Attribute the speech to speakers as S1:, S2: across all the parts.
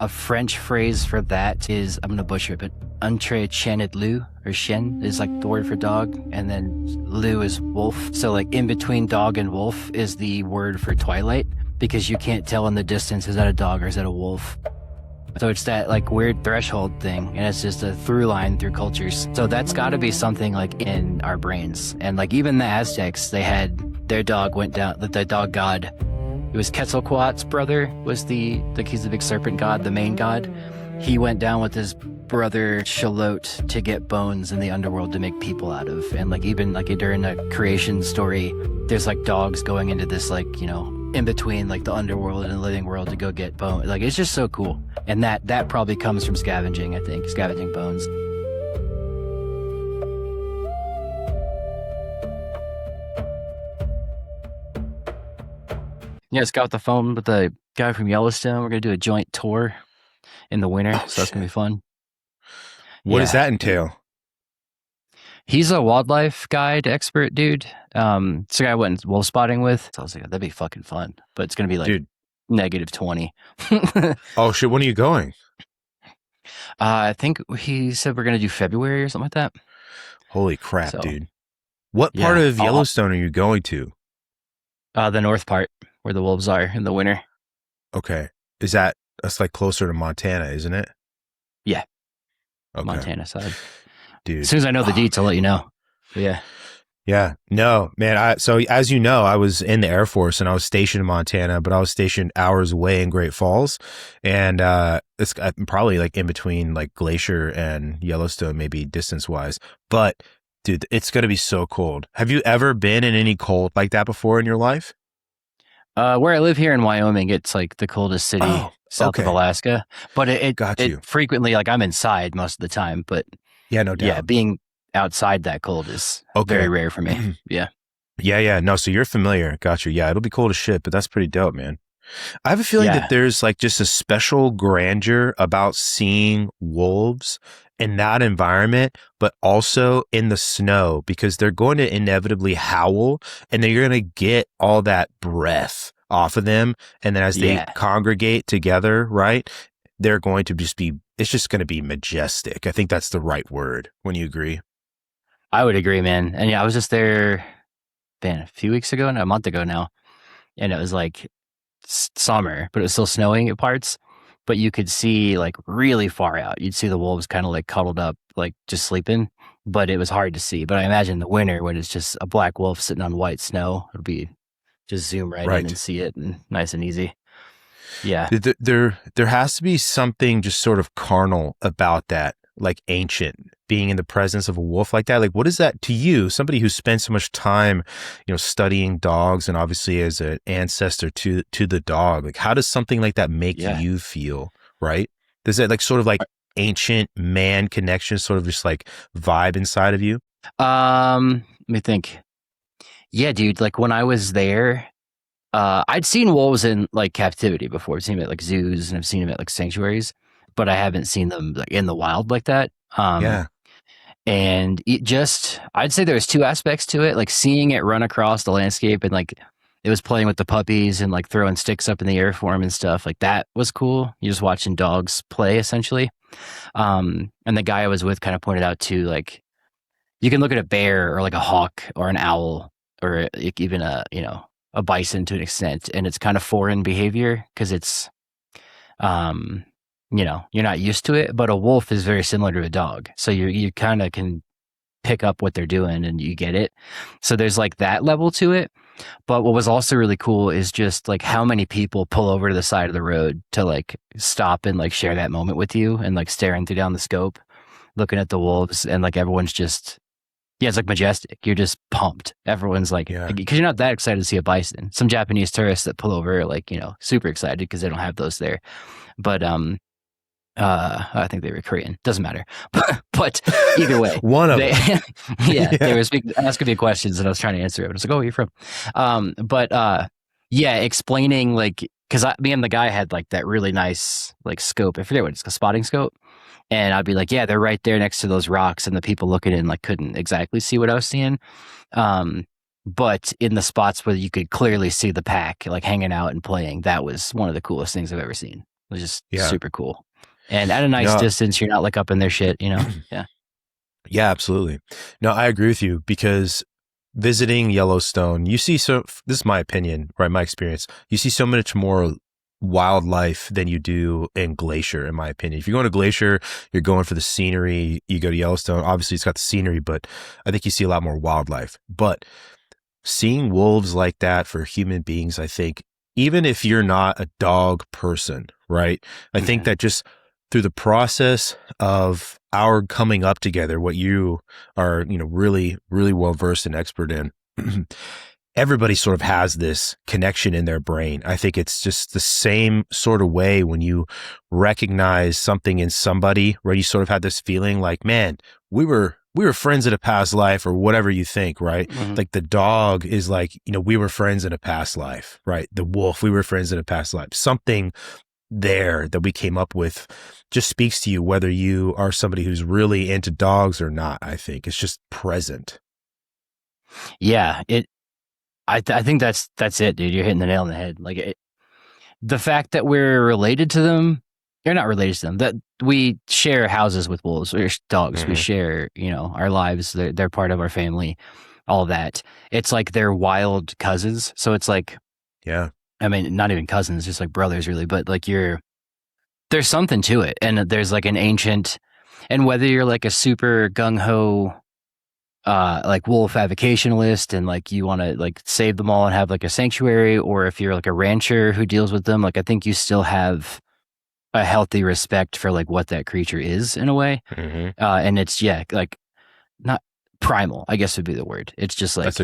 S1: A French phrase for that is, I'm going to butcher it, but entre chien et loup, or chien is like the word for dog, and then loup is wolf. So like in between dog and wolf is the word for twilight, because you can't tell in the distance, is that a dog or is that a wolf? So it's that like weird threshold thing, and it's just a through line through cultures. So that's got to be something like in our brains. And like even the Aztecs, they had their dog went down, the dog god. It was Quetzalcoatl's brother, was he's the big serpent god, the main god. He went down with his brother Shalot to get bones in the underworld to make people out of. And like even like during a creation story, there's like dogs going into this like, in between like the underworld and the living world to go get bones. Like it's just so cool. And that probably comes from scavenging, I think, scavenging bones. Yeah, just got off the phone with the guy from Yellowstone. We're going to do a joint tour in the winter, so that's going to be fun.
S2: What does that entail?
S1: He's a wildlife guide expert, dude. It's a guy I went wolf spotting with. So I was like, that'd be fucking fun. But it's going to be like -20.
S2: Oh, shit. When are you going?
S1: I think he said we're going to do February or something like that.
S2: Holy crap, dude. What part of Yellowstone are you going to?
S1: The north part, where the wolves are in the winter.
S2: Okay. That's like closer to Montana, isn't it?
S1: Yeah.
S2: Okay.
S1: Montana side.
S2: Dude.
S1: As soon as I know the deets, I'll let you know. But yeah.
S2: Yeah. No, man. So as you know, I was in the Air Force and I was stationed in Montana, but I was stationed hours away in Great Falls. And it's probably like in between like Glacier and Yellowstone, maybe distance wise. But dude, it's going to be so cold. Have you ever been in any cold like that before in your life?
S1: Where I live here in Wyoming, it's like the coldest city south of Alaska. But it frequently, like I'm inside most of the time. But
S2: yeah, no doubt.
S1: Yeah, being outside that cold is very rare for me. Yeah.
S2: Yeah. No, so you're familiar. Got you. Yeah, it'll be cold as shit, but that's pretty dope, man. I have a feeling that there's like just a special grandeur about seeing wolves in that environment, but also in the snow, because they're going to inevitably howl and they're going to get all that breath off of them. And then as they congregate together, right, they're going to it's just going to be majestic. I think that's the right word. When you agree?
S1: I would agree, man. And yeah, I was just there, a few weeks ago, a month ago now. And it was like summer, but it was still snowing at parts. But you could see like really far out. You'd see the wolves kind of like cuddled up, like just sleeping. But it was hard to see. But I imagine the winter, when it's just a black wolf sitting on white snow, it'll be just zoom right in and see it, and nice and easy. Yeah.
S2: There has to be something just sort of carnal about that, like ancient, being in the presence of a wolf like that. Like, what is that to you, somebody who spends so much time, studying dogs and obviously as an ancestor to the dog? Like, how does something like that make you feel, right? Does that like sort of like ancient man connection sort of just like vibe inside of you?
S1: Let me think. Yeah, dude, like when I was there, I'd seen wolves in like captivity before. I've seen them at like zoos and I've seen them at like sanctuaries, but I haven't seen them like in the wild like that. And I'd say there was two aspects to it, like seeing it run across the landscape and like it was playing with the puppies and like throwing sticks up in the air for them and stuff. Like that was cool. You're just watching dogs play essentially. And the guy I was with kind of pointed out too, like you can look at a bear or like a hawk or an owl or even a bison to an extent, and it's kind of foreign behavior because it's, you're not used to it, but a wolf is very similar to a dog. So you kind of can pick up what they're doing and you get it. So there's like that level to it. But what was also really cool is just like how many people pull over to the side of the road to like stop and like share that moment with you and like staring through down the scope, looking at the wolves, and like everyone's just, it's like majestic. You're just pumped. Everyone's like, because you're not that excited to see a bison. Some Japanese tourists that pull over are like, super excited because they don't have those there. But I think they were Korean. Doesn't matter. But either way,
S2: one of them.
S1: They were asking me questions and I was trying to answer it. I was like, "Oh, where are you from?" Explaining like, because me and the guy had like that really nice like scope. I forget what it's, a spotting scope. And I'd be like, yeah, they're right there next to those rocks, and the people looking in like couldn't exactly see what I was seeing. But in the spots where you could clearly see the pack like hanging out and playing, that was one of the coolest things I've ever seen. was just
S2: Yeah.
S1: super cool. And at a nice
S2: No,
S1: distance, you're not like up in their shit, you know? Yeah.
S2: yeah, absolutely. No, I agree with you because visiting Yellowstone, you see this is my opinion, right? My experience. You see so much more wildlife than you do in Glacier, in my opinion. If you're going to Glacier, you're going for the scenery. You go to Yellowstone, obviously it's got the scenery, but I think you see a lot more wildlife. But seeing wolves like that for human beings, I think, even if you're not a dog person, right? I think that just through the process of our coming up together, what you are, really, really well versed and expert in, everybody sort of has this connection in their brain. I think it's just the same sort of way when you recognize something in somebody where you sort of had this feeling like, man, we were friends in a past life or whatever you think, right?
S1: Mm-hmm.
S2: Like the dog is like, we were friends in a past life, right? The wolf, we were friends in a past life. Something there that we came up with just speaks to you, whether you are somebody who's really into dogs or not. I think it's just present.
S1: Yeah. I think that's it, dude. You're hitting the nail on the head. Like the fact that we're related to them, you're not related to them, that we share houses with wolves or dogs. We share, our lives. They're part of our family, all that. It's like they're wild cousins. So it's like,
S2: yeah,
S1: I mean, not even cousins, just like brothers really, but like there's something to it. And there's like an ancient, and whether you're like a super gung ho, like wolf avocationalist and like you want to like save them all and have like a sanctuary, or if you're like a rancher who deals with them, like I think you still have a healthy respect for like what that creature is in a way. And it's, like not primal, I guess would be the word. It's just like,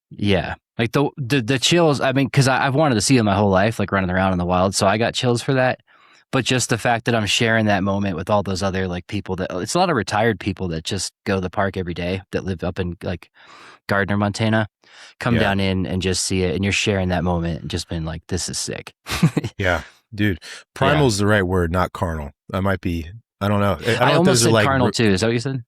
S1: yeah, like the chills. I mean, because I've wanted to see them my whole life, like running around in the wild. So I got chills for that. But just the fact that I'm sharing that moment with all those other like people that it's a lot of retired people that just go to the park every day that live up in like Gardner, Montana, come down in and just see it. And you're sharing that moment and just been like, this is sick.
S2: Yeah, dude. Primal is the right word, not carnal. I might be, I don't know.
S1: I almost said
S2: like
S1: carnal too. Is that what you said?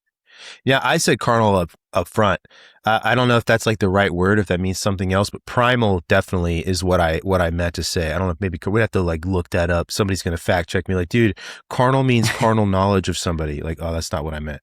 S2: Yeah, I said carnal up front. I don't know if that's like the right word, if that means something else, but primal definitely is what I meant to say. I don't know if maybe we'd have to like look that up. Somebody's going to fact check me like, dude, carnal means carnal knowledge of somebody. Like, oh, that's not what I meant,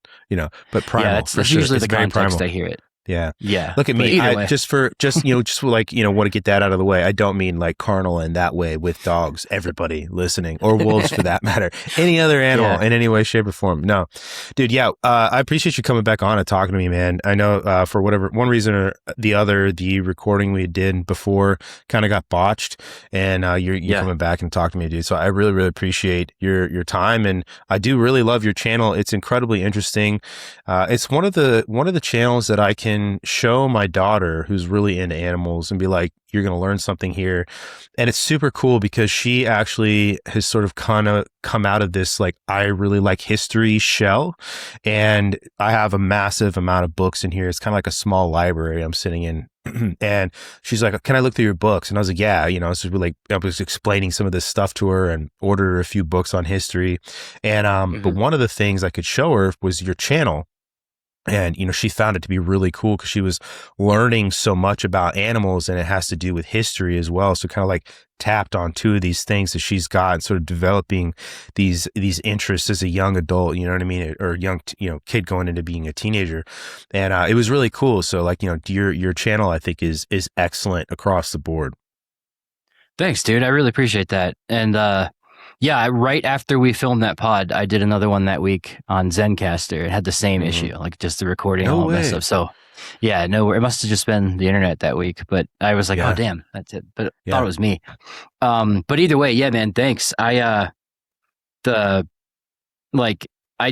S2: but primal.
S1: Yeah, that's
S2: sure.
S1: usually
S2: It's
S1: the
S2: very
S1: context
S2: primal.
S1: I hear it.
S2: Yeah.
S1: Yeah.
S2: Look at me. Just want to get that out of the way. I don't mean like carnal in that way with dogs, everybody listening, or wolves for that matter, any other animal in any way, shape or form. No, dude. Yeah. I appreciate you coming back on and talking to me, man. I know, for one reason or the other, the recording we did before kind of got botched, and you're coming back and talking to me, dude. So I really, really appreciate your time. And I do really love your channel. It's incredibly interesting. It's one of the channels that I can show my daughter who's really into animals and be like, you're going to learn something here. And it's super cool because she actually has sort of come out of this, like, I really like history shell. And I have a massive amount of books in here. It's kind of like a small library I'm sitting in. And she's like, can I look through your books? And I was like, yeah, so like, I was explaining some of this stuff to her and ordered her a few books on history. And, but one of the things I could show her was your channel. And, she found it to be really cool because she was learning so much about animals, and it has to do with history as well. So kind of like tapped on two of these things that she's got and sort of developing these interests as a young adult, you know what I mean? Or young, kid going into being a teenager. And, it was really cool. So like, your channel, I think is excellent across the board.
S1: Thanks, dude. I really appreciate that. And, yeah, right after we filmed that pod, I did another one that week on Zencaster. It had the same issue, like just the recording and all that stuff. So, yeah, no, it must have just been the internet that week. But I was like, oh, damn, that's it. But I thought it was me. But either way, yeah, man, thanks. I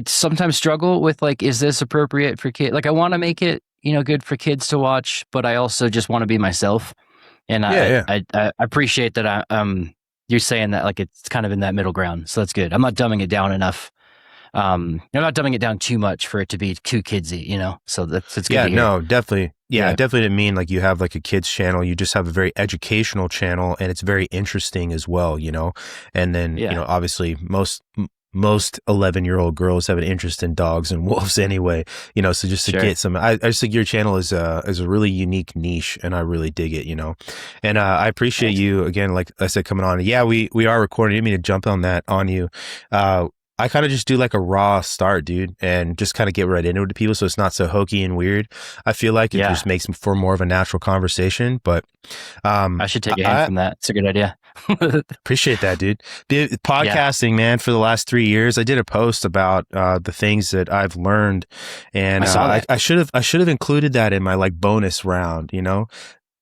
S1: sometimes struggle with like, is this appropriate for kids? Like, I want to make it, good for kids to watch, but I also just want to be myself. And I appreciate that you're saying that like it's kind of in that middle ground. So that's good. I'm not dumbing it down enough. I'm not dumbing it down too much for it to be too kidsy, So it's good to hear.
S2: No, definitely. Yeah, definitely didn't mean like you have like a kids channel. You just have a very educational channel, and it's very interesting as well, And then, obviously most most 11-year-old girls have an interest in dogs and wolves anyway, so just to
S1: Sure.
S2: get some, I just think your channel is a really unique niche, and I really dig it, and I appreciate
S1: Thanks.
S2: you again, like I said, coming on. Yeah, we are recording. I didn't mean to jump on that on you. I kind of just do like a raw start, dude, and just kind of get right into it to people, so it's not so hokey and weird. I feel like it
S1: Yeah.
S2: just makes for more of a natural conversation. But
S1: I should take a hint
S2: I
S1: from that. It's a good idea.
S2: appreciate that, dude. The
S1: Yeah.
S2: podcasting, man, for the last 3 years, I did a post about the things that I've learned, and
S1: I saw that.
S2: I should have included that in my like bonus round.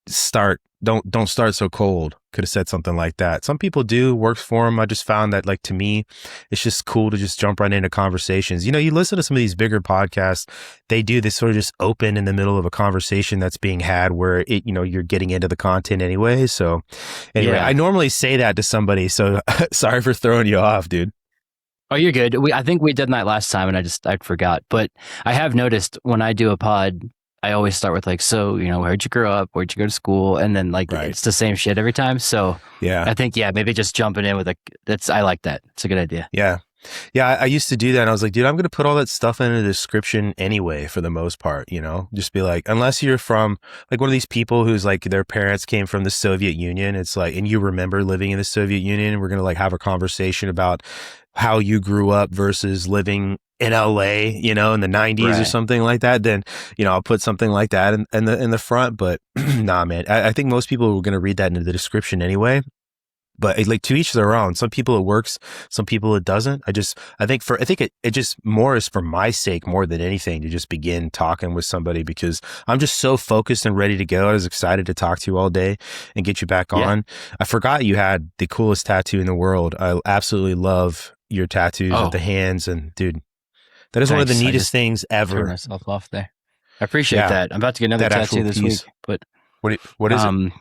S2: Start don't start so cold. Could have said something like that. Some people do, works for them. I just found that, like, to me, it's just cool to just jump right into conversations. You listen to some of these bigger podcasts, they do this sort of just open in the middle of a conversation that's being had where you're getting into the content anyway. So anyway,
S1: Yeah.
S2: I normally say that to somebody, so sorry for throwing you off, dude.
S1: Oh, you're good. I think we did that last time and I forgot. But I have noticed when I do a pod, I always start with like, so, where'd you grow up? Where'd you go to school? And then like,
S2: Right.
S1: it's the same shit every time. So
S2: Yeah.
S1: I think, maybe just jumping in with I like that. It's a good idea.
S2: Yeah. Yeah, I used to do that, and I was like, dude, I'm going to put all that stuff in the description anyway, for the most part, just be like, unless you're from like one of these people who's like, their parents came from the Soviet Union, it's like, and you remember living in the Soviet Union, and we're going to like have a conversation about how you grew up versus living in LA, in the 90s or
S1: Right.
S2: something like that, then, I'll put something like that in the front. But nah, man, I think most people are going to read that into the description anyway. But like, to each their own. Some people it works, some people it doesn't. I think it just more is for my sake more than anything to just begin talking with somebody, because I'm just so focused and ready to go. I was excited to talk to you all day and get you back on. I forgot you had the coolest tattoo in the world. I absolutely love your tattoos with the hands, and dude, that is one of the neatest things ever.
S1: Turn myself off there. I appreciate that. I'm about to get another tattoo this week, but
S2: what is it?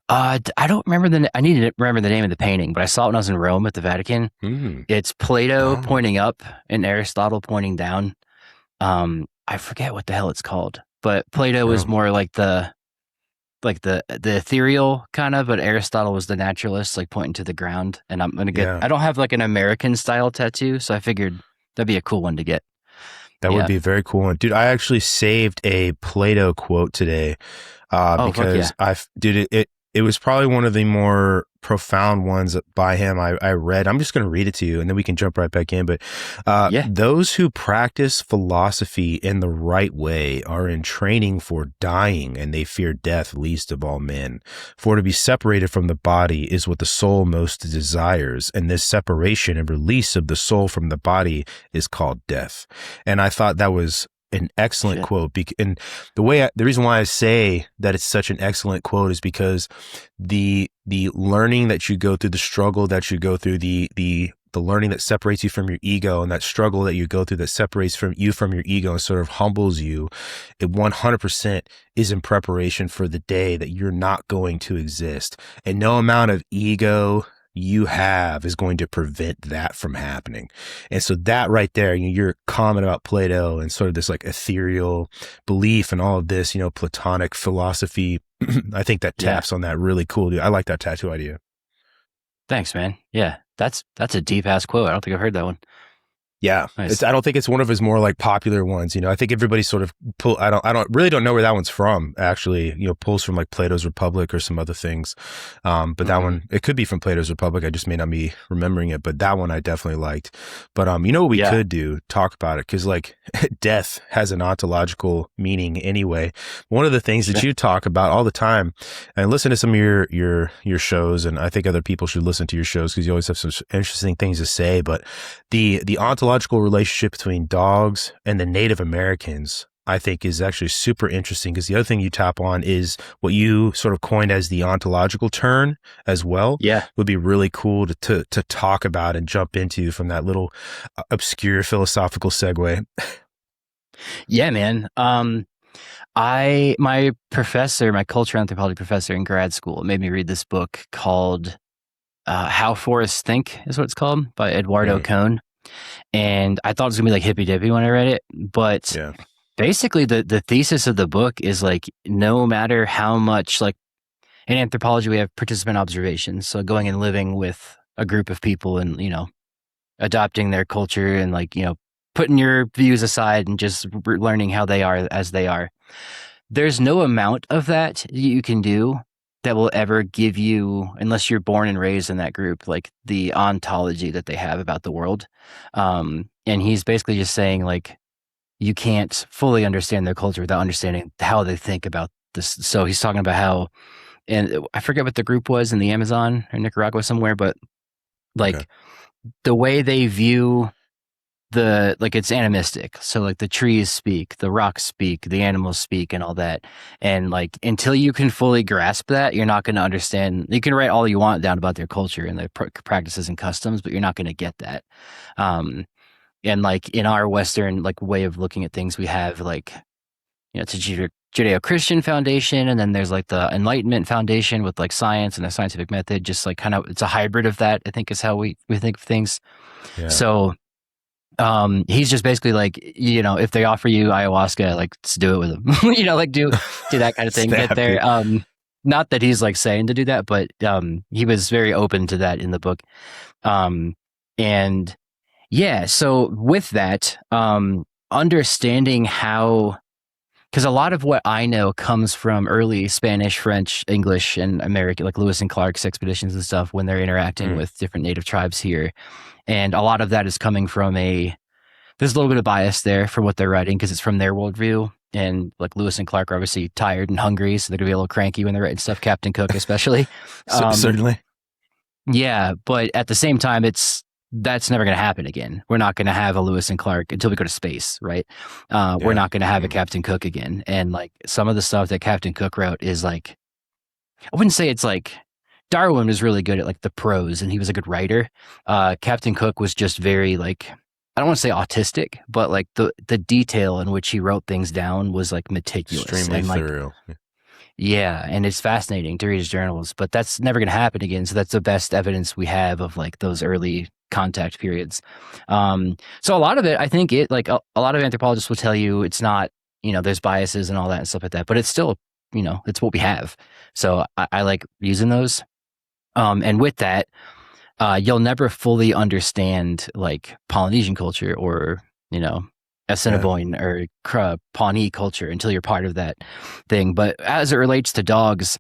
S1: I don't remember I need to remember the name of the painting, but I saw it when I was in Rome at the Vatican. It's Plato pointing up and Aristotle pointing down. I forget what the hell it's called, but Plato was more like the ethereal kind of, but Aristotle was the naturalist, like pointing to the ground. And I'm gonna get. I don't have like an American style tattoo, so I figured that'd be a cool one to get.
S2: That would be a very cool one, dude. I actually saved a Plato quote today, because it was probably one of the more profound ones by him I read. I'm just going to read it to you, and then we can jump right back in. But those who practice philosophy in the right way are in training for dying, and they fear death least of all men. For to be separated from the body is what the soul most desires, and this separation and release of the soul from the body is called death. And I thought that was an excellent quote. And the reason why I say that it's such an excellent quote is because the learning that you go through, the struggle that you go through, the learning that separates you from your ego, and that struggle that you go through that separates from your ego and sort of humbles you, it 100% is in preparation for the day that you're not going to exist. And no amount of ego you have is going to prevent that from happening. And so that right there, your comment about Plato and sort of this like ethereal belief and all of this, Platonic philosophy, I think that taps on that really cool, dude. I like that tattoo idea. Thanks,
S1: man. Yeah, that's a deep ass quote. I don't think I've heard that one.
S2: Yeah, nice. I don't think it's one of his more like popular ones. I think everybody sort of I don't know where that one's from. Actually, pulls from like Plato's Republic or some other things. But that one, it could be from Plato's Republic. I just may not be remembering it. But that one I definitely liked. But what we could do? Talk about it, because like death has an ontological meaning anyway. One of the things that you talk about all the time, and listen to some of your shows, and I think other people should listen to your shows because you always have some interesting things to say. But the ontological relationship between dogs and the Native Americans, I think, is actually super interesting, because the other thing you tap on is what you sort of coined as the ontological turn as well. Yeah. Would be really cool to talk about and jump into from that little obscure philosophical segue.
S1: Yeah, man. My professor, my cultural anthropology professor in grad school, made me read this book called How Forests Think, is what it's called, by Eduardo Cohn. And I thought it was gonna be like hippy dippy when I read it, but basically the thesis of the book is like, no matter how much, like in anthropology we have participant observations, so going and living with a group of people and adopting their culture and like, putting your views aside and just learning how they are as they are. There's no amount of that you can do that will ever give you, unless you're born and raised in that group, like the ontology that they have about the world. And he's basically just saying like, you can't fully understand their culture without understanding how they think about this. So he's talking about how, and I forget what the group was in the Amazon or Nicaragua somewhere, but like the way they view it's animistic. So like the trees speak, the rocks speak, the animals speak and all that. And like, until you can fully grasp that, you're not going to understand. You can write all you want down about their culture and their practices and customs, but you're not going to get that. And like in our Western like way of looking at things, we have like, it's a Judeo-Christian foundation. And then there's like the Enlightenment foundation with like science and the scientific method, just like kind of, it's a hybrid of that, I think is how we think of things. Yeah. So, he's just basically like, if they offer you ayahuasca, like let's do it with them, like do that kind of thing. Get there. Not that he's like saying to do that, but he was very open to that in the book. And yeah, so with that, understanding how, because a lot of what I know comes from early Spanish, French, English, and American, like Lewis and Clark's expeditions and stuff when they're interacting with different native tribes here. And a lot of that is coming from there's a little bit of bias there for what they're writing because it's from their worldview. And like Lewis and Clark are obviously tired and hungry, so they're going to be a little cranky when they're writing stuff, Captain Cook especially.
S2: Certainly.
S1: Yeah, but at the same time, that's never going to happen again. We're not going to have a Lewis and Clark until we go to space, right? We're not going to have a Captain Cook again. And like some of the stuff that Captain Cook wrote is like, I wouldn't say it's like, Darwin was really good at like the prose and he was a good writer. Captain Cook was just very like, I don't want to say autistic, but like the detail in which he wrote things down was like meticulous.
S2: Extremely
S1: and, like,
S2: thorough.
S1: Yeah, and it's fascinating to read his journals, but that's never going to happen again. So that's the best evidence we have of like those early contact periods. So a lot of it, I think a lot of anthropologists will tell you it's not, there's biases and all that and stuff like that, but it's still, it's what we have. So I like using those. And with that, you'll never fully understand like Polynesian culture or, Assiniboine or Pawnee culture until you're part of that thing. But as it relates to dogs,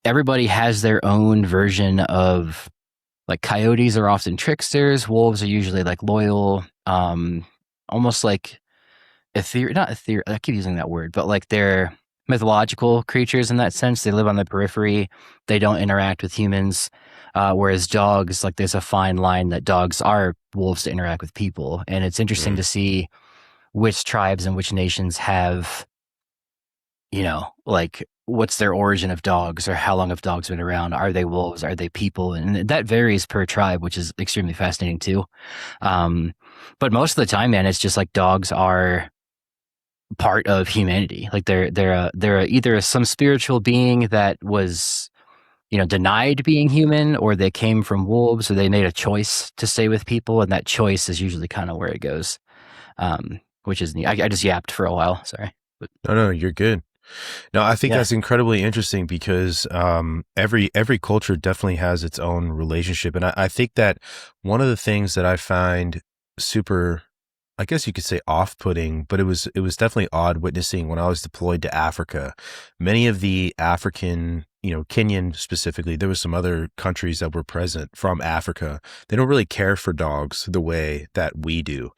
S1: everybody has their own version of like coyotes are often tricksters. Wolves are usually like loyal, almost like not ethereal. I keep using that word, but like they're mythological creatures in that sense. They live on the periphery. They don't interact with humans. Whereas dogs, like there's a fine line that dogs are wolves to interact with people. And it's interesting to see which tribes and which nations have, like what's their origin of dogs or how long have dogs been around? Are they wolves? Are they people? And that varies per tribe, which is extremely fascinating too. But most of the time, man, it's just like dogs are part of humanity. Like they're either some spiritual being that was, denied being human, or they came from wolves, or they made a choice to stay with people. And that choice is usually kind of where it goes. Which is neat. I just yapped for a while. Sorry. But,
S2: no, you're good. No, I think that's incredibly interesting because every culture definitely has its own relationship. And I think that one of the things that I find super, I guess you could say off-putting, but it was definitely odd witnessing when I was deployed to Africa. Many of the African, Kenyan specifically, there was some other countries that were present from Africa. They don't really care for dogs the way that we do.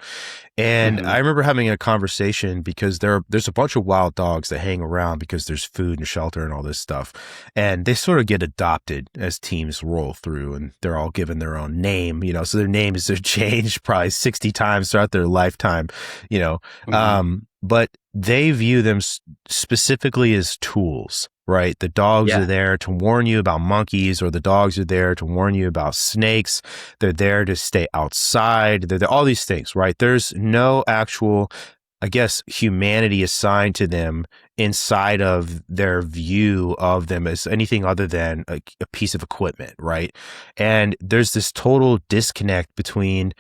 S2: And I remember having a conversation because there's a bunch of wild dogs that hang around because there's food and shelter and all this stuff. And they sort of get adopted as teams roll through, and they're all given their own name, so their names are changed probably 60 times throughout their lifetime, but they view them specifically as tools. Right. The dogs are there to warn you about monkeys, or the dogs are there to warn you about snakes. They're there to stay outside. They're there, all these things, right? There's no actual, I guess, humanity assigned to them inside of their view of them as anything other than a piece of equipment, right? And there's this total disconnect between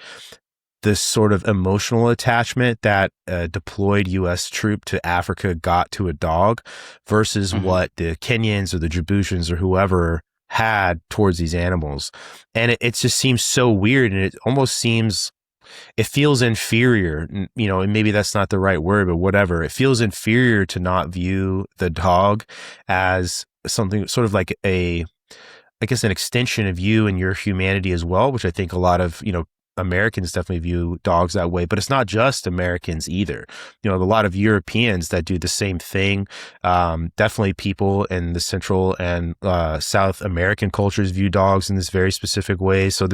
S2: this sort of emotional attachment that a deployed U.S. troop to Africa got to a dog versus what the Kenyans or the Djiboutians or whoever had towards these animals. And it just seems so weird, and it almost seems, it feels inferior, you know, and maybe that's not the right word, but whatever. It feels inferior to not view the dog as something sort of like I guess, an extension of you and your humanity as well, which I think a lot of, you know, Americans definitely view dogs that way, but it's not just Americans either. You know, a lot of Europeans that do the same thing. Definitely people in the Central and South American cultures view dogs in this very specific way. So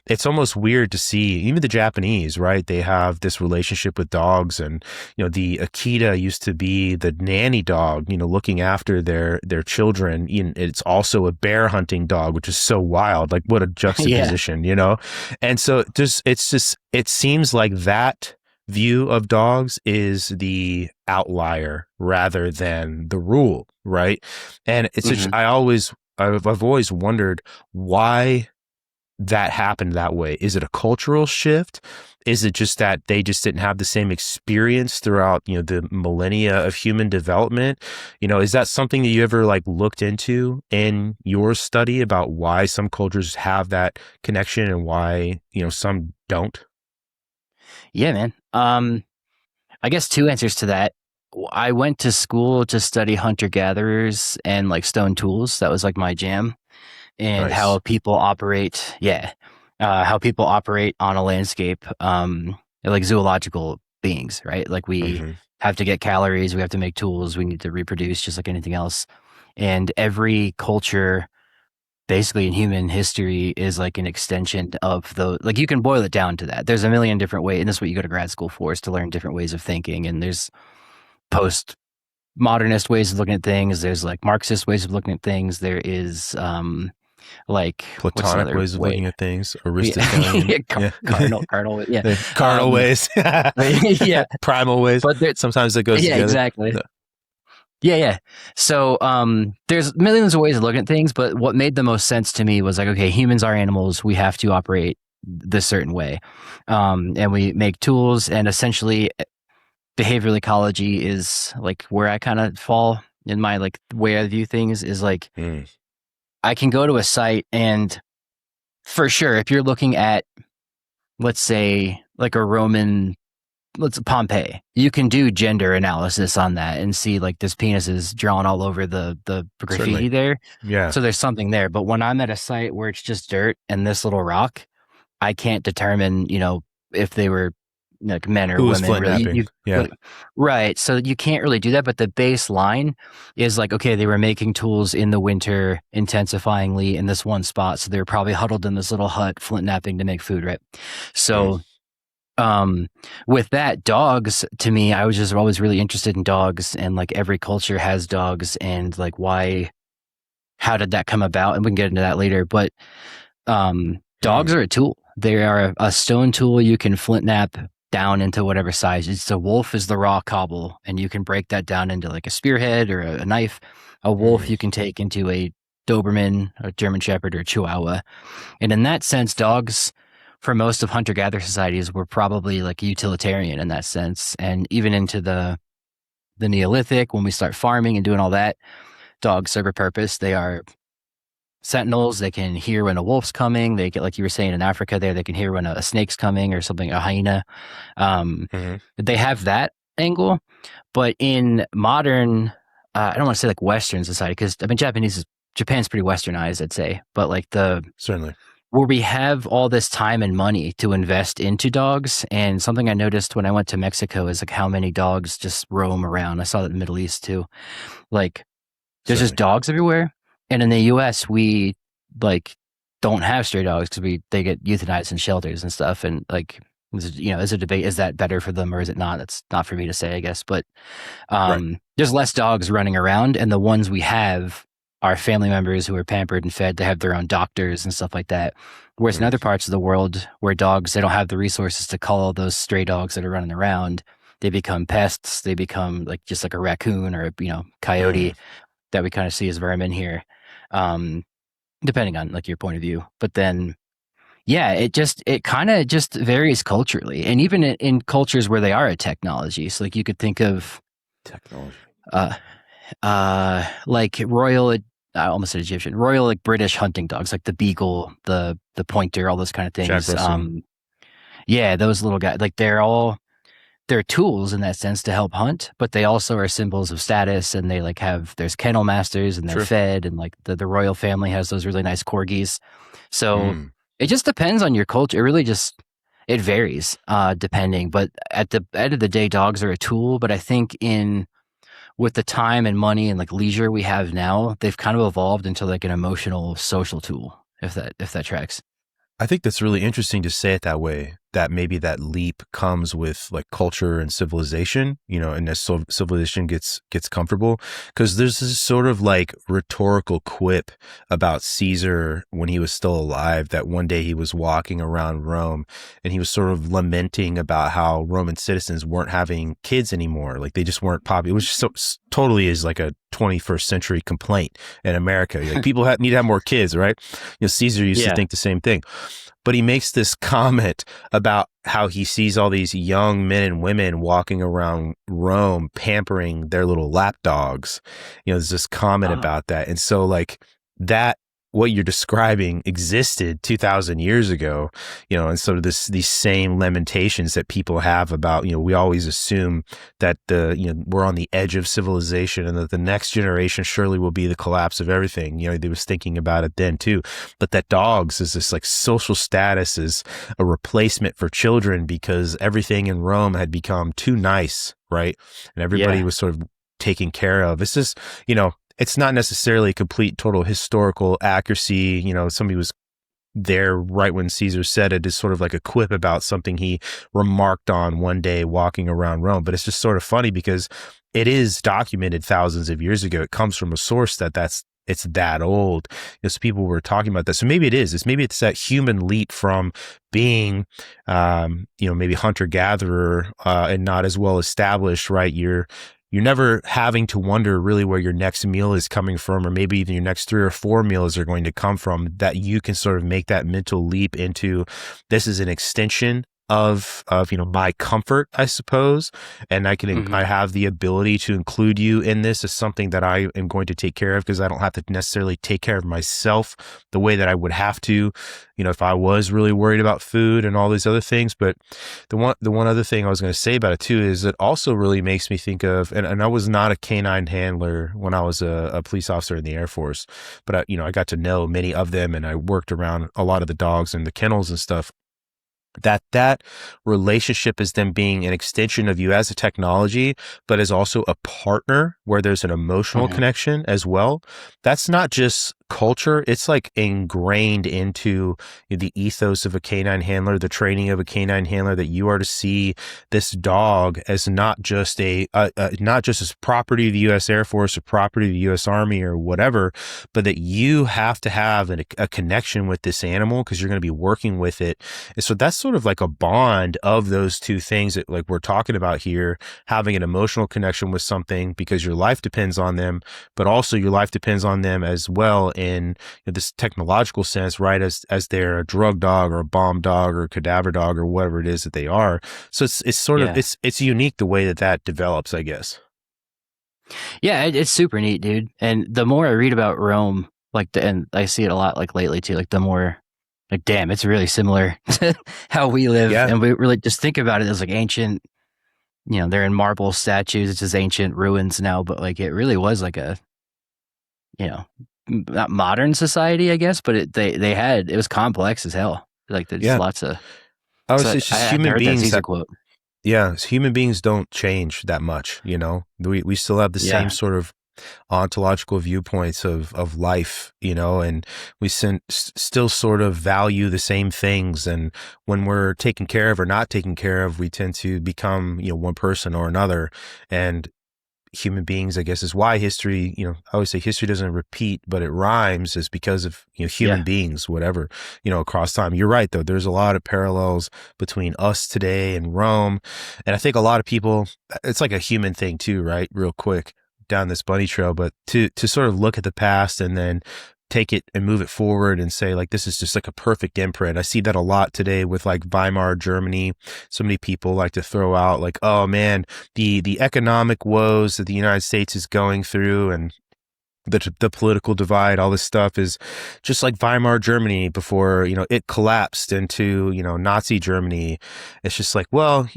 S2: it's almost weird to see, even the Japanese, right? They have this relationship with dogs, and, you know, the Akita used to be the nanny dog, you know, looking after their children. It's also a bear hunting dog, which is so wild. Like, what a juxtaposition, you know? And so it seems like that view of dogs is the outlier rather than the rule, right? And it's just, I've always wondered why that happened that way. Is it a cultural shift? Is it just that they just didn't have the same experience throughout, you know, the millennia of human development? You know, is that something that you ever like looked into in your study about why some cultures have that connection and why, you know, some don't?
S1: Yeah, man. I guess two answers to that. I went to school to study hunter gatherers and like stone tools. That was like my jam. And
S2: Nice.
S1: how people operate. Yeah. How people operate on a landscape, like zoological beings, right? Like we have to get calories, we have to make tools, we need to reproduce just like anything else. And every culture, basically in human history, is like an extension of like you can boil it down to that. There's a million different ways, and that's what you go to grad school for, is to learn different ways of thinking. And there's post-modernist ways of looking at things. There's like Marxist ways of looking at things. There is, like
S2: Platonic ways of looking at things,
S1: Aristotelian, cardinal, yeah,
S2: cardinal ways,
S1: yeah,
S2: primal ways. But sometimes it goes together.
S1: Exactly. Yeah. So there's millions of ways of looking at things, but what made the most sense to me was like, okay, humans are animals. We have to operate this certain way, and we make tools, and essentially, behavioral ecology is like where I kind of fall in my like way I view things. Is like. I can go to a site, and for sure, if you're looking at, let's say, like a Roman, Pompeii, you can do gender analysis on that and see like this penis is drawn all over the graffiti
S2: Certainly.
S1: there.
S2: Yeah.
S1: So there's something there. But when I'm at a site where it's just dirt and this little rock, I can't determine, you know, if they were like men or women. Really, right. So you can't really do that. But the baseline is like, okay, they were making tools in the winter intensifyingly in this one spot. So they were probably huddled in this little hut, flint napping to make food, right? So with that, dogs, to me, I was just always really interested in dogs, and like every culture has dogs, and like how did that come about? And we can get into that later. But dogs are a tool. They are a stone tool. You can flint nap down into whatever size. It's a wolf is the raw cobble, and you can break that down into like a spearhead or a knife. A wolf you can take into a Doberman, a German Shepherd, or a Chihuahua. And in that sense, dogs, for most of hunter-gatherer societies, were probably like utilitarian in that sense. And even into the Neolithic, when we start farming and doing all that, dogs serve a purpose. They are sentinels. They can hear when a wolf's coming. They get, like you were saying in Africa there, they can hear when a snake's coming or something, a hyena. They have that angle. But in modern, I don't want to say like Western society, because I mean, Japan's pretty westernized, I'd say. But like
S2: certainly
S1: where we have all this time and money to invest into dogs. And something I noticed when I went to Mexico is like how many dogs just roam around. I saw that in the Middle East too. Like there's just dogs everywhere. And in the US, we like don't have stray dogs because they get euthanized in shelters and stuff. And like, you know, there's a debate, is that better for them or is it not? That's not for me to say, I guess. But there's less dogs running around, and the ones we have are family members who are pampered and fed. They have their own doctors and stuff like that. Whereas in other parts of the world where dogs, they don't have the resources to cull those stray dogs that are running around. They become pests. They become like just like a raccoon or a, you know, coyote that we kind of see as vermin here. Depending on like your point of view. But then, yeah, it kind of just varies culturally, and even in cultures where they are a technology. So like you could think of
S2: technology,
S1: like royal I almost said Egyptian, royal like British hunting dogs, like the beagle, the pointer, all those kind of
S2: Jack
S1: things.
S2: Russell.
S1: Yeah, those little guys, like they're tools in that sense to help hunt, but they also are symbols of status. And they like have there's kennel masters and they're
S2: True.
S1: fed, and like the royal family has those really nice corgis. So
S2: Mm.
S1: it just depends on your culture. It really just it varies depending. But at the end of the day, dogs are a tool. But I think in with the time and money and like leisure we have now, they've kind of evolved into like an emotional social tool. If that tracks.
S2: I think that's really interesting to say it that way, that maybe that leap comes with like culture and civilization, and as civilization gets comfortable, because there's this sort of like rhetorical quip about Caesar when he was still alive, that one day he was walking around Rome and he was sort of lamenting about how Roman citizens weren't having kids anymore. Like they just weren't popular. It was just totally is like a 21st century complaint in America. Like people need to have more kids, right? Caesar used to
S1: Yeah.
S2: think the same thing. But he makes this comment about how he sees all these young men and women walking around Rome pampering their little lap dogs. There's this comment about that. And so like that, what you're describing existed 2,000 years ago, and sort of these same lamentations that people have about, we always assume that we're on the edge of civilization and that the next generation surely will be the collapse of everything. They was thinking about it then too, but that dogs is this like social status is a replacement for children because everything in Rome had become too nice, right? And everybody was sort of taken care of. It's just, it's not necessarily complete total historical accuracy. Somebody was there right when Caesar said it is sort of like a quip about something he remarked on one day walking around Rome. But it's just sort of funny because it is documented thousands of years ago. It comes from a source it's that old. So people were talking about that. So maybe it is. Maybe it's that human leap from being, maybe hunter gatherer and not as well established, right? You're never having to wonder really where your next meal is coming from, or maybe even your next 3 or 4 meals are going to come from, that you can sort of make that mental leap into this is an extension of my comfort, I suppose. And I have the ability to include you in this as something that I am going to take care of, because I don't have to necessarily take care of myself the way that I would have to, if I was really worried about food and all these other things. But the one other thing I was going to say about it too is it also really makes me think of, and I was not a canine handler when I was a police officer in the Air Force, but I got to know many of them, and I worked around a lot of the dogs and the kennels and stuff. That relationship is them being an extension of you as a technology, but as also a partner where there's an emotional connection as well. That's not just culture. It's like ingrained into the ethos of a canine handler, the training of a canine handler, that you are to see this dog as not just not just as property of the U.S. Air Force or property of the U.S. Army or whatever, but that you have to have a connection with this animal because you're going to be working with it. And so that's sort of like a bond of those two things that like we're talking about here, having an emotional connection with something because your life depends on them, but also your life depends on them as well in this technological sense, right? As they're a drug dog or a bomb dog or a cadaver dog or whatever it is that they are. So it's sort of, it's unique the way that develops, I guess.
S1: Yeah, it's super neat, dude. And the more I read about Rome, and I see it a lot like lately too, like the more like, damn, it's really similar to how we live.
S2: Yeah.
S1: And we really just think about it as like ancient, they're in marble statues. It's just ancient ruins now, but like it really was like a, not modern society, I guess, but it was complex as hell. Like there's lots of,
S2: obviously it's just human beings
S1: that quote.
S2: Yeah, human beings don't change that much, we still have the same sort of ontological viewpoints of life, and we still sort of value the same things. And when we're taken care of or not taken care of, we tend to become, one person or another. And human beings, I guess, is why history, I always say history doesn't repeat, but it rhymes, is because of, human beings, whatever, across time. You're right, though. There's a lot of parallels between us today and Rome. And I think a lot of people, it's like a human thing too, right? Real quick down this bunny trail, but to sort of look at the past and then take it and move it forward and say like, this is just like a perfect imprint. I see that a lot today with like Weimar Germany. So many people like to throw out like, oh man, the economic woes that the United States is going through, and the political divide, all this stuff is just like Weimar Germany before, it collapsed into, Nazi Germany. It's just like, well,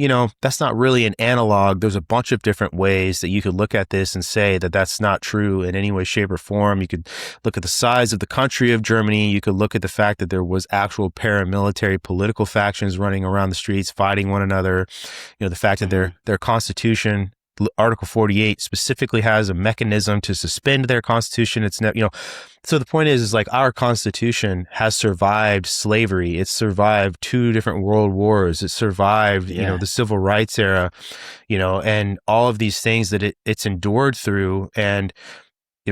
S2: that's not really an analog. There's a bunch of different ways that you could look at this and say that that's not true in any way, shape, or form. You could look at the size of the country of Germany. You could look at the fact that there was actual paramilitary political factions running around the streets, fighting one another. The fact that their constitution, Article 48, specifically has a mechanism to suspend their constitution. It's so the point is like our constitution has survived slavery. It's survived 2 different world wars. It survived, the civil rights era, and all of these things that it's endured through. And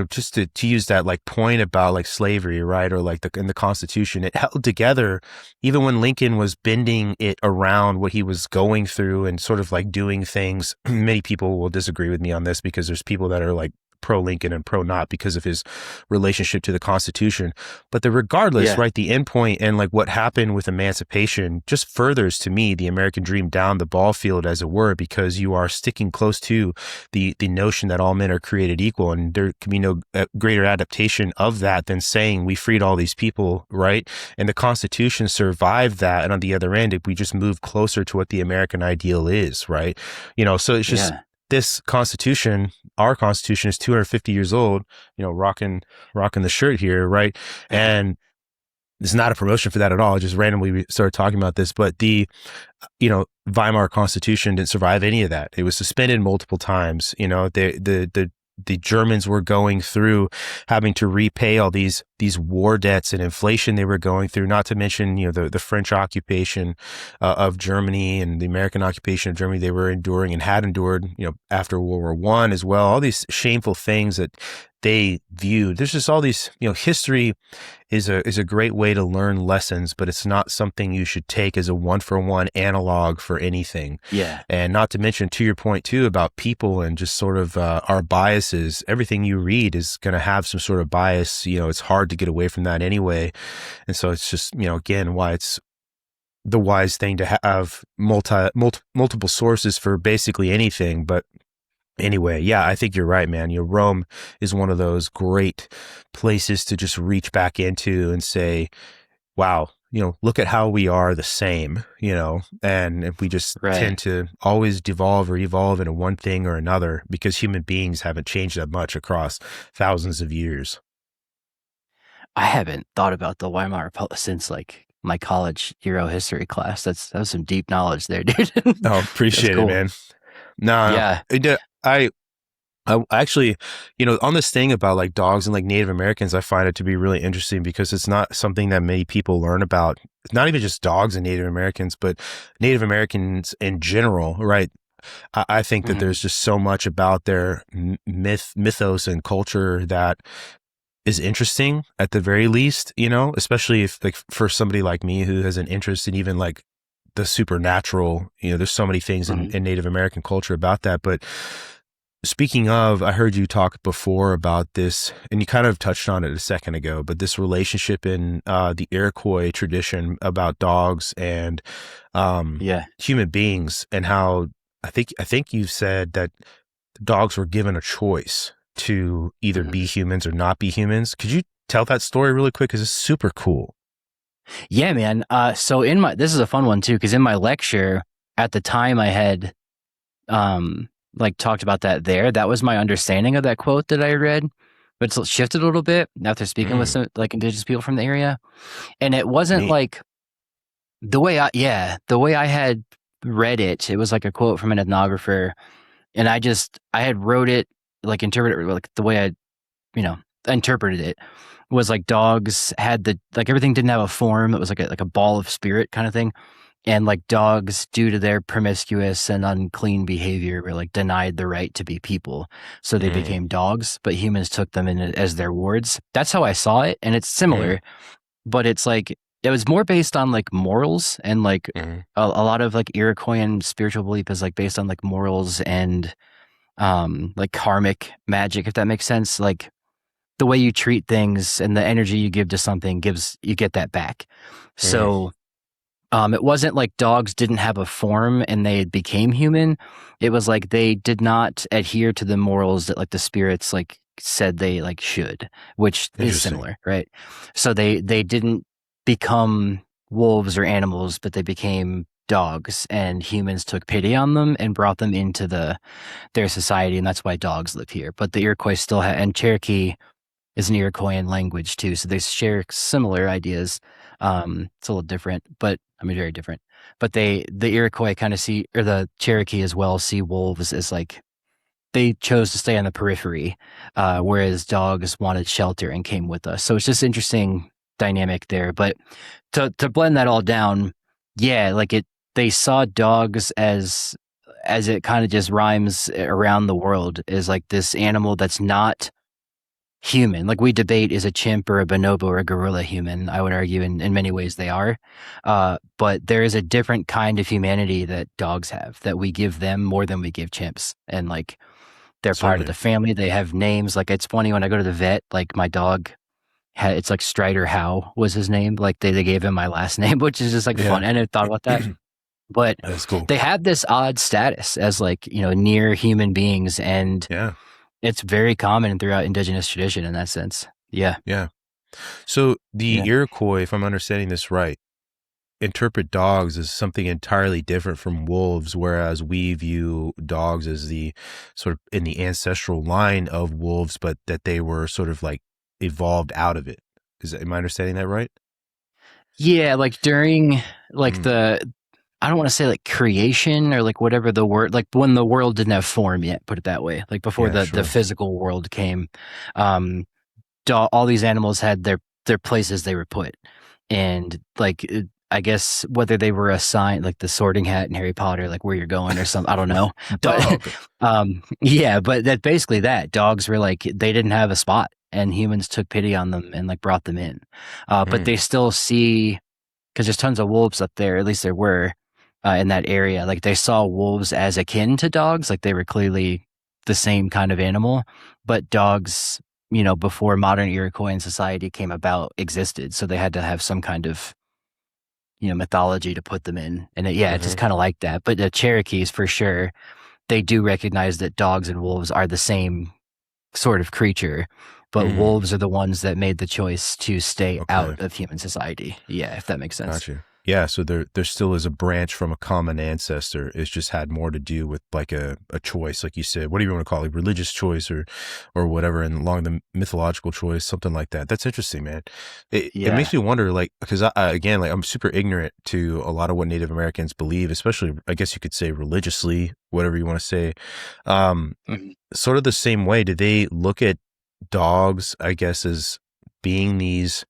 S2: just to use that like point about like slavery, right? Or like in the Constitution, it held together even when Lincoln was bending it around what he was going through and sort of like doing things. Many people will disagree with me on this because there's people that are like pro Lincoln and pro not because of his relationship to the Constitution. But regardless, right, the end point and like what happened with emancipation just furthers to me the American dream down the ball field, as it were, because you are sticking close to the notion that all men are created equal, and there can be no greater adaptation of that than saying we freed all these people, right? And the Constitution survived that, and on the other end, if we just move closer to what the American ideal is, right? So it's just this Constitution, our Constitution, is 250 years old, rocking the shirt here, right? And it's not a promotion for that at all. Just randomly we started talking about this, but the, Weimar Constitution didn't survive any of that. It was suspended multiple times. The Germans were going through having to repay all these war debts and inflation they were going through, not to mention, the French occupation of Germany and the American occupation of Germany they were enduring and had endured, after World War I as well. All these shameful things that they viewed. There's just all these, history is a great way to learn lessons, but it's not something you should take as a 1-for-1 analog for anything.
S1: Yeah.
S2: And not to mention, to your point too, about people and just sort of our biases, everything you read is going to have some sort of bias. It's hard to get away from that anyway. And so it's just, again, why it's the wise thing to have multiple sources for basically anything. But anyway, yeah, I think you're right, man. Rome is one of those great places to just reach back into and say, wow, look at how we are the same, and if we just tend to always devolve or evolve into one thing or another, because human beings haven't changed that much across thousands of years.
S1: I haven't thought about the Weimar Republic since like my college Euro history class. That was some deep knowledge there, dude.
S2: Oh, appreciate it, man. No, yeah. I actually, on this thing about like dogs and like Native Americans, I find it to be really interesting because it's not something that many people learn about. It's not even just dogs and Native Americans, but Native Americans in general, right? I think that there's just so much about their mythos and culture that is interesting at the very least, especially if like for somebody like me who has an interest in even like the supernatural, there's so many things in Native American culture about that. But speaking of, I heard you talk before about this, and you kind of touched on it a second ago, but this relationship in the Iroquois tradition about dogs and human beings, and how I think you said that dogs were given a choice to either be humans or not be humans. Could you tell that story really quick? Because it's super cool.
S1: Yeah, man. So this is a fun one too, because in my lecture at the time I had like talked about that there. That was my understanding of that quote that I read, but it's shifted a little bit after speaking with some like indigenous people from the area. And it wasn't like the way I had read it. It was like a quote from an ethnographer, and I had wrote it, like interpreted it, like the way I, interpreted it was like dogs had everything didn't have a form. It was like a ball of spirit kind of thing. And like dogs, due to their promiscuous and unclean behavior, were like denied the right to be people. So they became dogs, but humans took them in as their wards. That's how I saw it. And it's similar, but it's like, it was more based on like morals, and like a lot of like Iroquoian spiritual belief is like based on like morals and like karmic magic, if that makes sense. Like the way you treat things and the energy you give to something you get that back. So it wasn't like dogs didn't have a form and they became human. It was like they did not adhere to the morals that like the spirits like said they like should, which is
S2: Interesting.
S1: similar, right? So they didn't become wolves or animals, but they became dogs, and humans took pity on them and brought them into their society, and that's why dogs live here. But the Iroquois still have, and Cherokee is an Iroquoian language too, so they share similar ideas. It's a little different, but I mean very different. But the Iroquois kind of see, or the Cherokee as well, see wolves as like they chose to stay on the periphery, whereas dogs wanted shelter and came with us. So it's just interesting dynamic there. But to blend that all down, yeah, like they saw dogs as it kind of just rhymes around the world, is like this animal that's not human. Like we debate, is a chimp or a bonobo or a gorilla human? I would argue in many ways they are. But there is a different kind of humanity that dogs have that we give them more than we give chimps. And like they're part of
S2: Certainly.
S1: the family. They have names. Like it's funny when I go to the vet, like my dog it's like Strider Howe was his name. Like they gave him my last name, which is just like
S2: Yeah.
S1: fun. I never thought about that. But
S2: That's cool.
S1: they have this odd status as like, near human beings, and
S2: Yeah.
S1: it's very common throughout indigenous tradition in that sense. Yeah.
S2: Yeah. So the
S1: Yeah.
S2: Iroquois, if I'm understanding this right, interpret dogs as something entirely different from wolves, whereas we view dogs as the sort of in the ancestral line of wolves, but that they were sort of like evolved out of it. Am I understanding that right?
S1: Yeah, like during like
S2: Mm.
S1: I don't want to say like creation or like whatever the word, like when the world didn't have form yet, put it that way. Like before
S2: Yeah,
S1: the
S2: sure.
S1: physical world came, um all these animals had their places they were put, and like I guess whether they were assigned like the Sorting Hat in Harry Potter, like where you're going or something, I don't know. But
S2: Dog.
S1: yeah, but that basically that dogs were like they didn't have a spot, and humans took pity on them and like brought them in. But
S2: Mm.
S1: they still see, because there's tons of wolves up there, at least there were in that area. Like they saw wolves as akin to dogs, like they were clearly the same kind of animal, but dogs, before modern Iroquoian society came about, existed. So they had to have some kind of, mythology to put them in. And it's just
S2: Hmm.
S1: kind of like that. But the Cherokees, for sure, they do recognize that dogs and wolves are the same sort of creature, but
S2: Mm.
S1: wolves are the ones that made the choice to stay
S2: Okay.
S1: out of human society. Yeah, if that makes sense.
S2: Gotcha. Yeah, so there still is a branch from a common ancestor. It's just had more to do with like a choice, like you said. What do you want to call it? Religious choice or whatever, and along the mythological choice, something like that. That's interesting, man. It
S1: Yeah.
S2: makes me wonder, like, because again, like I'm super ignorant to a lot of what Native Americans believe, especially I guess you could say religiously, whatever you want to say. Um,
S1: Mhm.
S2: Sort of the same way, do they look at dogs, I guess, as being these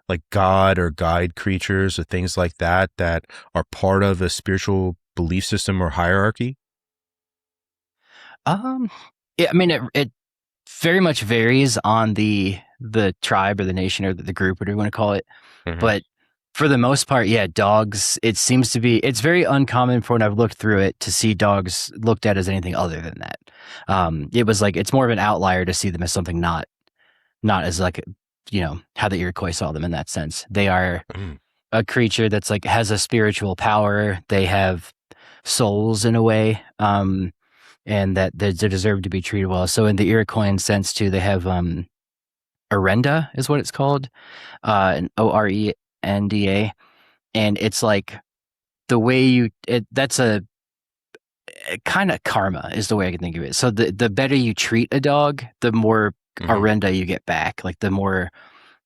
S2: like God or guide creatures or things like that that are part of a spiritual belief system or hierarchy?
S1: Um, yeah, I mean, it very much varies on the tribe or the nation or the group, whatever you want to call it.
S2: Hmm.
S1: But for the most part, yeah, dogs. It seems to be. It's very uncommon for when I've looked through it to see dogs looked at as anything other than that. It was like it's more of an outlier to see them as something not as like how the Iroquois saw them in that sense. They are
S2: Mm.
S1: a creature that's like has a spiritual power. They have souls in a way. And that they deserve to be treated well. So in the Iroquoian sense too, they have Orenda is what it's called, an Orenda, and it's like the way that's a kind of karma is the way I can think of it. So the better you treat a dog, the more
S2: Hmm.
S1: Orenda you get back. Like the more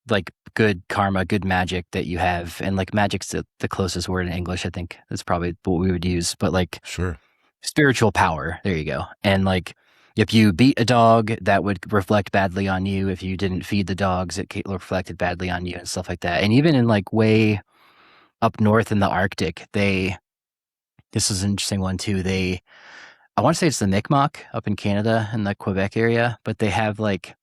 S1: like good karma, good magic that you have, and like magic's the closest word in English. I think that's probably what we would use, but like
S2: Sure.
S1: spiritual power. There you go. And like, if you beat a dog, that would reflect badly on you. If you didn't feed the dogs, it reflected badly on you and stuff like that. And even in like way up north in the Arctic, this is an interesting one too. I want to say it's the Mi'kmaq up in Canada in the Quebec area, but they have like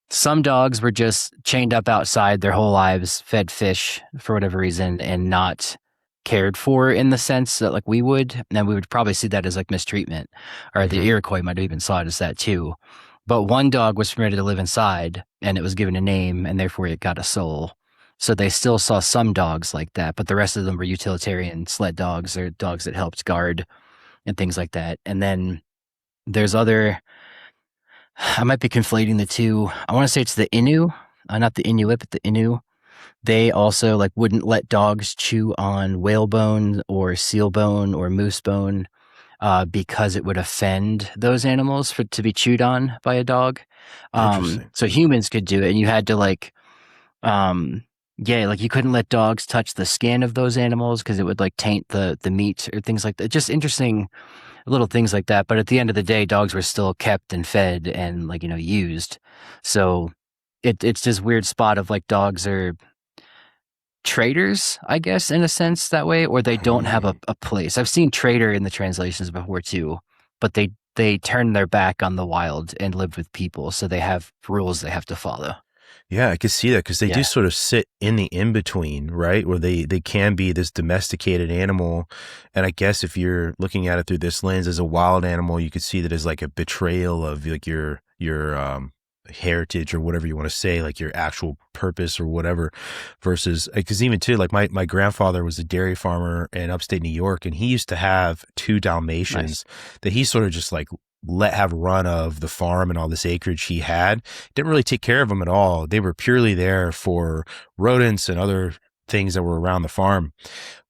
S1: some dogs were just chained up outside their whole lives, fed fish for whatever reason, and not cared for in the sense that like we would. And we would probably see that as like mistreatment, or the
S2: Hmm.
S1: Iroquois might have even saw it as that too. But one dog was permitted to live inside, and it was given a name, and therefore it got a soul. So they still saw some dogs like that, but the rest of them were utilitarian sled dogs or dogs that helped guard and things like that. And then there's other I might be conflating the two. I want to say it's the Innu, not the Inuit, but the Innu. They also like wouldn't let dogs chew on whale bone or seal bone or moose bone because it would offend those animals for to be chewed on by a dog.
S2: Interesting.
S1: So humans could do it, and you had to um, yeah, like you couldn't let dogs touch the skin of those animals because it would like taint the meat or things like that. Just interesting little things like that. But at the end of the day, dogs were still kept and fed and like used. So it's this weird spot of like dogs are traders, I guess, in a sense that way, or they don't have
S2: Hmm.
S1: a place. I've seen trader in the translations before too, but they turn their back on the wild and live with people, so they have rules they have to follow.
S2: Yeah, I could see that because they do
S1: Yeah,
S2: sort of sit in the in between, right? Where they can be this domesticated animal, and I guess if you're looking at it through this lens as a wild animal, you could see that as like a betrayal of like your heritage or whatever you want to say, like your actual purpose or whatever. Versus because even too, like my grandfather was a dairy farmer in upstate New York, and he used to have two
S1: nice.
S2: Dalmatians that he sort of just like let have run of the farm and all this acreage he had. Didn't really take care of them at all. They were purely there for rodents and other things that were around the farm.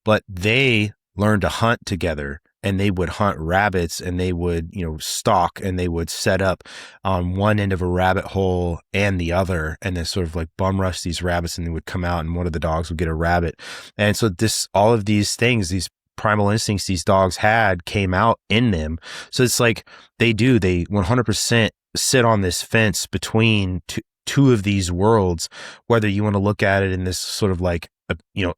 S2: But they learned to hunt together, and they would hunt rabbits, and they would, stalk, and they would set up on one end of a rabbit hole and the other, and then sort of like bum rush these rabbits, and they would come out and one of the dogs would get a rabbit. And so all of these things, these primal instincts these dogs had came out in them. So it's like they 100% sit on this fence between two of these worlds, whether you want to look at it in this sort of like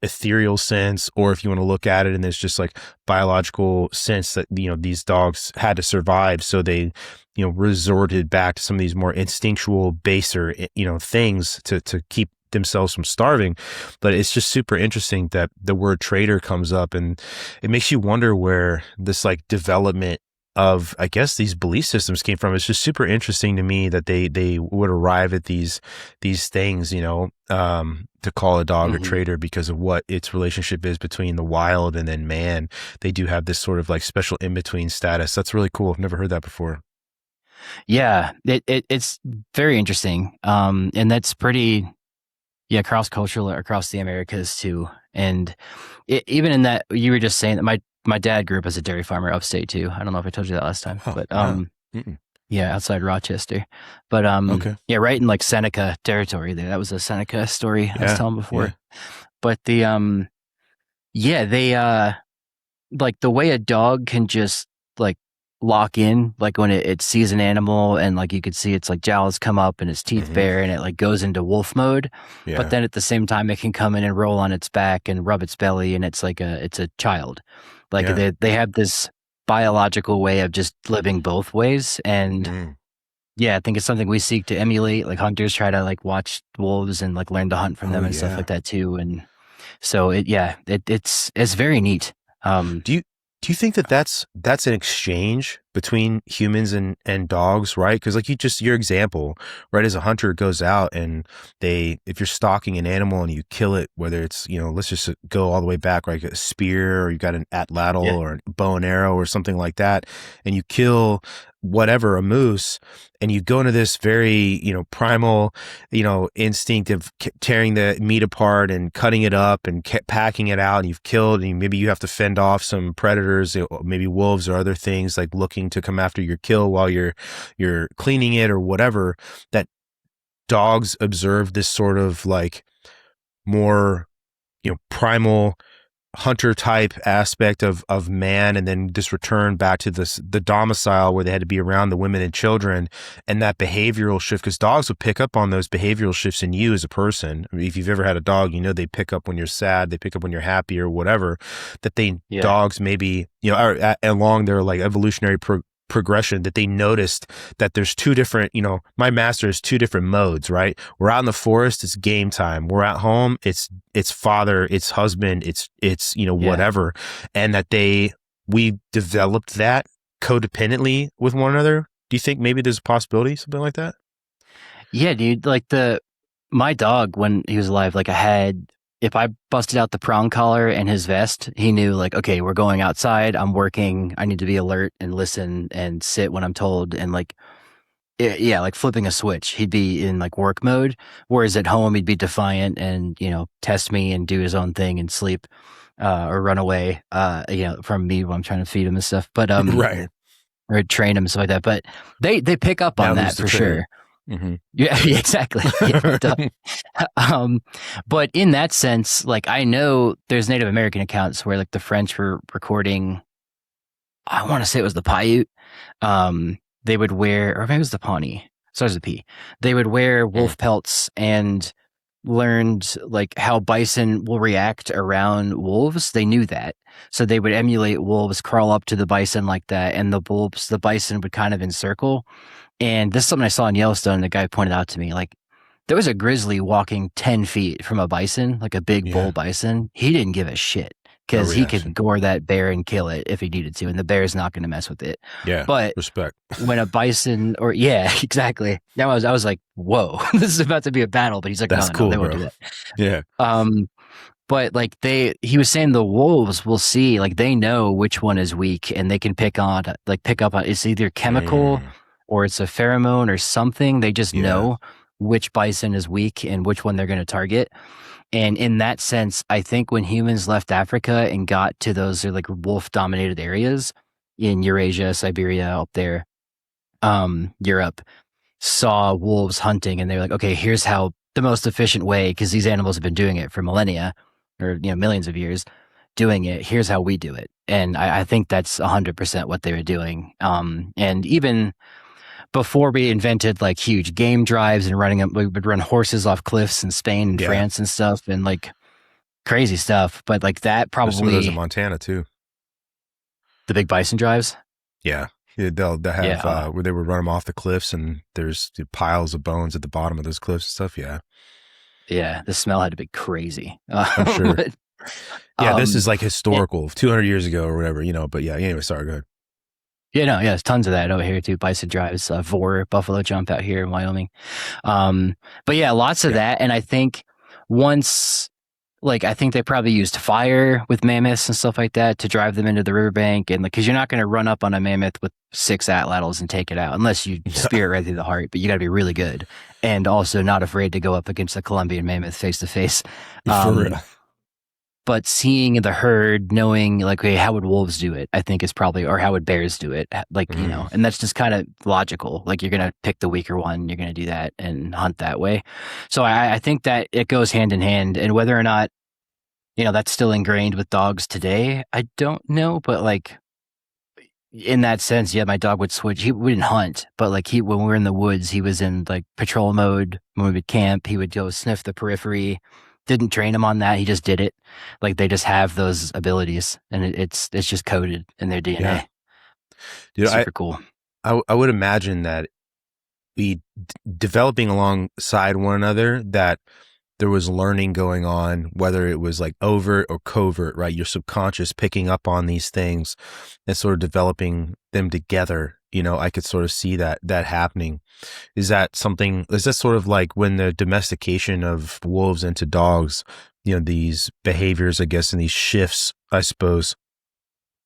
S2: ethereal sense, or if you want to look at it in this just like biological sense that these dogs had to survive, so they resorted back to some of these more instinctual baser things to keep themselves from starving. But it's just super interesting that the word trader comes up, and it makes you wonder where this like development of, I guess, these belief systems came from. It's just super interesting to me that they would arrive at these things, to call a dog a
S1: Hmm.
S2: trader because of what its relationship is between the wild and then man. They do have this sort of like special in between status. That's really cool. I've never heard that before.
S1: Yeah, it's very interesting. And that's pretty, yeah, cross cultural across the Americas too. And even in that, you were just saying that my dad grew up as a dairy farmer upstate too. I don't know if I told you that last time,
S2: Oh,
S1: but
S2: no. Mm-mm.
S1: yeah, outside Rochester. But
S2: Okay.
S1: yeah, right in like Seneca territory there. That was a Seneca story I was
S2: Yeah.
S1: telling
S2: Yeah.
S1: before. But yeah, they like the way a dog can just like lock in, like when it sees an animal and like you could see its like jowls come up and its teeth
S2: Hmm.
S1: bare and it like goes into wolf mode. But
S2: Yeah.
S1: then at the same time, it can come in and roll on its back and rub its belly, and it's a child. Like
S2: Yeah.
S1: they have this biological way of just living both ways. And
S2: Mm.
S1: yeah, I think it's something we seek to emulate. Like hunters try to like watch wolves and like learn to hunt from
S2: Oh,
S1: them and stuff like
S2: yeah.
S1: that too. And so it's very neat. Um,
S2: Do you do you think that that's an exchange between humans and dogs, right? Because like your example, right? As a hunter goes out and if you're stalking an animal and you kill it, whether it's let's just go all the way back, like a spear, or you got an atlatl
S1: yeah,
S2: or a bow and arrow or something like that, and you kill whatever, a moose, and you go into this very primal instinct of tearing the meat apart and cutting it up and packing it out, and you've killed, and maybe you have to fend off some predators, maybe wolves or other things like looking to come after your kill while you're cleaning it or whatever. That dogs observe this sort of like more primal hunter type aspect of man, and then just return back to the domicile where they had to be around the women and children, and that behavioral shift, because dogs would pick up on those behavioral shifts in you as a person. I mean, if you've ever had a dog, they pick up when you're sad, they pick up when you're happy or whatever, that
S1: yeah,
S2: dogs maybe are along their like evolutionary progression, that they noticed that there's two different, my master has two different modes, right? We're out in the forest, it's game time. We're at home, it's father, it's husband, it's
S1: yeah.
S2: whatever. And that we developed that codependently with one another. Do you think maybe there's a possibility, something like that?
S1: Yeah, dude. Like my dog when he was alive, like if I busted out the prong collar and his vest, he knew like, okay, we're going outside. I'm working. I need to be alert and listen and sit when I'm told. And like Yeah, like flipping a switch. He'd be in like work mode, whereas at home he'd be defiant and, test me and do his own thing and sleep, or run away, from me when I'm trying to feed him and stuff. But
S2: Right.
S1: or train him and stuff like that. But they pick up on
S2: Now who's
S1: that
S2: the
S1: for sure.
S2: trainer? Mm-hmm.
S1: Yeah, exactly. Yeah, duh. But in that sense, like I know there's Native American accounts where like the French were recording. I want to say it was the Paiute. They would wear, or maybe it was the Pawnee. Starts with P. They would wear wolf pelts and learned like how bison will react around wolves. They knew that. So they would emulate wolves, crawl up to the bison like that, and the bison would kind of encircle. And this is something I saw in Yellowstone. The guy pointed out to me, like there was a grizzly walking 10 feet from a bison, like a big bull
S2: Yeah.
S1: bison. He didn't give a shit
S2: No
S1: because he could
S2: reaction.
S1: gore that bear and kill it if he needed to. And the bear's not going to mess with it.
S2: Yeah.
S1: But
S2: Respect.
S1: when a bison yeah, exactly. Now I was like, whoa, this is about to be a battle. But he's like,
S2: That's
S1: no,
S2: cool,
S1: they won't
S2: bro.
S1: do that.
S2: Yeah.
S1: But like he was saying the wolves will see, like they know which one is weak and they can pick up on it's either chemical or it's a pheromone or something. They just know which bison is weak and which one they're going to target. And in that sense, I think when humans left Africa and got to those like wolf dominated areas in Eurasia, Siberia, up there, Europe, saw wolves hunting and they were like, okay, here's how the most efficient way, because these animals have been doing it for millennia or millions of years doing it. Here's how we do it. And I think that's 100% what they were doing. And even before we invented like huge game drives and running them, we would run horses off cliffs in Spain and France and stuff and like crazy stuff. But like that probably.
S2: There's some of those in Montana too.
S1: The big bison drives?
S2: Yeah. They'll have where they would run them off the cliffs and there's piles of bones at the bottom of those cliffs and stuff. Yeah.
S1: Yeah. The smell had to be crazy.
S2: I'm sure. But, this is like historical, 200 years ago or whatever, but yeah, anyway, sorry, go ahead.
S1: Yeah, no, yeah, there's tons of that over here too. Bison drives, Vor, buffalo jump out here in Wyoming. But yeah, lots of that. And I think I think they probably used fire with mammoths and stuff like that to drive them into the riverbank. And because you're not going to run up on a mammoth with 6 atlatls and take it out unless you spear it right through the heart, but you got to be really good. And also not afraid to go up against the Columbian mammoth face to face.
S2: For real.
S1: But seeing the herd, knowing like, hey, how would wolves do it? I think is probably, or how would bears do it? Like, and that's just kind of logical. Like you're going to pick the weaker one, you're going to do that and hunt that way. So I think that it goes hand in hand, and whether or not, that's still ingrained with dogs today, I don't know. But like in that sense, yeah, my dog would switch. He wouldn't hunt, but like when we were in the woods, he was in like patrol mode. When we would camp, he would go sniff the periphery. Didn't train him on that. He just did it. Like they just have those abilities, and it's just coded in their DNA.
S2: Yeah. Dude,
S1: super cool.
S2: I would imagine that developing alongside one another, that there was learning going on, whether it was like overt or covert, right? Your subconscious picking up on these things and sort of developing them together. I could sort of see that happening. Is that sort of like when the domestication of wolves into dogs, these behaviors, I guess, and these shifts, I suppose,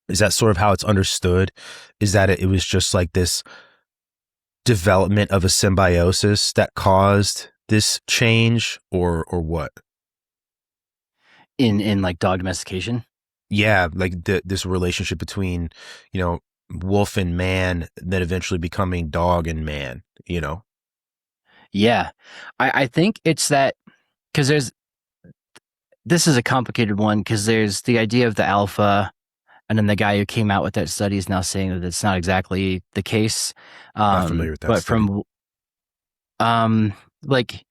S2: is that sort of how it's understood? Is that it was just like this development of a symbiosis that caused this change, or what?
S1: In like dog domestication?
S2: Yeah, like this relationship between, wolf and man, then eventually becoming dog and man,
S1: Yeah. I think it's that, because this is a complicated one, because there's the idea of the alpha, and then the guy who came out with that study is now saying that it's not exactly the case.
S2: Not familiar with that
S1: but
S2: study.
S1: from like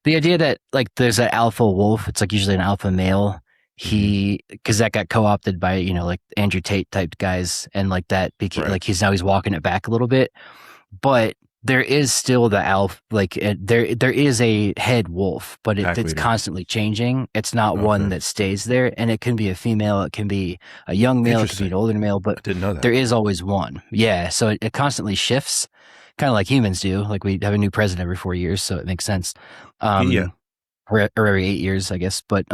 S1: the idea that like there's an alpha wolf, it's like usually an alpha male. Because that got co-opted by like Andrew Tate type guys, and like that became like he's walking it back a little bit, but there is still the alpha, like there is a head wolf, but it's constantly changing. It's not one that stays there, and it can be a female, it can be a young male, it can be an older male, but
S2: I didn't know that.
S1: There is always one. Yeah, so it constantly shifts, kind of like humans do. Like we have a new president every 4 years, so it makes sense. Or every 8 years, I guess. But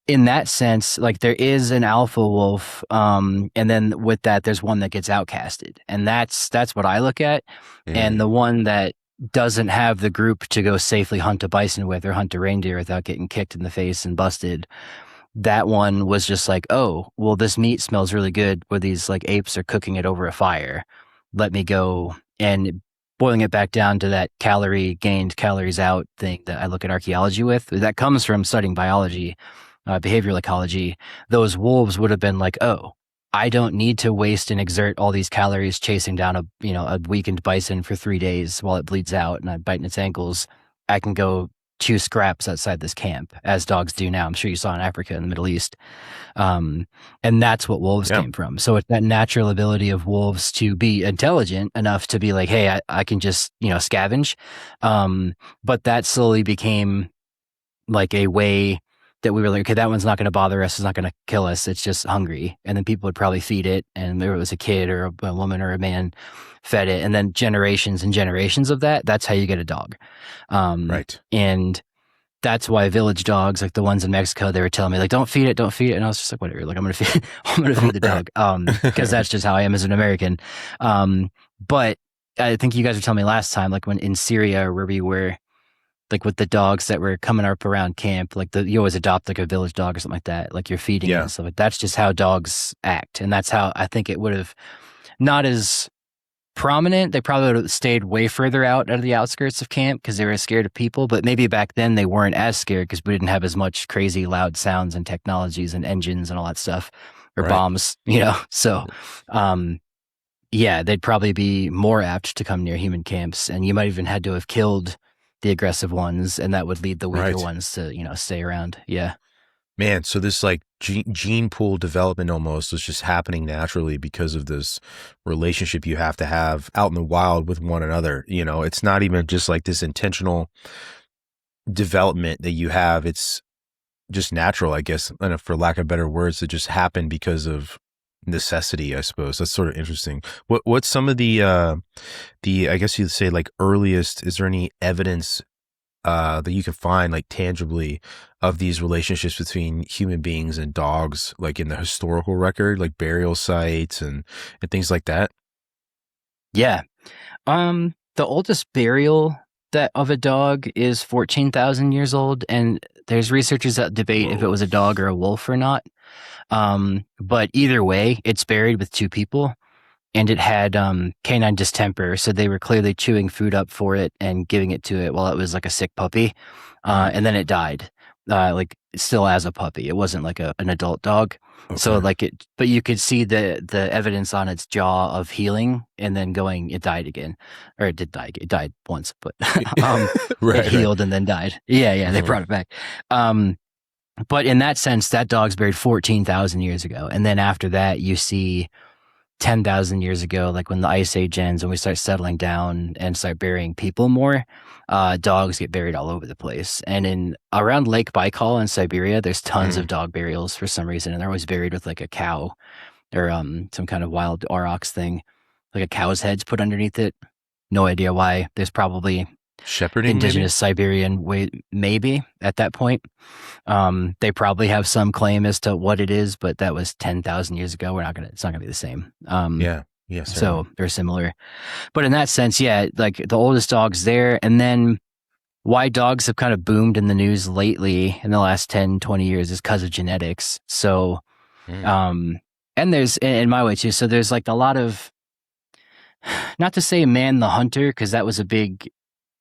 S1: in that sense, like there is an alpha wolf, and then with that, there's one that gets outcasted, and that's what I look at, and
S2: Mm,
S1: the one that doesn't have the group to go safely hunt a bison with or hunt a reindeer without getting kicked in the face and busted. That one was just like, oh, well, this meat smells really good where these like apes are cooking it over a fire. Let me go. And boiling it back down to that calorie gained, calories out thing that I look at archaeology with, that comes from studying biology, behavioral ecology. Those wolves would have been like, oh, I don't need to waste and exert all these calories chasing down a weakened bison for 3 days while it bleeds out and I'm biting its ankles. I can go chew scraps outside this camp, as dogs do now. I'm sure you saw in Africa and the Middle East. And that's what wolves
S2: yeah.
S1: came from. So it's that natural ability of wolves to be intelligent enough to be like, hey, I can just, scavenge. But that slowly became like a way that we were like, okay, that one's not going to bother us. It's not going to kill us. It's just hungry. And then people would probably feed it. And there was a kid or a woman or a man fed it. And then generations and generations of that, that's how you get a dog.
S2: Right.
S1: And that's why village dogs, like the ones in Mexico, they were telling me like, don't feed it, don't feed it. And I was just like, whatever, like I'm going to feed, I'm going to feed the dog. Cause that's just how I am as an American. But I think you guys were telling me last time, like when in Syria where we were, like with the dogs that were coming up around camp, like you always adopt like a village dog or something like that. Like you're feeding it
S2: Yeah.
S1: and stuff like that's just how dogs act. And that's how I think it would have not as prominent. They probably would have stayed way further out of the outskirts of camp because they were scared of people. But maybe back then they weren't as scared because we didn't have as much crazy loud sounds and technologies and engines and all that stuff or
S2: Right.
S1: bombs, So, yeah, they'd probably be more apt to come near human camps. And you might even had to have killed the aggressive ones and that would lead the weaker
S2: Right.
S1: ones to, stay around. Yeah.
S2: Man, so this like gene pool development almost was just happening naturally because of this relationship you have to have out in the wild with one another. It's not even just like this intentional development that you have. It's just natural, I guess, and for lack of better words, it just happened because of necessity, I suppose. That's sort of interesting. What's some of the I guess you'd say like earliest, is there any evidence that you can find like tangibly of these relationships between human beings and dogs, like in the historical record, like burial sites and things like that?
S1: Yeah. The oldest burial that of a dog is 14,000 years old, and there's researchers that debate if it was a dog or a wolf or not. But either way, it's buried with two people, and it had canine distemper, so they were clearly chewing food up for it and giving it to it while it was like a sick puppy, and then it died, like still as a puppy. It wasn't like an adult dog. So like but you could see the evidence on its jaw of healing and then going, it died again, or it did die. It died once, but
S2: Right,
S1: it healed and then died. Yeah, they brought it back. But in that sense, that dog's buried 14,000 years ago, and then after that, you see 10,000 years ago, like when the ice age ends and we start settling down and start burying people more, dogs get buried all over the place. And in around Lake Baikal in Siberia, there's tons of dog burials for some reason. And they're always buried with like a cow or some kind of wild aurochs thing, like a cow's head's put underneath it. No idea why. There's probably
S2: shepherding,
S1: indigenous Siberian way, maybe at that point. They probably have some claim as to what it is, but that was 10,000 years ago. It's not gonna be the same.
S2: yeah,
S1: So they're similar, but in that sense, yeah, like the oldest dog's there. And then why dogs have kind of boomed in the news lately in the last 10, 20 years is because of genetics. So, and there's, in my way too, so there's like a lot of, not to say man the hunter, because that was a big,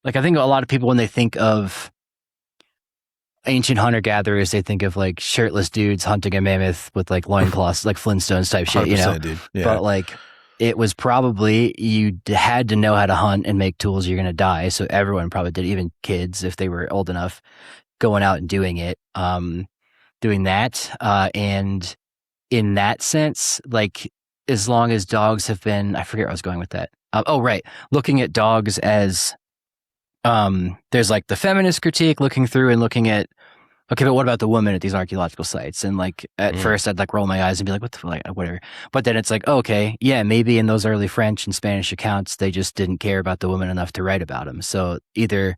S1: like, I think a lot of people, when they think of ancient hunter-gatherers, they think of, like, shirtless dudes hunting a mammoth with, like, loincloths, like Flintstones type shit,
S2: dude. Yeah.
S1: But, like, it was probably, you had to know how to hunt and make tools, you're going to die. So everyone probably did, even kids, if they were old enough, going out and doing it, doing that. And in that sense, like, as long as dogs have been, I forget where I was going with that. Right. Looking at dogs as, there's like the feminist critique looking through and looking at, okay, but what about the woman at these archaeological sites? And like at first I'd like roll my eyes and be like, what the like, whatever. But then it's like, okay, yeah, maybe in those early French and Spanish accounts, they just didn't care about the women enough to write about them. So either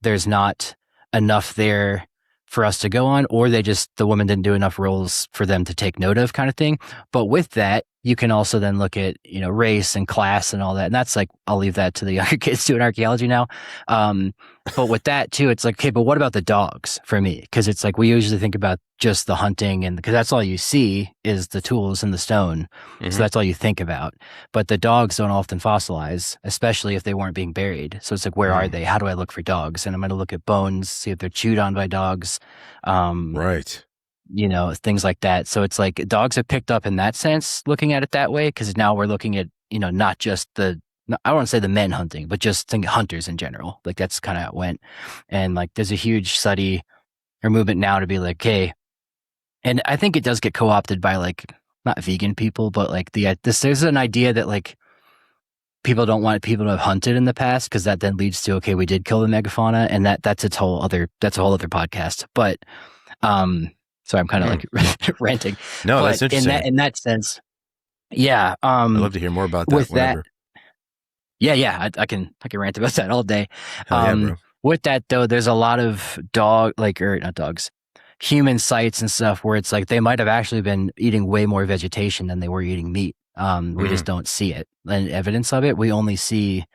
S1: there's not enough there for us to go on, or the woman didn't do enough roles for them to take note of, kind of thing. But with that, you can also then look at, race and class and all that. And that's like, I'll leave that to the younger kids doing archaeology now. But with that too, it's like, okay, but what about the dogs for me? Cause it's like, we usually think about just the hunting, and because that's all you see is the tools and the stone. So that's all you think about. But the dogs don't often fossilize, especially if they weren't being buried. So it's like, where are they? How do I look for dogs? And I'm going to look at bones, see if they're chewed on by dogs.
S2: Right.
S1: Things like that. So it's like dogs have picked up in that sense, looking at it that way. Cause now we're looking at, not just I don't want to say the men hunting, but just hunters in general. Like that's kind of how it went. And like, there's a huge study or movement now to be like, hey, and I think it does get co-opted by like, not vegan people, but like there's an idea that like people don't want people to have hunted in the past, because that then leads to, okay, we did kill the megafauna, and that's a whole other podcast. But, so I'm kind of like ranting.
S2: No,
S1: but
S2: that's interesting.
S1: In that sense, yeah.
S2: I'd love to hear more about that.
S1: With
S2: whenever.
S1: that, yeah, I can rant about that all day.
S2: Yeah, bro.
S1: With that though, there's a lot of not dogs, human sites and stuff where it's like they might have actually been eating way more vegetation than they were eating meat. We just don't see it and evidence of it. We only see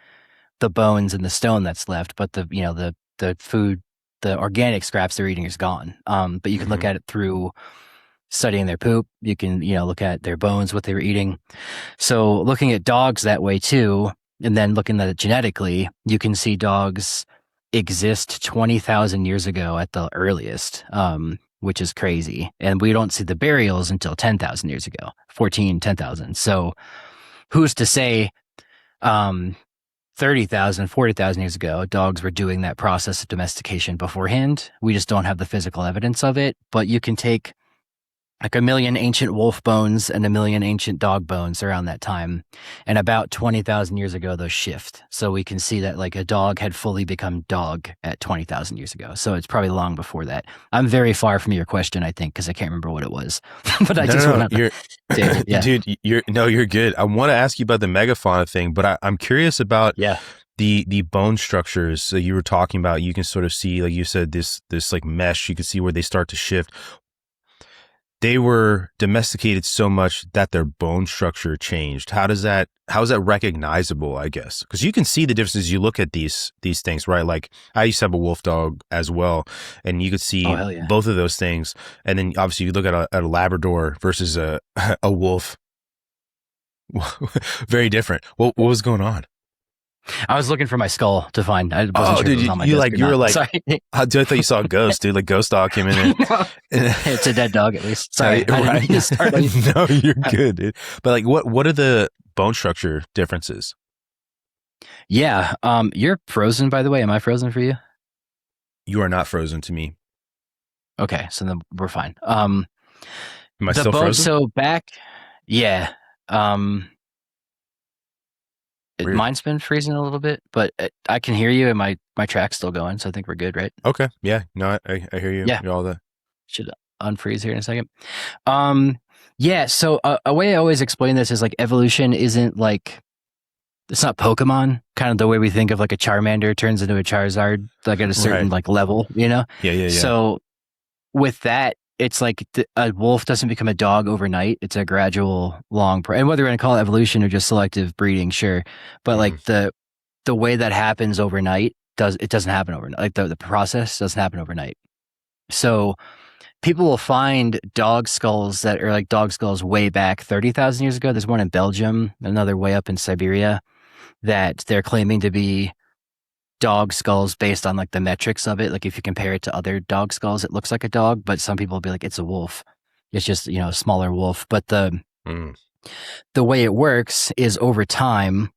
S1: the bones and the stone that's left, but the food, the organic scraps they're eating is gone. But you can look at it through studying their poop. You can, look at their bones, what they were eating. So looking at dogs that way too, and then looking at it genetically, you can see dogs exist 20,000 years ago at the earliest, which is crazy. And we don't see the burials until 10,000 years ago, 10,000. So who's to say 30,000, 40,000 years ago, dogs were doing that process of domestication beforehand? We just don't have the physical evidence of it. But you can take like 1 million ancient wolf bones and 1 million ancient dog bones around that time. And about 20,000 years ago, those shift. So we can see that like a dog had fully become dog at 20,000 years ago. So it's probably long before that. I'm very far from your question, I think, because I can't remember what it was. But I just want to...
S2: Dude, you're good. I want to ask you about the megafauna thing, but I'm curious about the bone structures that you were talking about. You can sort of see, like you said, this like mesh, you can see where they start to shift. They were domesticated so much that their bone structure changed. How is that recognizable, I guess? Because you can see the differences. You look at these things, right? Like I used to have a wolf dog as well, and you could see both of those things. And then obviously you look at a Labrador versus a wolf. Very different. What was going on?
S1: I was looking for my skull to find. I wasn't sure
S2: dude,
S1: it was on my
S2: you
S1: desk
S2: were like,
S1: sorry.
S2: I thought you saw a ghost, dude. Like ghost dog came in.
S1: No, it's a dead dog, at least. Sorry,
S2: right? No, you're good, dude. But like, what are the bone structure differences?
S1: Yeah, you're frozen, by the way. Am I frozen for you?
S2: You are not frozen to me.
S1: Okay, so then we're fine.
S2: Am I still frozen?
S1: So back, yeah. Mine's been freezing a little bit, but I can hear you, and my track's still going, so I think we're good, right?
S2: Okay. Yeah. No, I hear you.
S1: Yeah.
S2: You're all the...
S1: Should unfreeze here in a second. Yeah. So a way I always explain this is like evolution isn't like, it's not Pokemon, kind of the way we think of like a Charmander turns into a Charizard, like at a certain like level, Yeah. So with that, it's like a wolf doesn't become a dog overnight. It's a gradual, long, and whether we're going to call it evolution or just selective breeding, sure. But like the way that happens overnight doesn't happen overnight. Like the process doesn't happen overnight. So people will find dog skulls that are like dog skulls way back 30,000 years ago. There's one in Belgium, another way up in Siberia, that they're claiming to be dog skulls based on like the metrics of it. Like if you compare it to other dog skulls, it looks like a dog, but some people will be like, it's a wolf. It's just, a smaller wolf. But the way it works is over time,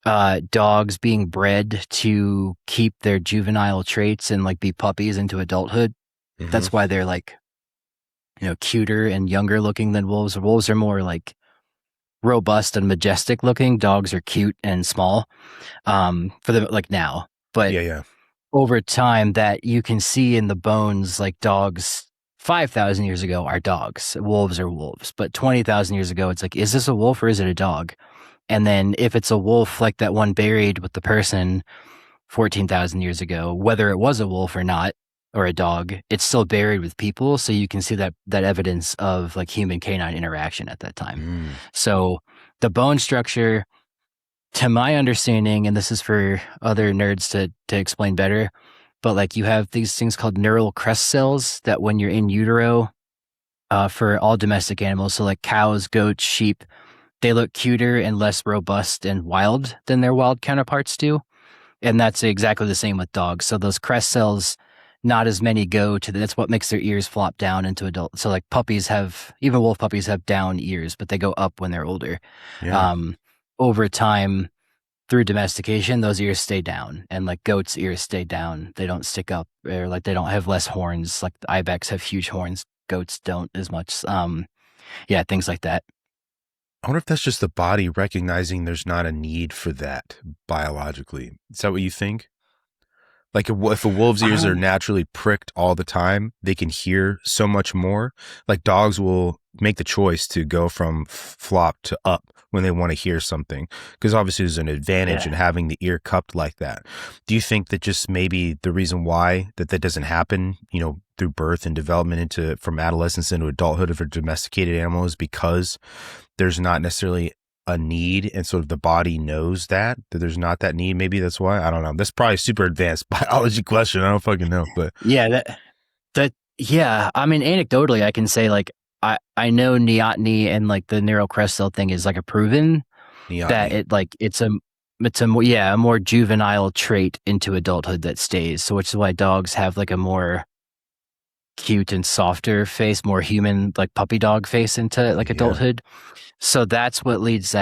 S1: dogs being bred to keep their juvenile traits and like be puppies into adulthood. That's why they're like, cuter and younger looking than wolves. Wolves are more like robust and majestic looking. Dogs are cute and small, for the like now. But over time, that you can see in the bones, like dogs 5,000 years ago are dogs, wolves are wolves. But 20,000 years ago, it's like, is this a wolf or is it a dog? And then if it's a wolf, like that one buried with the person 14,000 years ago, whether it was a wolf or not, or a dog, it's still buried with people. So you can see that evidence of like human canine interaction at that time.
S2: Mm.
S1: So the bone structure, to my understanding, and this is for other nerds to explain better, but like you have these things called neural crest cells that when you're in utero, for all domestic animals, so like cows, goats, sheep, they look cuter and less robust and wild than their wild counterparts do. And that's exactly the same with dogs. So those crest cells, not as many go to that's what makes their ears flop down into adult. So like puppies have, even wolf puppies have down ears, but they go up when they're older.
S2: Yeah.
S1: Over time, through domestication, those ears stay down, and like goats' ears stay down. They don't stick up, or like they don't have less horns. Like the ibex have huge horns. Goats don't as much. Yeah, things like that.
S2: I wonder if that's just the body recognizing there's not a need for that biologically. Is that what you think? Like if a wolf's ears are naturally pricked all the time, they can hear so much more. Like dogs will make the choice to go from flop to up when they want to hear something, because obviously there's an advantage in having the ear cupped like that. Do you think that just maybe the reason why that doesn't happen, you know, through birth and development into from adolescence into adulthood of a domesticated animal is because there's not necessarily a need, and sort of the body knows that there's not that need? Maybe that's why. I don't know. That's probably a super advanced biology question. I don't fucking know, but
S1: yeah, yeah. I mean, anecdotally, I can say like I know neoteny and like the neural crest cell thing is like a proven that it's a more juvenile trait into adulthood that stays. So which is why dogs have like a more cute and softer face, more human, like puppy dog face into like adulthood. So that's what leads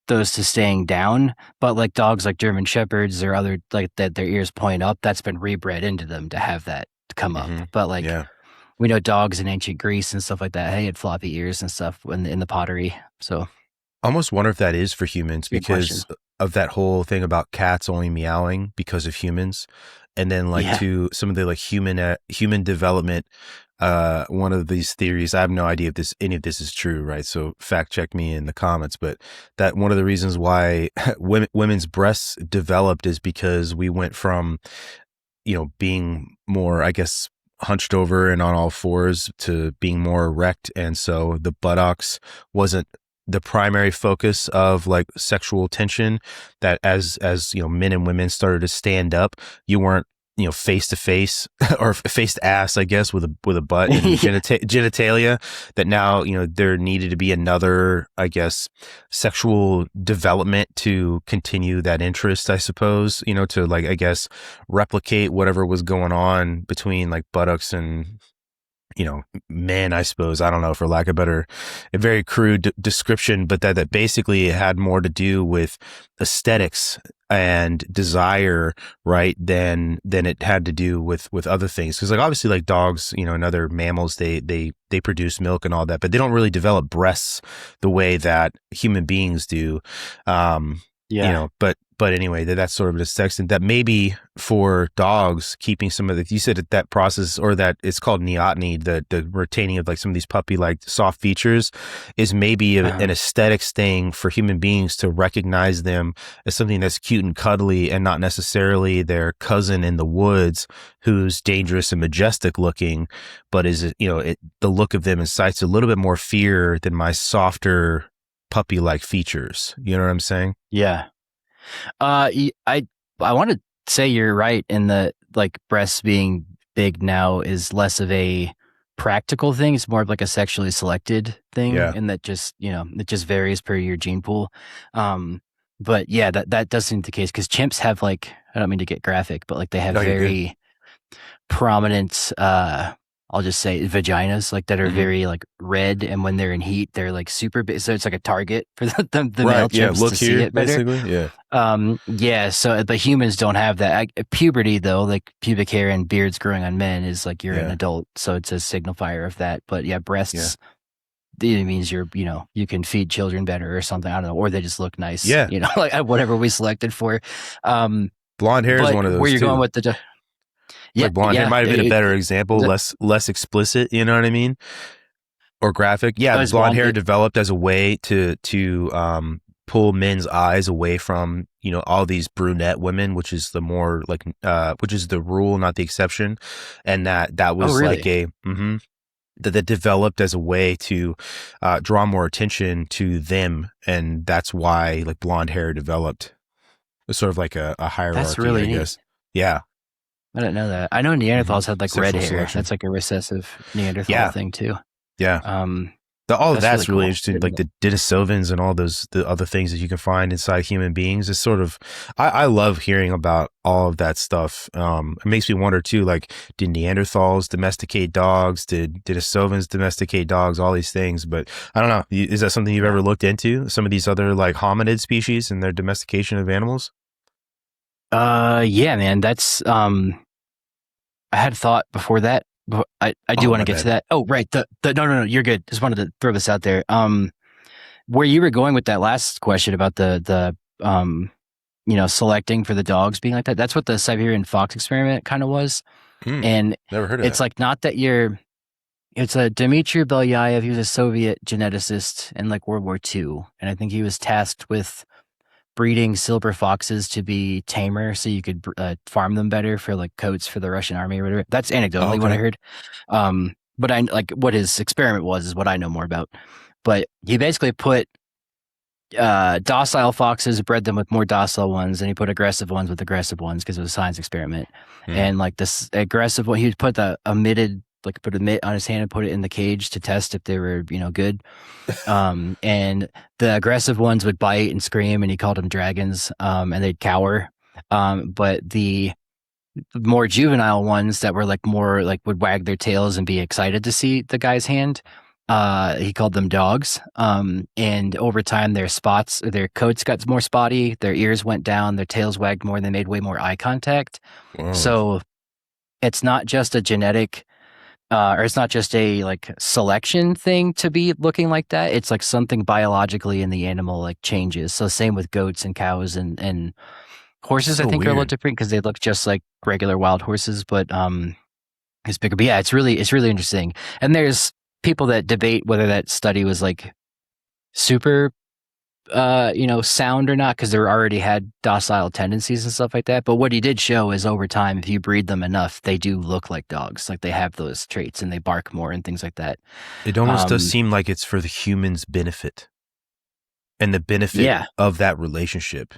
S1: those to staying down. But like dogs like German Shepherds or other like that, their ears point up, that's been rebred into them to have that come up. But like we know dogs in ancient Greece and stuff like that, had floppy ears and stuff in the pottery. So
S2: I almost wonder if that is for humans because of that whole thing about cats only meowing because of humans. And then like to some of the like human development, one of these theories, I have no idea if any of this is true, right? So fact check me in the comments, but that one of the reasons why women's breasts developed is because we went from, you know, being more, I guess, hunched over and on all fours to being more erect. And so the buttocks wasn't the primary focus of like sexual tension, that as you know, men and women started to stand up, you weren't, you know, face to face or face to ass, I guess, with a butt and genitalia, that now, you know, there needed to be another, I guess, sexual development to continue that interest, I suppose, you know, to like, I guess, replicate whatever was going on between like buttocks and, you know, men, I suppose. I don't know, for lack of a very crude description, but that basically had more to do with aesthetics and desire, right, than it had to do with other things. Because like obviously like dogs, you know, and other mammals, they produce milk and all that, but they don't really develop breasts the way that human beings do. You know, but anyway, that's sort of a sextant that maybe for dogs keeping some of the, you said that process, or that it's called neoteny, the retaining of like some of these puppy like soft features, is maybe an aesthetics thing for human beings to recognize them as something that's cute and cuddly and not necessarily their cousin in the woods who's dangerous and majestic looking, but is, you know, the look of them incites a little bit more fear than my softer puppy-like features. You know what I'm saying?
S1: Yeah. I want to say you're right in the like breasts being big now is less of a practical thing. It's more of like a sexually selected thing, and that just, you know, it just varies per your gene pool. But yeah, that does seem the case because chimps have like, I don't mean to get graphic, but like they have very prominent I'll just say vaginas, like that are very like red, and when they're in heat, they're like super big. So it's like a target for the male chimps to see it better.
S2: Basically.
S1: So but humans don't have that. Puberty though, like pubic hair and beards growing on men, is like you're an adult, so it's a signifier of that. But yeah, breasts. It means you know, you can feed children better or something. I don't know, or they just look nice.
S2: Yeah,
S1: you know, like whatever we selected for.
S2: Blonde hair is one of those.
S1: Where you're going with the.
S2: Like blonde hair might have been a better example, less explicit, you know what I mean? Or graphic. Yeah, the blonde hair developed as a way to pull men's eyes away from, all these brunette women, which is the more like, which is the rule, not the exception. And that
S1: Oh,
S2: was like
S1: really?
S2: that developed as a way to draw more attention to them. And that's why like blonde hair developed. It's sort of like a
S1: That's
S2: hierarchy, I
S1: really neat.
S2: guess. Yeah.
S1: I didn't know that. I know Neanderthals had like red
S2: Sexual
S1: hair.
S2: selection.
S1: That's like a recessive Neanderthal
S2: Yeah.
S1: thing too.
S2: Yeah.
S1: Um,
S2: All of
S1: that's really
S2: that's really
S1: cool.
S2: interesting,
S1: Didn't
S2: like
S1: know
S2: the Denisovans and all the other things that you can find inside human beings. Is sort of, I love hearing about all of that stuff. It makes me wonder too, like, did Neanderthals domesticate dogs? Did Denisovans domesticate dogs? All these things, but I don't know. Is that something you've
S1: that.
S2: ever looked into? Some of these other like hominid species and their domestication of animals?
S1: Yeah, man. That's I had thought before that. But I do
S2: Oh,
S1: want
S2: my
S1: to get to
S2: bad.
S1: that. Oh, right. No, you're good. Just wanted to throw this out there. Where you were going with that last question about selecting for the dogs being like that. That's what the Siberian fox experiment kind of was.
S2: Hmm.
S1: And
S2: Never heard of
S1: it's
S2: that.
S1: like not that it's a Dmitry Belyaev. He was a Soviet geneticist in like World War II. And I think he was tasked with breeding silver foxes to be tamer so you could farm them better for like coats for the Russian army or whatever. That's
S2: Oh,
S1: anecdotally what I
S2: okay.
S1: heard. But I like what his experiment was is what I know more about. But he basically put docile foxes, bred them with more docile ones, and he put aggressive ones with aggressive ones because it was a science experiment.
S2: Hmm.
S1: And like this aggressive one, he would put put a mitt on his hand and put it in the cage to test if they were, good. And the aggressive ones would bite and scream, and he called them dragons, and they'd cower. But the more juvenile ones that were like more like would wag their tails and be excited to see the guy's hand, he called them dogs. And over time, their coats got more spotty, their ears went down, their tails wagged more, and they made way more eye contact.
S2: Whoa.
S1: So it's not just a genetic or it's not just a like selection thing to be looking like that. It's like something biologically in the animal like changes. So same with goats and cows and horses. I
S2: So
S1: think are a little
S2: weird.
S1: different because they look just like regular wild horses, but it's bigger. But yeah, it's really interesting. And there's people that debate whether that study was like super sound or not because they already had docile tendencies and stuff like that. But what he did show is over time, if you breed them enough, they do look like dogs. Like they have those traits and they bark more and things like that.
S2: It almost does
S1: Um,
S2: seem like it's for the human's benefit and the benefit
S1: yeah,
S2: of that relationship.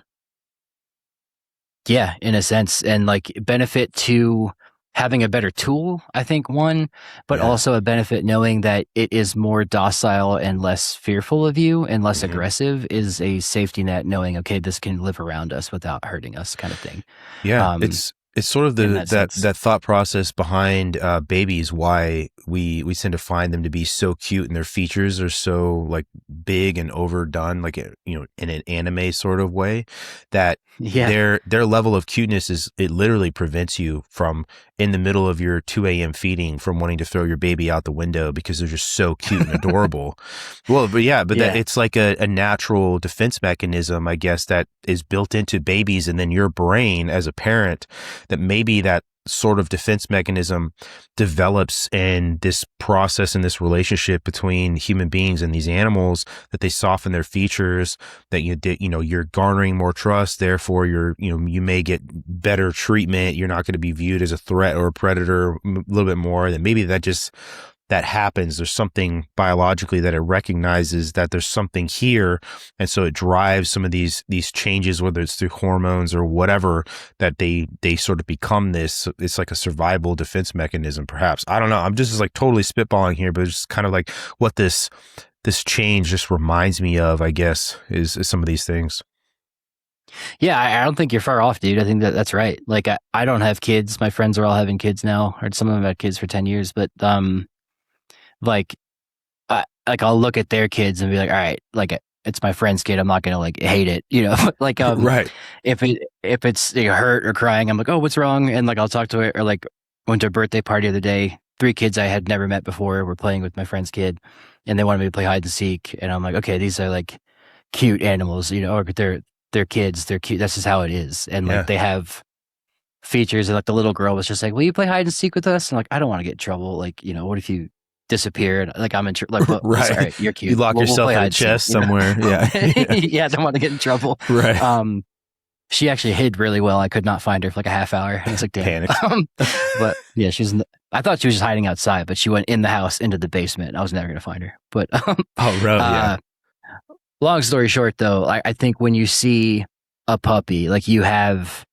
S1: yeah, in a sense, and like benefit to having a better tool, I think one, but
S2: Yeah.
S1: also a benefit knowing that it is more docile and less fearful of you and less
S2: Hmm.
S1: aggressive is a safety net knowing, okay, this can live around us without hurting us kind of thing.
S2: Yeah,
S1: Um,
S2: it's sort of
S1: in
S2: the
S1: that
S2: that
S1: sense.
S2: that thought process behind babies. Why we tend to find them to be so cute and their features are so like big and overdone, like in an anime sort of way. That
S1: Yeah.
S2: their level of cuteness is it literally prevents you from in the middle of your 2 a.m. feeding from wanting to throw your baby out the window because they're just so cute and adorable. Well, but yeah, but that
S1: Yeah.
S2: it's like a natural defense mechanism, I guess, that is built into babies, and then your brain as a parent, that maybe that sort of defense mechanism develops in this process in this relationship between human beings and these animals, that they soften their features, that you're garnering more trust, therefore you may get better treatment, you're not going to be viewed as a threat or a predator a little bit more, that maybe that happens. There's something biologically that it recognizes that there's something here, and so it drives some of these changes, whether it's through hormones or whatever, that they sort of become this. It's like a survival defense mechanism, perhaps. I don't know. I'm just like totally spitballing here, but it's just kind of like what this change just reminds me of, I guess, is some of these things.
S1: Yeah, I don't think you're far off, dude. I think that's right. Like I don't have kids. My friends are all having kids now, or some of them had kids for 10 years, but like I'll look at their kids and be like, all right, like it's my friend's kid. I'm not gonna like hate it, like
S2: Right.
S1: if it's hurt or crying, I'm like, oh, what's wrong? And like I'll talk to it. Or like went to a birthday party the other day. 3 kids I had never met before were playing with my friend's kid, and they wanted me to play hide and seek. And I'm like, okay, these are like cute animals, or they're kids. They're cute. That's just how it is. And like
S2: Yeah.
S1: they have features. And like the little girl was just like, will you play hide and seek with us? And like, I don't want to get in trouble. Like, what if you disappear? And like, I'm in like, well, all
S2: Right.
S1: right, you're
S2: You
S1: cute.
S2: lock
S1: We'll
S2: yourself
S1: play
S2: in a
S1: hide and seek,
S2: chest somewhere. Yeah. Yeah.
S1: yeah, I don't want to get in trouble.
S2: Right.
S1: Um, She actually hid really well. I could not find her for like a half hour. I was like, damn.
S2: Panicked.
S1: But yeah, I thought she was just hiding outside, but she went in the house into the basement. I was never going to find her. But
S2: Oh, really? Yeah.
S1: long story short, though, I think when you see a puppy, like you have,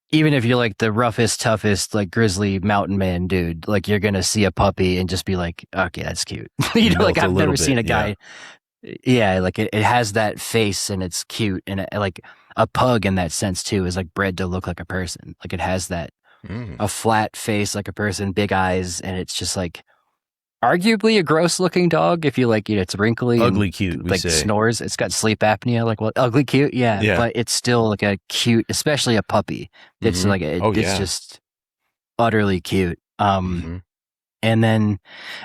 S1: even if you're like the roughest, toughest, like grizzly mountain man dude, like you're going to see a puppy and just be like, okay, that's cute. You know, like I've never seen a guy. Yeah, like it has that face and it's cute. And like a pug in that sense, too, is like bred to look like a person. Like it has that, a flat face like a person, big eyes. And it's just like, arguably a gross looking dog if you like, it's wrinkly,
S2: ugly
S1: and
S2: cute, we
S1: like
S2: say.
S1: snores. It's got sleep apnea. Like, what? Ugly cute, yeah. But it's still like a cute, especially a puppy. It's like it's just utterly cute. And then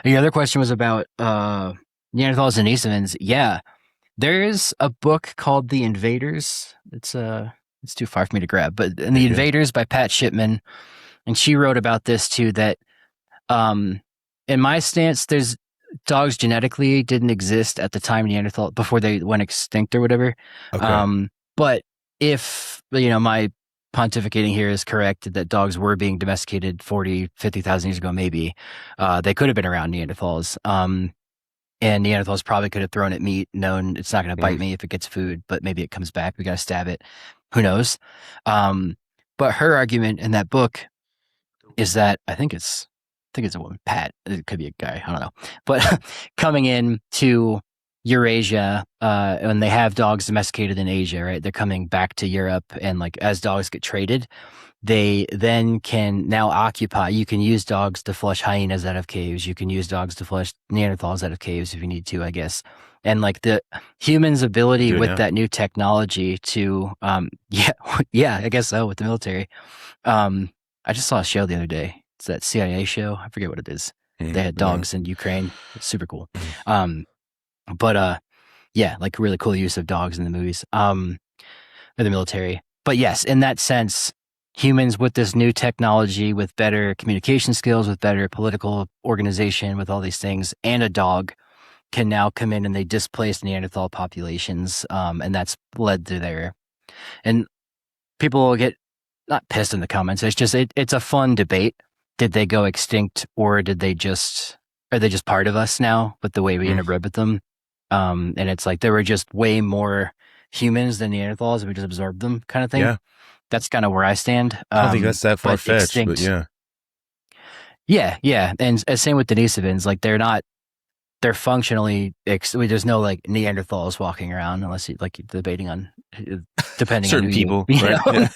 S1: the other question was about Neanderthals and Denisovans. Yeah, there's a book called The Invaders. It's too far for me to grab, but The Invaders by Pat Shipman, and she wrote about this too. That in my stance, there's dogs genetically didn't exist at the time Neanderthal before they went extinct or whatever.
S2: Okay.
S1: But if my pontificating here is correct, that dogs were being domesticated 40, 50,000 years ago, maybe they could have been around Neanderthals. And Neanderthals probably could have thrown at meat, known it's not going to bite me if it gets food, but maybe it comes back. We got to stab it. Who knows? But her argument in that book is that I think it's a woman, Pat. It could be a guy. I don't know. But coming in to Eurasia, when they have dogs domesticated in Asia, right? They're coming back to Europe, and like as dogs get traded, they then can now occupy. You can use dogs to flush hyenas out of caves. You can use dogs to flush Neanderthals out of caves if you need to, I guess. And like the humans' ability with that new technology to, yeah, I guess so with the military. I just saw a show the other day. It's that CIA show. I forget what it is. They had dogs in Ukraine. It's super cool. But yeah, like really cool use of dogs in the movies, in the military. But yes, in that sense, humans with this new technology, with better communication skills, with better political organization, with all these things, and a dog can now come in and they displace Neanderthal populations. And that's led to their, and people will get not pissed in the comments. It's just, it's a fun debate. Did they go extinct, or are they just part of us now with the way we interbred with them? And it's like, there were just way more humans than Neanderthals, and we just absorbed them kind of thing.
S2: Yeah.
S1: That's kind of where I stand.
S2: I don't think that's that far-fetched, but yeah.
S1: Yeah. And same with Denisovans. Like they're functionally, there's no like Neanderthals walking around unless you like debating on, depending
S2: certain
S1: on
S2: people,
S1: right?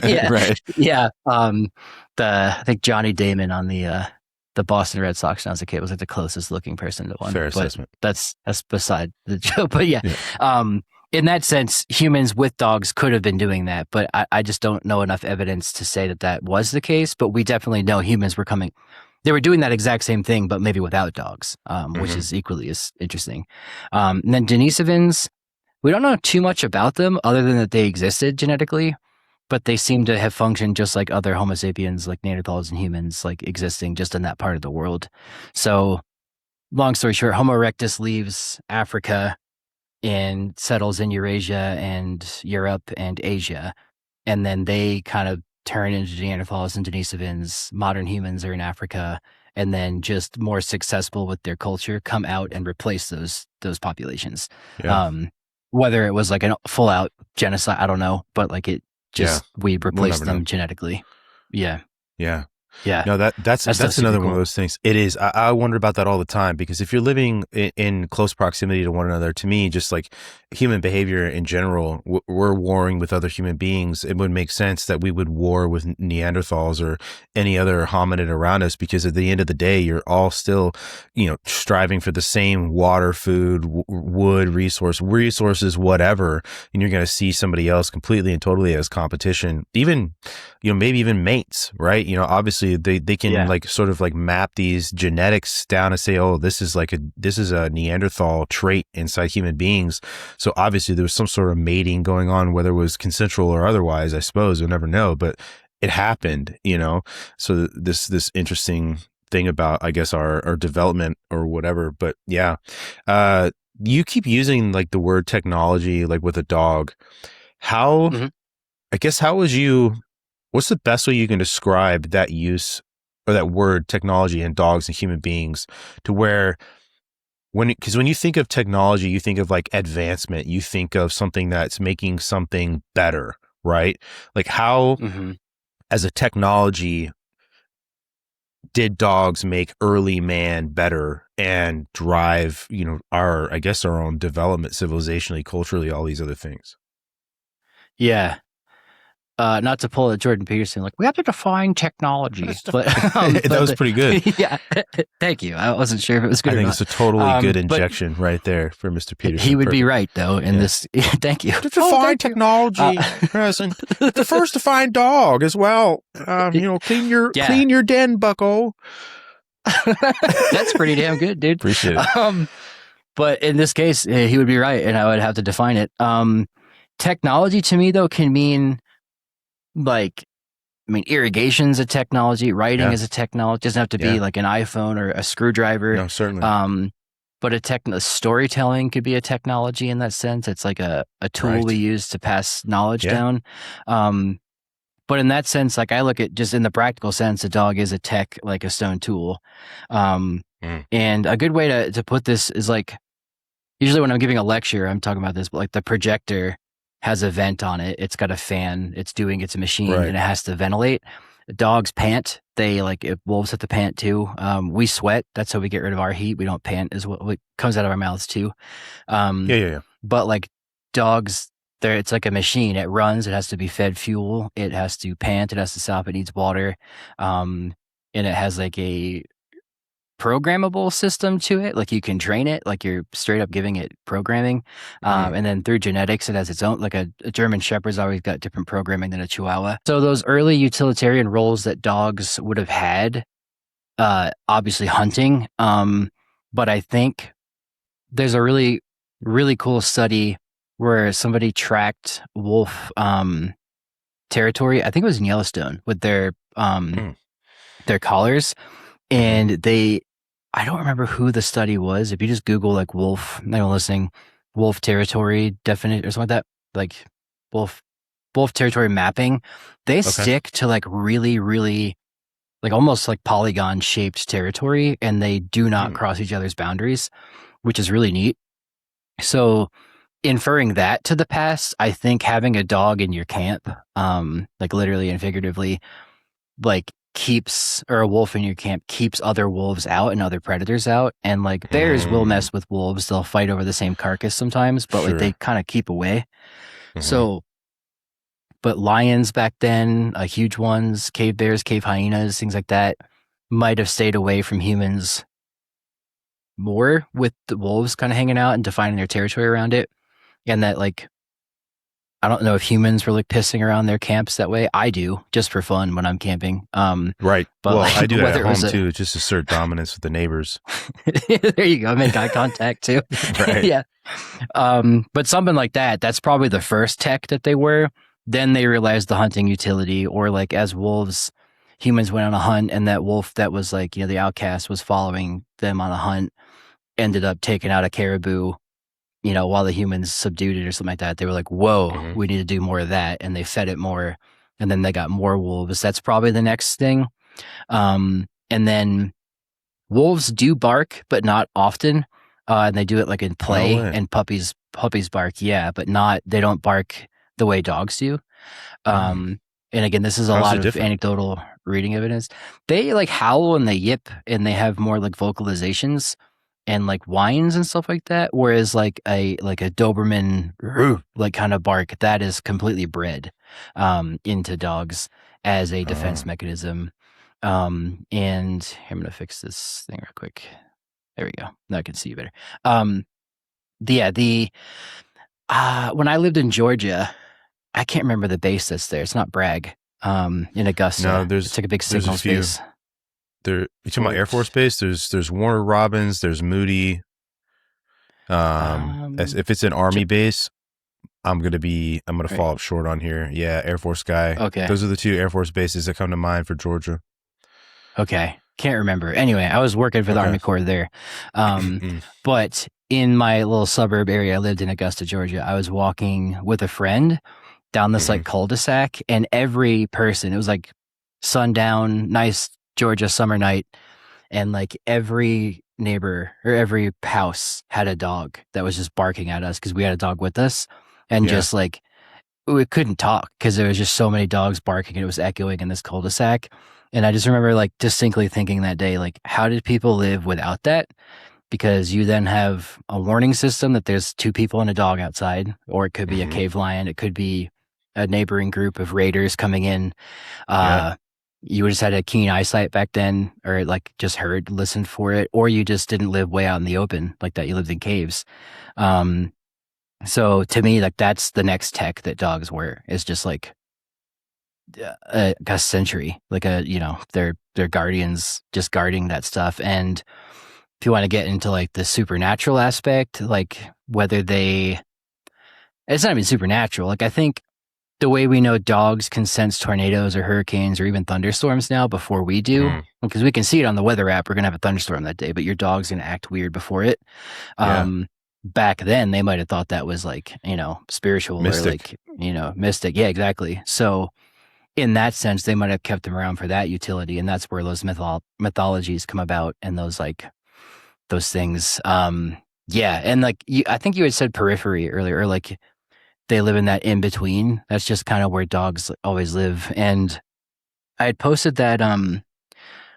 S1: Yeah.
S2: Right.
S1: Yeah. I think Johnny Damon on the Boston Red Sox when I was a kid was like the closest looking person to one.
S2: Fair assessment.
S1: That's beside the joke. But yeah. In that sense, humans with dogs could have been doing that, but I just don't know enough evidence to say that was the case. But we definitely know humans were coming. They were doing that exact same thing, but maybe without dogs, which is equally as interesting. And then Denisovans, we don't know too much about them other than that they existed genetically, but they seem to have functioned just like other Homo sapiens, like Neanderthals and humans, like existing just in that part of the world. So long story short, Homo erectus leaves Africa and settles in Eurasia and Europe and Asia. And then they kind of turn into Neanderthals and Denisovans. Modern humans are in Africa, and then just more successful with their culture come out and replace those populations.
S2: Yeah.
S1: Whether it was like a full out genocide, I don't know, but like it just, we replaced them genetically. Yeah.
S2: Yeah.
S1: Yeah.
S2: No, that's another one of those things. It is. I wonder about that all the time, because if you're living in close proximity to one another, to me, just like human behavior in general, we're warring with other human beings. It would make sense that we would war with Neanderthals or any other hominid around us, because at the end of the day, you're all still, striving for the same water, food, wood, resources, whatever. And you're going to see somebody else completely and totally as competition, even, maybe even mates, right? Obviously they can like sort of like map these genetics down and say, oh, this is a Neanderthal trait inside human beings. So obviously there was some sort of mating going on, whether it was consensual or otherwise, I suppose. We'll never know, but it happened, so this interesting thing about, I guess, our development or whatever. But yeah, you keep using like the word technology, like with a dog. How I guess what's the best way you can describe that use or that word technology in dogs and human beings to where because when you think of technology, you think of like advancement, you think of something that's making something better, right? Like how,
S1: Mm-hmm.
S2: as a technology, did dogs make early man better and drive, I guess our own development civilizationally, culturally, all these other things?
S1: Yeah. Not to pull a Jordan Peterson, like we have to define technology, but
S2: That was pretty good.
S1: yeah, thank you. I wasn't sure if it was good
S2: I
S1: or
S2: think
S1: not.
S2: it's a totally good
S1: But
S2: injection right there for Mr.
S1: he
S2: Peterson.
S1: would be
S2: Perfect.
S1: right though in
S2: Yeah.
S1: this. Thank you.
S2: To define
S1: Thank you.
S2: technology, present. The first define dog as well. Clean your den, Bucko.
S1: That's pretty damn good, dude.
S2: Appreciate it.
S1: But in this case, he would be right, and I would have to define it. Technology to me though can mean like, I mean, irrigation's a technology, writing is a technology. It doesn't have to be like an iPhone or a screwdriver.
S2: No, certainly.
S1: But storytelling could be a technology in that sense. It's like a tool we use to pass knowledge down. But in that sense, like I look at just in the practical sense, a dog is a tech, like a stone tool. And a good way to put this is like, usually when I'm giving a lecture, I'm talking about this, but like the projector has a vent on it. It's got a fan. It's a machine, and it has to ventilate. Dogs pant. Wolves have to pant too. We sweat. That's how we get rid of our heat. We don't pant is what comes out of our mouths too. But like dogs, it's like a machine. It runs. It has to be fed fuel. It has to pant. It has to stop. It needs water. And it has like a programmable system to it. Like you can train it, like you're straight up giving it programming. And then through genetics, it has its own, like a German Shepherd's always got different programming than a Chihuahua. So those early utilitarian roles that dogs would have had, obviously hunting. But I think there's a really, really cool study where somebody tracked wolf territory. I think it was in Yellowstone with their collars. And I don't remember who the study was. If you just Google like wolf, anyone listening, wolf territory definition or something like that, like wolf territory mapping, they stick to like really, really like almost like polygon shaped territory, and they do not cross each other's boundaries, which is really neat. So inferring that to the past, I think having a dog in your camp, like literally and figuratively, like or a wolf in your camp keeps other wolves out and other predators out. And like bears will mess with wolves. They'll fight over the same carcass sometimes, but like they kind of keep away. So, but lions back then, huge ones, cave bears, cave hyenas, things like that, might have stayed away from humans more, with the wolves kind of hanging out and defining their territory around it. And that like, I don't know if humans were like pissing around their camps that way. I do, just for fun when I'm camping.
S2: Right.
S1: But
S2: like, I do that at home too, just to assert dominance with the neighbors.
S1: There you go. Make eye contact too.
S2: Right.
S1: Yeah. But something like that, that's probably the first tech that they were. Then they realized the hunting utility, or like as wolves, humans went on a hunt, and that wolf that was like, the outcast was following them on a hunt, ended up taking out a caribou, while the humans subdued it or something like that. They were like, whoa, we need to do more of that. And they fed it more. And then they got more wolves. That's probably the next thing. And then wolves do bark, but not often. And they do it like in play, and puppies bark. Yeah, but they don't bark the way dogs do. And again, this is a lot of anecdotal reading evidence. They like howl and they yip, and they have more like vocalizations and like whines and stuff like that, whereas like a Doberman like kind of bark, that is completely bred into dogs as a defense mechanism. And I'm gonna fix this thing real quick. There we go. Now I can see you better. When I lived in Georgia, I can't remember the base that's there. It's not Bragg. In Augusta.
S2: No,
S1: it's like a big signal base.
S2: You talking about Air Force Base? There's Warner Robins, there's Moody. If it's an Army base, I'm gonna fall up short on here. Yeah, Air Force guy.
S1: Okay.
S2: Those are the two Air Force bases that come to mind for Georgia.
S1: Okay. Can't remember. Anyway, I was working for the Army Corps there. But in my little suburb area, I lived in Augusta, Georgia. I was walking with a friend, down this
S2: Hmm.
S1: like cul-de-sac, and every person, it was like sundown, nice Georgia summer night, and like every neighbor or every house had a dog that was just barking at us because we had a dog with us, and
S2: Yeah.
S1: just like we couldn't talk because there was just so many dogs barking and it was echoing in this cul-de-sac. And I just remember like distinctly thinking that day, like, how did people live without that? Because you then have a warning system that there's two people and a dog outside, or it could be a
S2: Hmm.
S1: cave lion, it could be a neighboring group of raiders coming in.
S2: Yeah.
S1: Uh, you just had a keen eyesight back then, or like just heard, listened for it, or you just didn't live way out in the open like that. You lived in caves. Um, so to me, like that's the next tech that dogs were, is just like a century, like they're guardians, just guarding that stuff. And if you want to get into like the supernatural aspect, like whether they, it's not even supernatural. Like I think the way we know dogs can sense tornadoes or hurricanes or even thunderstorms now before we do,
S2: Hmm.
S1: because we can see it on the weather app, we're gonna have a thunderstorm that day, but your dog's gonna act weird before it.
S2: Yeah.
S1: Back then they might have thought that was like, spiritual or
S2: Mystic.
S1: like, mystic. Yeah, exactly. So in that sense, they might have kept them around for that utility, and that's where those mythologies come about, and those like those things. Yeah, and like I think you had said periphery earlier, or like they live in that in between. That's just kind of where dogs always live. And I had posted that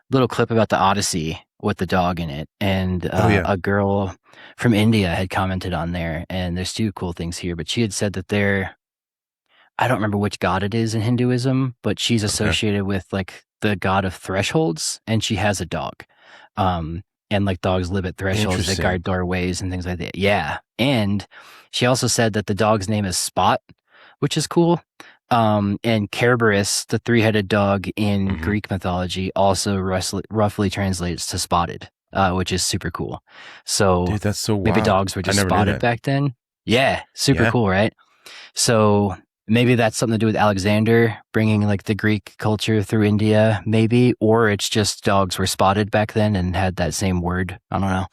S1: little clip about the Odyssey with the dog in it, and
S2: Oh yeah.
S1: a girl from India had commented on there. And there's two cool things here, but she had said that they're, I don't remember which god it is in Hinduism, but she's
S2: Okay.
S1: associated with like the god of thresholds, and she has a dog. And like dogs live at thresholds that
S2: Interesting.
S1: guard doorways and things like that. Yeah. And she also said that the dog's name is Spot, which is cool. And Cerberus, the three-headed dog in
S2: Hmm.
S1: Greek mythology, also roughly translates to spotted, which is super cool. So
S2: Dude, that's so
S1: maybe
S2: wild.
S1: dogs were
S2: I
S1: just
S2: never knew
S1: spotted
S2: that.
S1: back then. Yeah, super
S2: Yeah.
S1: cool, right? So maybe that's something to do with Alexander bringing like the Greek culture through India, maybe, or it's just dogs were spotted back then and had that same word. I don't know,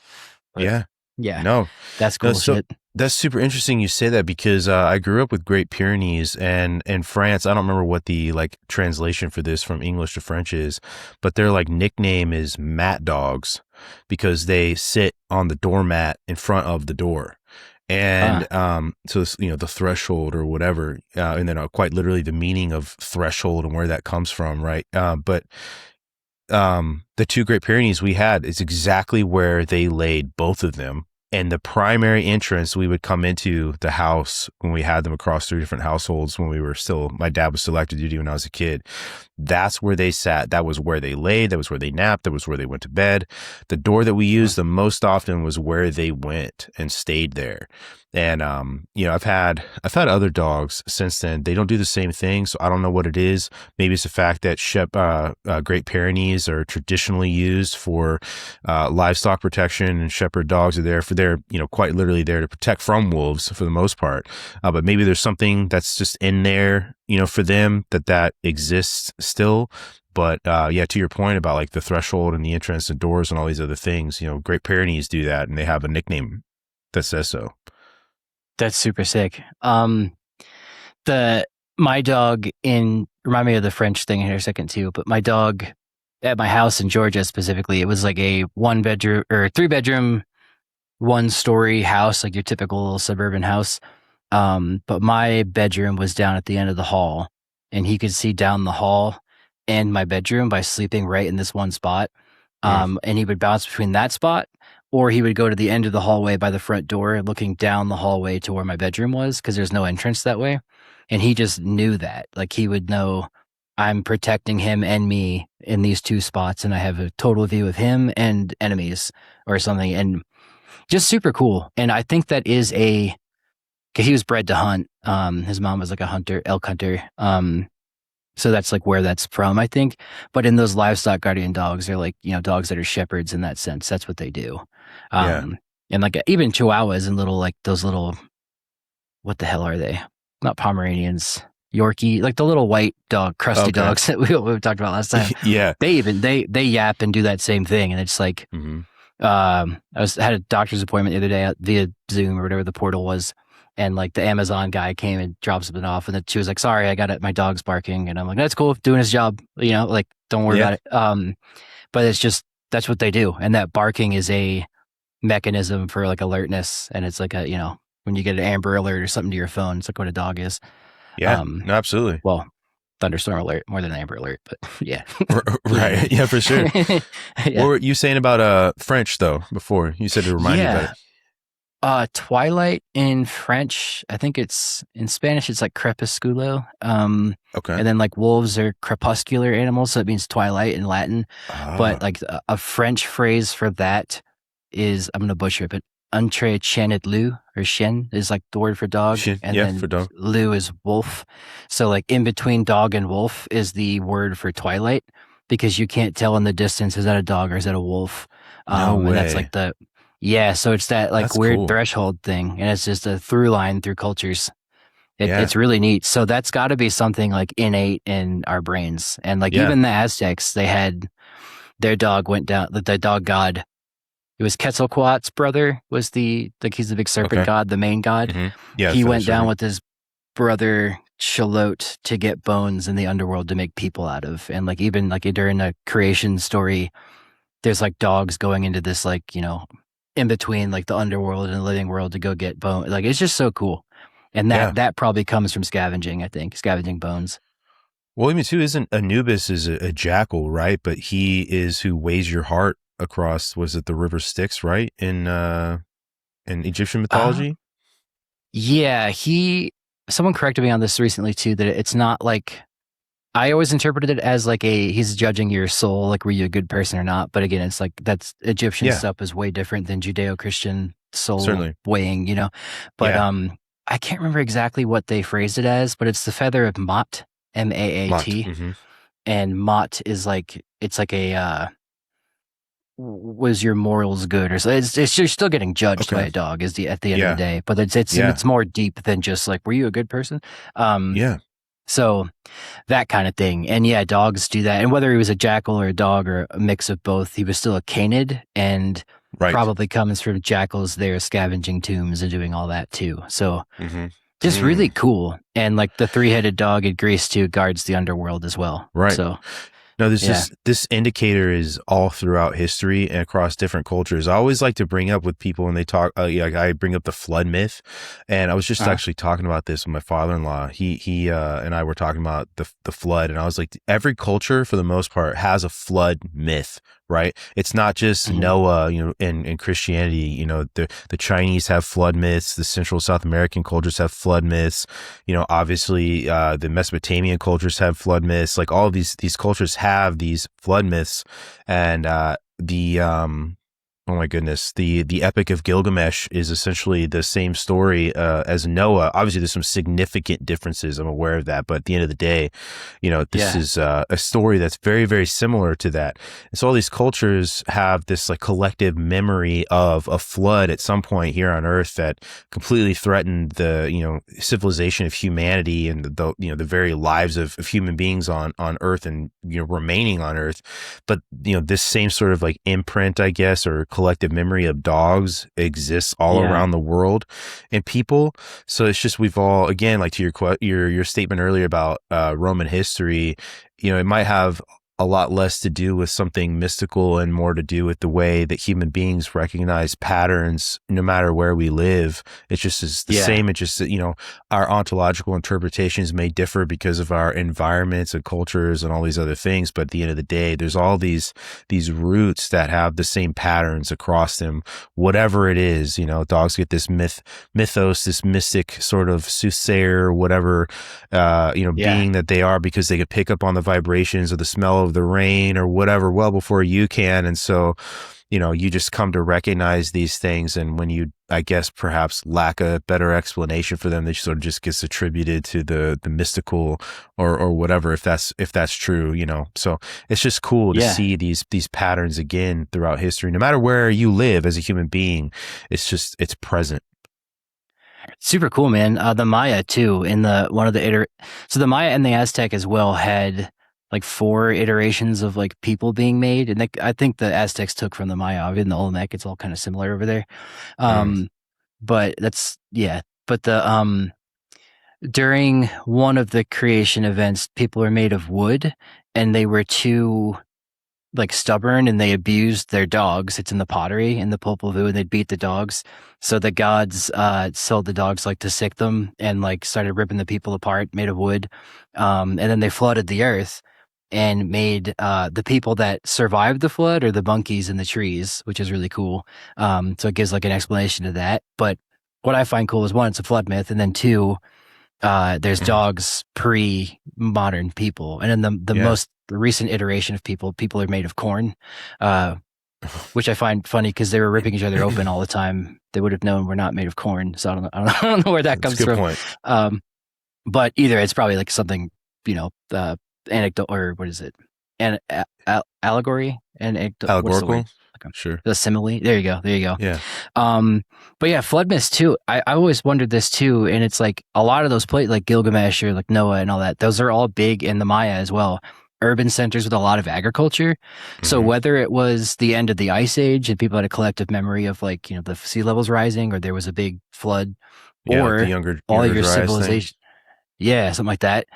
S1: but
S2: Yeah.
S1: yeah,
S2: No,
S1: that's
S2: no.
S1: cool
S2: So
S1: shit.
S2: that's super interesting you say that because I grew up with Great Pyrenees and in France. I don't remember what the like translation for this from English to French is, but their like nickname is mat dogs because they sit on the doormat in front of the door.
S1: Huh.
S2: And so it's, the threshold or whatever, and then quite literally the meaning of threshold and where that comes from, right? But the two Great Pyrenees we had is exactly where they laid both of them. And the primary entrance we would come into the house when we had them across three different households when we were still, my dad was still active duty when I was a kid. That's where they sat. That was where they laid. That was where they napped. That was where they went to bed. The door that we
S1: Huh.
S2: used the most often was where they went and stayed there. And I've had other dogs since then. They don't do the same thing, so I don't know what it is. Maybe it's the fact that Great Pyrenees are traditionally used for livestock protection, and shepherd dogs are there for their, quite literally there to protect from wolves for the most part. But maybe there's something that's just in there, for them that exists still. But yeah, to your point about like the threshold and the entrance and doors and all these other things, Great Pyrenees do that, and they have a nickname that says so.
S1: That's super sick. The My dog in, remind me of the French thing here a second too, but my dog at my house in Georgia specifically, it was like a one bedroom or three bedroom, one story house, like your typical little suburban house. But my bedroom was down at the end of the hall, and he could see down the hall and my bedroom by sleeping right in this one spot.
S2: Mm,
S1: And he would bounce between that spot, or he would go to the end of the hallway by the front door, looking down the hallway to where my bedroom was, because there's no entrance that way. And he just knew that. Like he would know I'm protecting him and me in these two spots, and I have a total view of him and enemies or something. And just super cool. And I think that is because he was bred to hunt. His mom was like a hunter, elk hunter. So that's like where that's from, I think. But in those livestock guardian dogs, they're like, dogs that are shepherds in that sense. That's what they do.
S2: yeah.
S1: And like even Chihuahuas and little, like those little, what the hell are they? Not Pomeranians, Yorkie, like the little white dog, crusty
S2: Okay.
S1: dogs that we talked about last time.
S2: Yeah.
S1: They yap and do that same thing. And it's like,
S2: Hmm.
S1: I had a doctor's appointment the other day via Zoom or whatever the portal was. and like the Amazon guy came and dropped something off, and then she was like, "Sorry, I got it. My dog's barking," and I'm like, "That's cool, doing his job, like don't worry
S2: Yeah.
S1: about it." But it's just that's what they do, and that barking is a mechanism for like alertness, and it's like a when you get an Amber Alert or something to your phone, it's like what a dog is.
S2: Yeah.
S1: Um,
S2: No, absolutely.
S1: well, thunderstorm alert more than Amber Alert, but yeah,
S2: Right. Yeah, for sure. What
S1: yeah,
S2: were you saying about French though before? You said to remind you about it.
S1: yeah. Twilight in French, I think it's in Spanish. It's like crepusculo.
S2: Okay.
S1: And then like wolves are crepuscular animals, so it means twilight in Latin. But
S2: Ah.
S1: like a French phrase for that is I'm gonna butcher it, but entre chien et loup or chien is like the word for dog,
S2: Shit.
S1: and
S2: Yeah, for
S1: then
S2: dog.
S1: loup is wolf. So like in between dog and wolf is the word for twilight because you can't tell in the distance is that a dog or is that a wolf.
S2: No
S1: And that's
S2: way.
S1: like yeah, so it's that like
S2: That's
S1: weird
S2: cool.
S1: threshold thing, and it's just a through line through cultures.
S2: Yeah.
S1: It's really neat. So that's got to be something like innate in our brains. And like
S2: Yeah.
S1: even the Aztecs, they had their dog went down, the dog god. It was Quetzalcoatl's brother was like he's the big serpent
S2: Okay.
S1: god, the main god.
S2: Yeah,
S1: He
S2: feather
S1: went down
S2: servant.
S1: with his brother Shalot to get bones in the underworld to make people out of. And like even like during the creation story, there's like dogs going into this like in between like the underworld and the living world to go get bone. Like it's just so cool, and
S2: Yeah.
S1: that probably comes from scavenging. I think scavenging bones.
S2: Well, I mean, too, isn't Anubis is a jackal, right? But he is who weighs your heart across. Was it the river Styx, right? In Egyptian
S1: Uh,
S2: mythology.
S1: yeah, someone corrected me on this recently too, that it's not like I always interpreted it as like he's judging your soul, like were you a good person or not. But again, it's like that's Egyptian
S2: Yeah,
S1: stuff is way different than Judeo-Christian soul
S2: certainly.
S1: weighing. But
S2: Yeah,
S1: I can't remember exactly what they phrased it as, but it's the feather of Maat,
S2: Mott.
S1: Maat, and Maat is like it's like a was your morals good or so it's you're still getting judged by
S2: Okay.
S1: a dog is the at the end of the
S2: Yeah,
S1: day, but it's
S2: yeah,
S1: it's more deep than just like were you a good person. um
S2: yeah.
S1: so that kind of thing. And yeah, dogs do that. And whether he was a jackal or a dog or a mix of both, he was still a canid and
S2: Right.
S1: probably comes from jackals there scavenging tombs and doing all that too. So
S2: Mm-hmm.
S1: just really cool. And like the three-headed dog in Greece too guards the underworld as well.
S2: Right.
S1: So
S2: No, this
S1: yeah.
S2: is this indicator is all throughout history and across different cultures. I always like to bring up with people when they talk. Yeah, like I bring up the flood myth, and I was just actually talking about this with my father-in-law. He and I were talking about the flood, and I was like, every culture for the most part has a flood myth, right? It's not just Noah, in Christianity. The Chinese have flood myths. The Central South American cultures have flood myths. Obviously, the Mesopotamian cultures have flood myths. Like all of these cultures have these flood myths, and oh my goodness, the Epic of Gilgamesh is essentially the same story as Noah. Obviously, there's some significant differences. I'm aware of that, but at the end of the day, this is a story that's very, very similar to that. And so all these cultures have this like collective memory of a flood at some point here on Earth that completely threatened the civilization of humanity and the very lives of human beings on Earth and remaining on Earth. But this same sort of like imprint, I guess, or collective memory of dogs exists all around the world and people. So it's just we've all, again, like to your statement earlier about Roman history, it might have a lot less to do with something mystical and more to do with the way that human beings recognize patterns no matter where we live. It's just is the same. It's just that, our ontological interpretations may differ because of our environments and cultures and all these other things. But at the end of the day, there's all these roots that have the same patterns across them, whatever it is. Dogs get this mythos, this mystic sort of soothsayer, whatever, being that they are, because they could pick up on the vibrations or the smell of the rain or whatever well before you can. And so, you just come to recognize these things. And when you, I guess, perhaps lack a better explanation for them, they sort of just gets attributed to the mystical or whatever, if that's true, So it's just cool to see these patterns again throughout history, no matter where you live as a human being. It's present.
S1: Super cool, man. The Maya too, in so the Maya and the Aztec as well had like 4 iterations of like people being made, and I think the Aztecs took from the Maya. In the Olmec, it's all kind of similar over there. But but the during one of the creation events, people were made of wood, and they were too like stubborn, and they abused their dogs. It's in the pottery in the Popol Vuh, and they'd beat the dogs. So the gods sold the dogs like to sick them, and like started ripping the people apart, made of wood. And then they flooded the earth and made the people that survived the flood are the monkeys in the trees, which is really cool. So it gives like an explanation to that. But what I find cool is one, it's a flood myth, and then two, there's dogs pre-modern people, and then the most recent iteration of people are made of corn, which I find funny because they were ripping each other open all the time. They would have known we're not made of corn, so I don't know where that comes from. Point. But either it's probably like something, anecdote, or what is it? Allegory and
S2: allegorical. Sure.
S1: The simile. There you go.
S2: Yeah.
S1: But yeah, flood myths too. I always wondered this too, and it's like a lot of those places, like Gilgamesh or like Noah and all that. Those are all big in the Maya as well. Urban centers with a lot of agriculture. Mm-hmm. So whether it was the end of the ice age and people had a collective memory of like the sea levels rising, or there was a big flood, or
S2: the younger
S1: all of your civilization, something like that.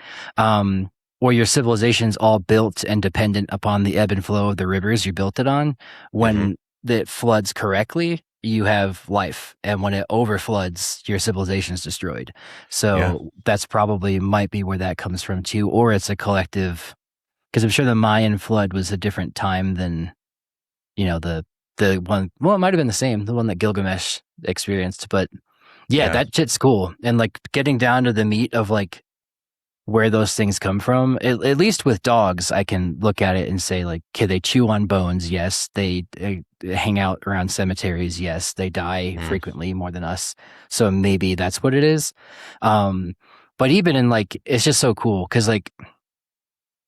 S1: Or your civilization's all built and dependent upon the ebb and flow of the rivers you built it on. When it floods correctly, you have life. And when it overfloods, your civilization is destroyed. So that's probably might be where that comes from too. Or it's a collective, because I'm sure the Mayan flood was a different time than, the one, well, it might have been the same, the one that Gilgamesh experienced. But that shit's cool. And like getting down to the meat of like, where those things come from, at least with dogs, I can look at it and say like, okay, they chew on bones. Yes. They hang out around cemeteries. Yes. They die frequently, more than us. So maybe that's what it is. But even in like, it's just so cool. Cause like,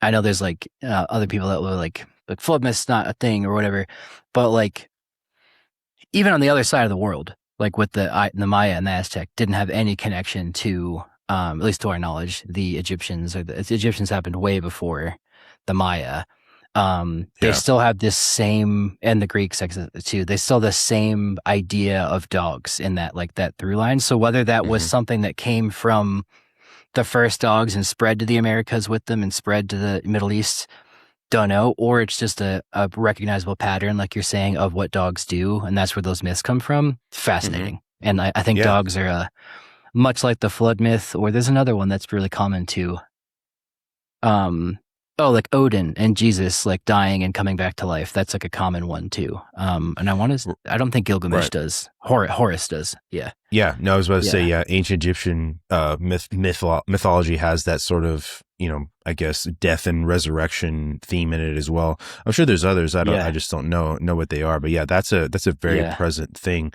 S1: I know there's like other people that were like flood myth's not a thing or whatever, but like even on the other side of the world, like with the Maya and the Aztec didn't have any connection to, at least to our knowledge, the Egyptians, or the Egyptians happened way before the Maya. They still have this same, and the Greeks too, they still have the same idea of dogs in that, like that through line. So whether that was something that came from the first dogs and spread to the Americas with them and spread to the Middle East, don't know, or it's just a recognizable pattern, like you're saying, of what dogs do. And that's where those myths come from. Fascinating. And I think dogs are much like the flood myth, or there's another one that's really common too. Like Odin and Jesus, like dying and coming back to life. That's like a common one too. And I don't think Gilgamesh does. Horus does. Yeah.
S2: Yeah. No, I was about to say, ancient Egyptian mythology has that sort of, I guess, death and resurrection theme in it as well. I'm sure there's others. I just don't know what they are. But yeah, that's a very present thing.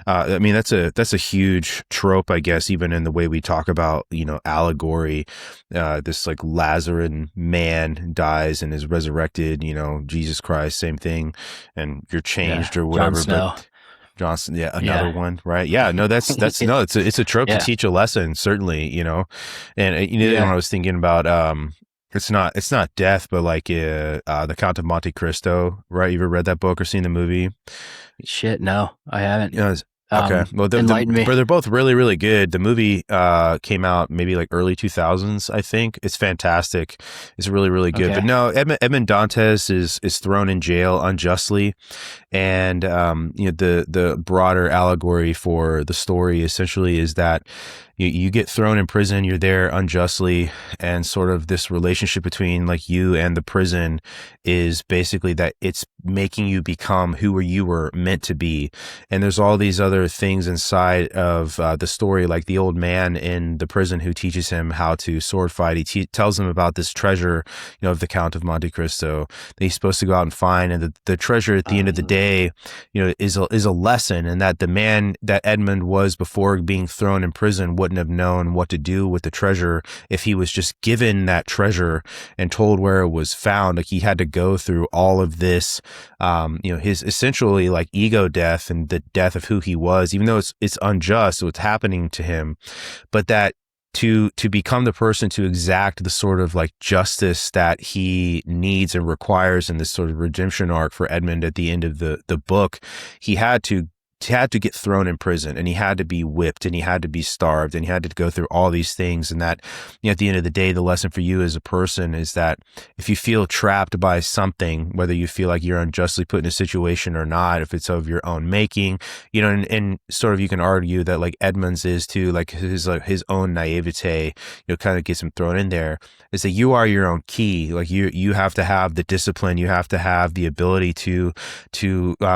S2: I mean, that's a huge trope, I guess, even in the way we talk about, allegory. This like Lazaran man dies and is resurrected. Jesus Christ, same thing, and you're changed or whatever.
S1: Jon Snow.
S2: Johnson, another one, right? Yeah, no, that's no, it's a trope to teach a lesson, certainly, and when I was thinking about, it's not death, but like the Count of Monte Cristo, right? You ever read that book or seen the movie?
S1: Shit, no, I haven't.
S2: Okay, well,
S1: enlighten me.
S2: They're both really, really good. The movie came out maybe like early 2000s, I think. It's fantastic. It's really, really good. Okay. But no, Edmond Dantes is thrown in jail unjustly, and the broader allegory for the story essentially is that you get thrown in prison, you're there unjustly, and sort of this relationship between like you and the prison is basically that it's making you become who you were meant to be. And there's all these other things inside of the story, like the old man in the prison who teaches him how to sword fight. He tells him about this treasure, of the Count of Monte Cristo that he's supposed to go out and find. And the treasure at the end of the day, is a lesson, and that the man that Edmund was before being thrown in prison wouldn't have known what to do with the treasure if he was just given that treasure and told where it was found. Like he had to go through all of this, his essentially like ego death and the death of who he was, even though it's unjust what's happening to him, but that to become the person to exact the sort of like justice that he needs and requires in this sort of redemption arc for Edmund at the end of the book, he had to had to get thrown in prison, and he had to be whipped, and he had to be starved, and he had to go through all these things. And that, at the end of the day, the lesson for you as a person is that if you feel trapped by something, whether you feel like you're unjustly put in a situation or not, if it's of your own making, and sort of you can argue that like Edmund's is too, like his own naivete, kind of gets him thrown in there, is that you are your own key. Like you have to have the discipline, you have to have the ability to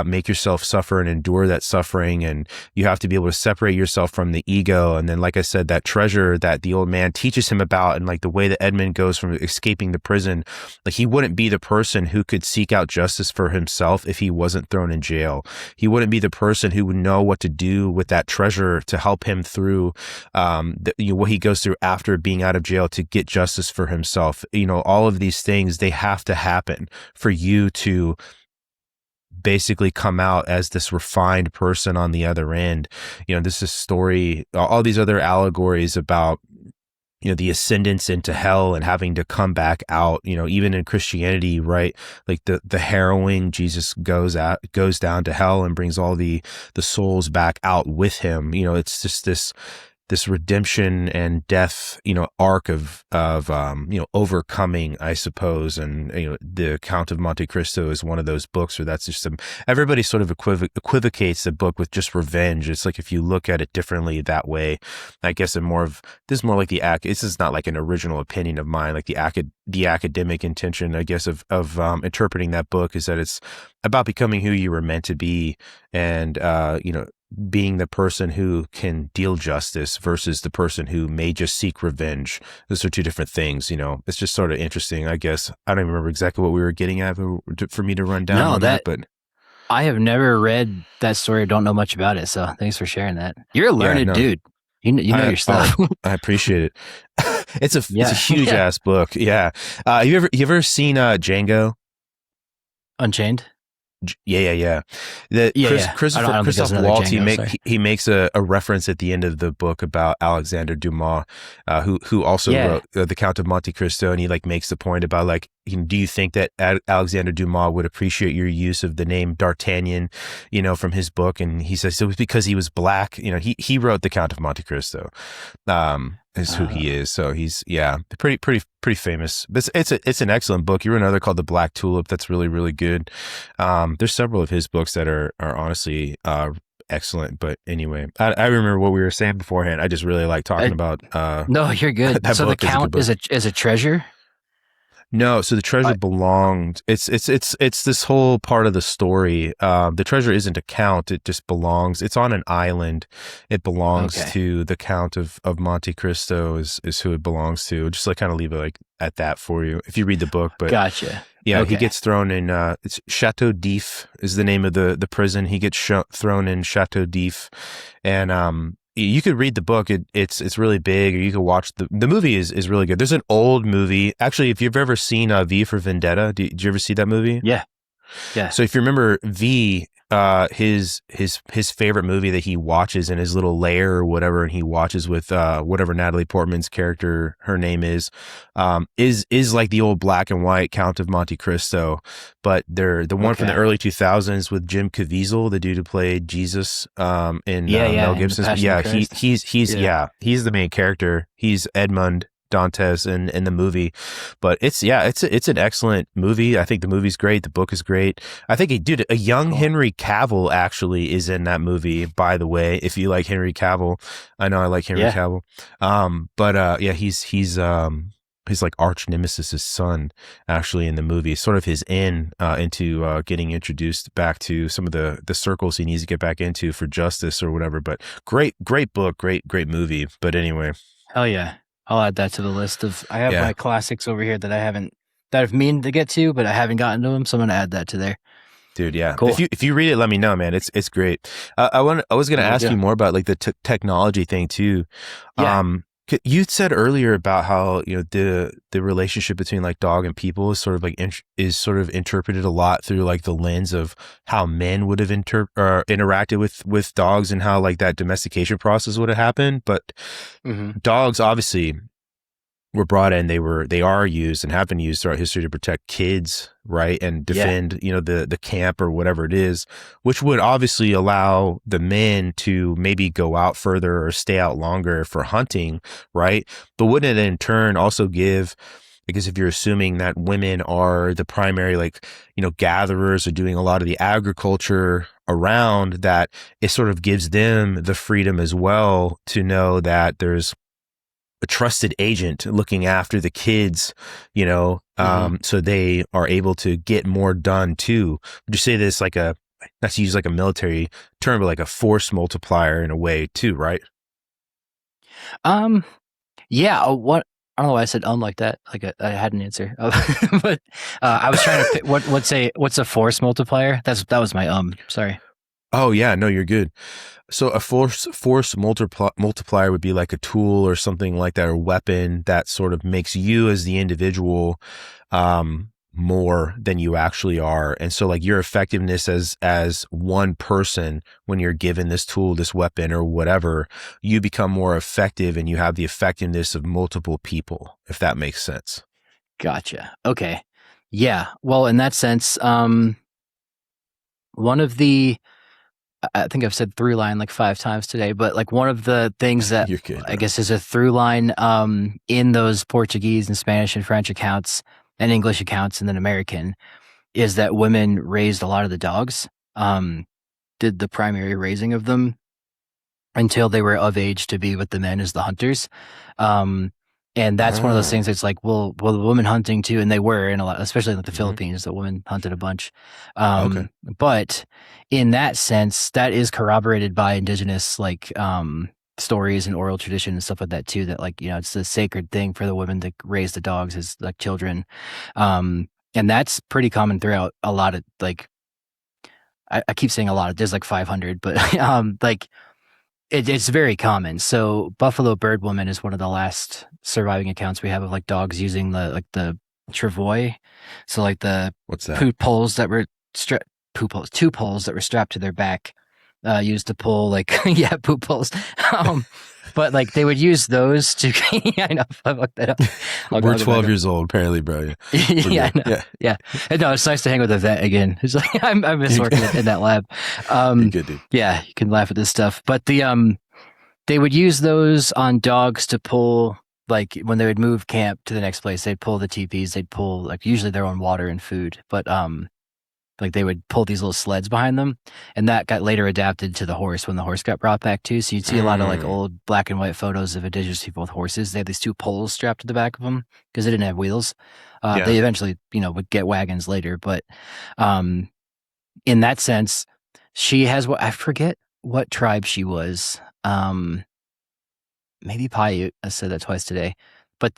S2: make yourself suffer and endure that suffering, and you have to be able to separate yourself from the ego. And then, like I said, that treasure that the old man teaches him about, and like the way that Edmund goes from escaping the prison, like he wouldn't be the person who could seek out justice for himself if he wasn't thrown in jail. He wouldn't be the person who would know what to do with that treasure to help him through what he goes through after being out of jail to get justice for himself. All of these things, they have to happen for you to basically come out as this refined person on the other end. This is story, all these other allegories about the ascendance into hell and having to come back out, even in Christianity, right? Like the harrowing, Jesus goes down to hell and brings all the souls back out with him. It's just this redemption and death, arc of overcoming, I suppose. And, the Count of Monte Cristo is one of those books where that's just everybody sort of equivocates the book with just revenge. It's like, if you look at it differently that way, I guess this is more like this is not like an original opinion of mine. Like the academic intention, I guess, of interpreting that book is that it's about becoming who you were meant to be, and, being the person who can deal justice versus the person who may just seek revenge. Those are two different things. It's just sort of interesting, I guess. I don't even remember exactly what we were getting at for me to run down on that, but
S1: I have never read that story. Don't know much about it. So thanks for sharing that. You're a learned dude. You know your stuff.
S2: I appreciate it. It's a huge ass book. Yeah. You ever seen Django
S1: Unchained?
S2: Yeah. Christoph Waltz, he makes a reference at the end of the book about Alexander Dumas, who also wrote The Count of Monte Cristo, and he like makes the point about like, do you think that Alexander Dumas would appreciate your use of the name D'Artagnan, from his book? And he says it was because he was black. He wrote The Count of Monte Cristo. Is who he is. So he's pretty famous. It's an excellent book. You read another called The Black Tulip that's really, really good. There's several of his books that are honestly excellent. But anyway, I remember what we were saying beforehand. I just really like talking about
S1: no, you're good. So the Count is a treasure?
S2: No, so the treasure belonged. It's this whole part of the story. The treasure isn't a count; it just belongs. It's on an island. It belongs to the Count of Monte Cristo. Is who it belongs to. Just like kind of leave it like at that for you if you read the book. But
S1: gotcha.
S2: Yeah, he gets thrown in. It's Chateau d'If is the name of the prison. He gets thrown in Chateau d'If, and you could read the book. It's really big, or you could watch the movie is really good. There's an old movie. Actually, if you've ever seen V for Vendetta, did you ever see that movie?
S1: Yeah.
S2: So if you remember V, his favorite movie that he watches in his little lair or whatever, and he watches with whatever Natalie Portman's character, her name is like the old black and white Count of Monte Cristo, but they're the one from the early 2000s with Jim Caviezel, the dude who played Jesus in Mel Gibson's. He's the main character. He's Edmund Dantes in the movie, but it's an excellent movie. I think the movie's great. The book is great. I think a young Henry Cavill actually is in that movie, by the way, if you like Henry Cavill. I know I like Henry Cavill. He's his like arch nemesis' son actually in the movie, sort of his into getting introduced back to some of the circles he needs to get back into for justice or whatever. But great book, great movie. But anyway.
S1: Hell yeah. I'll add that to the list I have my classics over here that I've meaned to get to, but I haven't gotten to them. So I'm going to add that to there.
S2: Dude, yeah.
S1: Cool.
S2: If you read it, let me know, man. It's great. I was going to ask you more about like the technology thing too. Yeah. You said earlier about how the relationship between like dog and people is sort of like interpreted a lot through like the lens of how men would have interacted with dogs, and how like that domestication process would have happened. But dogs, obviously, were brought in, they are used and have been used throughout history to protect kids, right? And
S1: Yeah.
S2: defend, the camp or whatever it is, which would obviously allow the men to maybe go out further or stay out longer for hunting, right? But wouldn't it in turn also give, because if you're assuming that women are the primary, like, gatherers or doing a lot of the agriculture around, that it sort of gives them the freedom as well to know that there's a trusted agent looking after the kids,
S1: Hmm.
S2: so they are able to get more done too. Would you say this like not to use like a military term, but like a force multiplier in a way too, right?
S1: Um, yeah. What I don't know why I said like that. Like I had an answer, but I was trying to pick, what's a force multiplier? That was my Sorry.
S2: Oh yeah, no, you're good. So a force multiplier would be like a tool or something like that, or weapon that sort of makes you as the individual more than you actually are. And so like your effectiveness as one person, when you're given this tool, this weapon or whatever, you become more effective and you have the effectiveness of multiple people, if that makes sense.
S1: Gotcha. Okay. Yeah. Well, in that sense, one of the I think I've said through line like 5 times today, but like one of the things that
S2: You're good,
S1: I
S2: bro.
S1: guess is a through line in those Portuguese and Spanish and French accounts and English accounts and then American is that women raised a lot of the dogs, did the primary raising of them until they were of age to be with the men as the hunters. Um, and that's one of those things
S2: Oh,
S1: that's like, well, the women hunting too, and they were in a lot, especially in like the
S2: hmm.
S1: Philippines, the women hunted a bunch.
S2: Okay.
S1: But in that sense, that is corroborated by indigenous stories and oral tradition and stuff like that too. That like it's a sacred thing for the women to raise the dogs as like children, and that's pretty common throughout a lot of like I keep saying a lot. There's like 500, but like it's very common. So Buffalo Bird Woman is one of the last surviving accounts we have of like dogs using the travois. So like the
S2: What's that?
S1: poop poles that were strapped, poop poles, two poles that were strapped to their back, used to pull like yeah, poop poles. Um, but like they would use those to yeah, I know I fucked that up.
S2: We're
S1: I'll go back
S2: 12
S1: up.
S2: years old, apparently, bro. Yeah, we're
S1: Yeah,
S2: good.
S1: I know.
S2: Yeah,
S1: Yeah. And no, it's nice to hang with a vet again. It's like I miss
S2: you're
S1: working
S2: good.
S1: in that lab.
S2: You're
S1: Um,
S2: good, dude.
S1: yeah, you can laugh at this stuff. But they would use those on dogs to pull, like when they would move camp to the next place, they'd pull the teepees, they'd pull like usually their own water and food, but like they would pull these little sleds behind them, and that got later adapted to the horse when the horse got brought back too. So you'd see a lot of like
S2: Mm,
S1: old black and white photos of indigenous people with horses. They had these two poles strapped to the back of them because they didn't have wheels.
S2: yeah.
S1: They eventually, would get wagons later, but um, in that sense, she has what I forget what tribe she was. Maybe Paiute. I said that twice today, but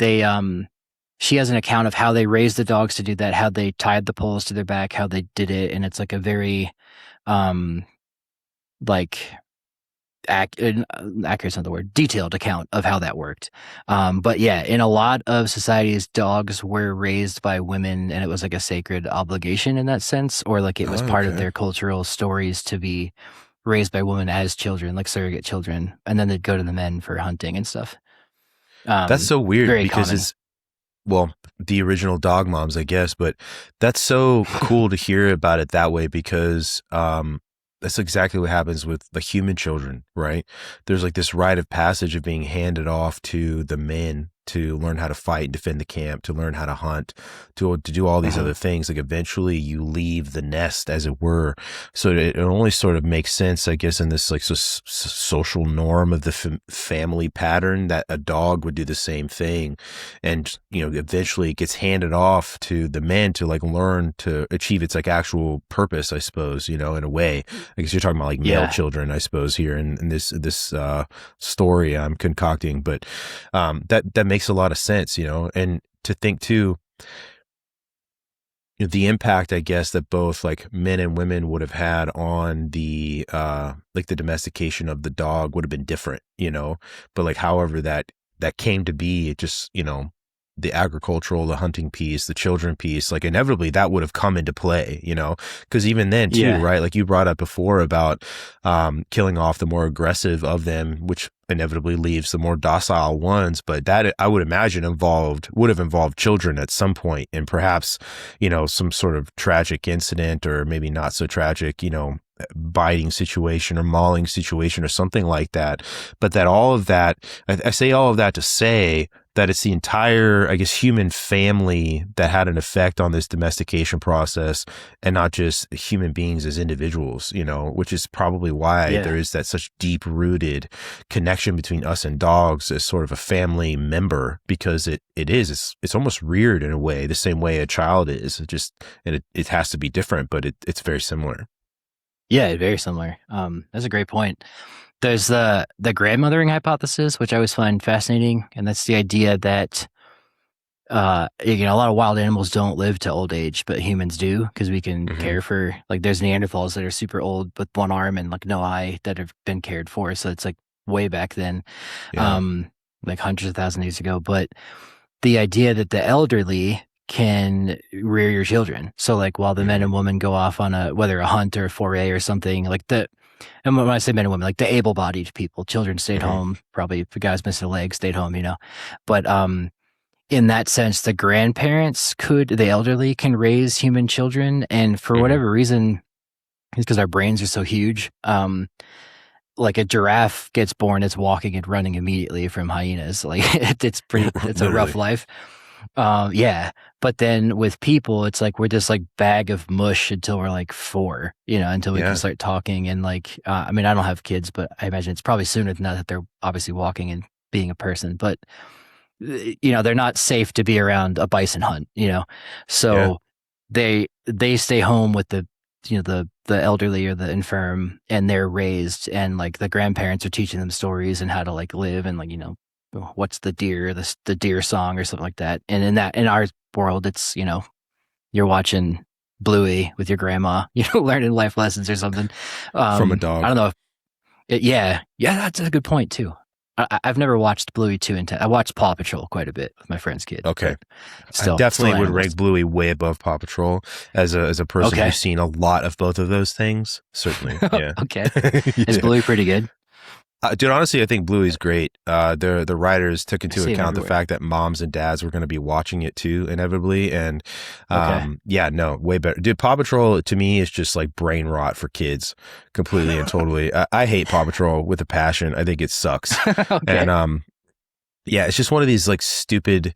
S1: she has an account of how they raised the dogs to do that, how they tied the poles to their back, how they did it, and it's like a very um like accurate, not the word, detailed account of how that worked. But yeah, in a lot of societies, dogs were raised by women, and it was like a sacred obligation in that sense, or like it was
S2: Oh,
S1: part of
S2: okay.
S1: their cultural stories to be raised by women as children, like surrogate children, and then they'd go to the men for hunting and stuff.
S2: That's so weird
S1: Very
S2: because
S1: common.
S2: it's, well, the original dog moms, I guess, but that's so cool to hear about it that way because that's exactly what happens with the human children, right? There's like this rite of passage of being handed off to the men to learn how to fight and defend the camp, to learn how to hunt, to do all these
S1: Mhm.
S2: other things. Like eventually you leave the nest, as it were. So it only sort of makes sense, I guess, in this like social norm of the family pattern that a dog would do the same thing. And, eventually it gets handed off to the men to like learn to achieve its like actual purpose, I suppose, in a way. I guess you're talking about like male
S1: Yeah.
S2: children, I suppose, here in this story I'm concocting, but that makes a lot of sense, and to think too, the impact, I guess, that both like men and women would have had on the like the domestication of the dog would have been different, but like however that came to be, it just, the agricultural, the hunting piece, the children piece, like inevitably that would have come into play, you know, because even then too,
S1: Yeah.
S2: right? Like you brought up before about killing off the more aggressive of them, which inevitably leaves the more docile ones. But that I would imagine would have involved children at some point, and perhaps, you know, some sort of tragic incident, or maybe not so tragic, you know, biting situation or mauling situation or something like that. But that all of that, I say all of that to say that it's the entire, I guess, human family that had an effect on this domestication process, and not just human beings as individuals, you know, which is probably why there is that such deep rooted connection between us and dogs as sort of a family member, because it's almost reared in a way, the same way a child is. It has to be different, but it's very similar.
S1: Yeah, very similar. That's a great point. There's the grandmothering hypothesis, which I always find fascinating, and that's the idea that you know, a lot of wild animals don't live to old age, but humans do, because we can care for, like, there's Neanderthals that are super old with one arm and like no eye that have been cared for. So it's like way back then, like hundreds of thousands of years ago. But the idea that the elderly can rear your children. So like while the men and women go off on whether a hunt or a foray or something, like and when I say men and women, like the able-bodied people, children stayed home. Probably if a guy's missing a leg, stayed home, you know. But in that sense, the grandparents the elderly can raise human children. And for whatever reason, it's because our brains are so huge. Like a giraffe gets born, it's walking and running immediately from hyenas. Like it's a rough life. Yeah. But then with people, it's like we're just like bag of mush until we're like 4, you know, until we can start talking. And like, I mean, I don't have kids, but I imagine it's probably sooner than that they're obviously walking and being a person. But you know, they're not safe to be around a bison hunt, you know, so they stay home with the, you know, the elderly or the infirm, and they're raised, and like the grandparents are teaching them stories and how to like live, and like, you know, what's the deer song or something like that. And in our world, it's, you know, you're watching Bluey with your grandma, you know, learning life lessons or something
S2: from a dog.
S1: I don't know if that's a good point too. I've never watched Bluey too intense. I watched Paw Patrol quite a bit with my friend's kid.
S2: Okay. I definitely would rank Bluey way above Paw Patrol as a person who's seen a lot of both of those things. Certainly. Yeah.
S1: Okay. Is Bluey pretty good?
S2: Dude, honestly, I think Bluey's great. The writers took into account the fact that moms and dads were going to be watching it too, inevitably. And way better. Dude, Paw Patrol to me is just like brain rot for kids, completely and totally. I hate Paw Patrol with a passion. I think it sucks. And it's just one of these like stupid.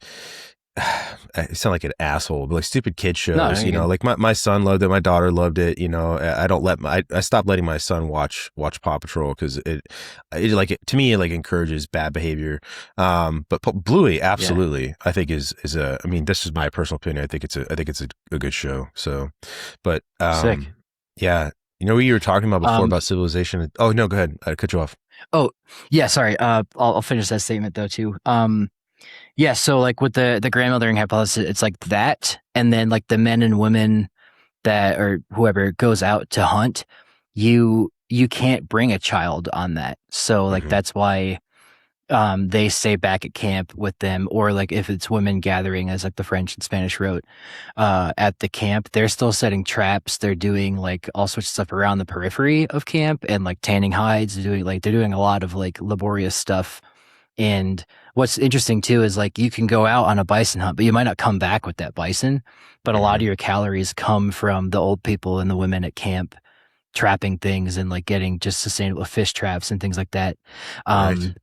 S2: I sound like an asshole, but like stupid kid shows, you know, like my son loved it. My daughter loved it. You know, I stopped letting my son watch Paw Patrol, because to me, it like encourages bad behavior. But Bluey, absolutely, I think is I mean, this is my personal opinion. I think it's a good show. So, but,
S1: sick.
S2: Yeah. You know what you were talking about before about civilization? Oh no, go ahead. I cut you off.
S1: Oh yeah. Sorry. I'll finish that statement though too. Yeah, so like with the grandmothering hypothesis, it's like that, and then like the men and women that, or whoever goes out to hunt, you can't bring a child on that. So like that's why they stay back at camp with them, or like if it's women gathering, as like the French and Spanish wrote, at the camp, they're still setting traps. They're doing like all sorts of stuff around the periphery of camp, and like tanning hides, they're doing a lot of like laborious stuff. And what's interesting too is like you can go out on a bison hunt, but you might not come back with that bison. But a lot of your calories come from the old people and the women at camp trapping things and like getting just sustainable fish traps and things like that.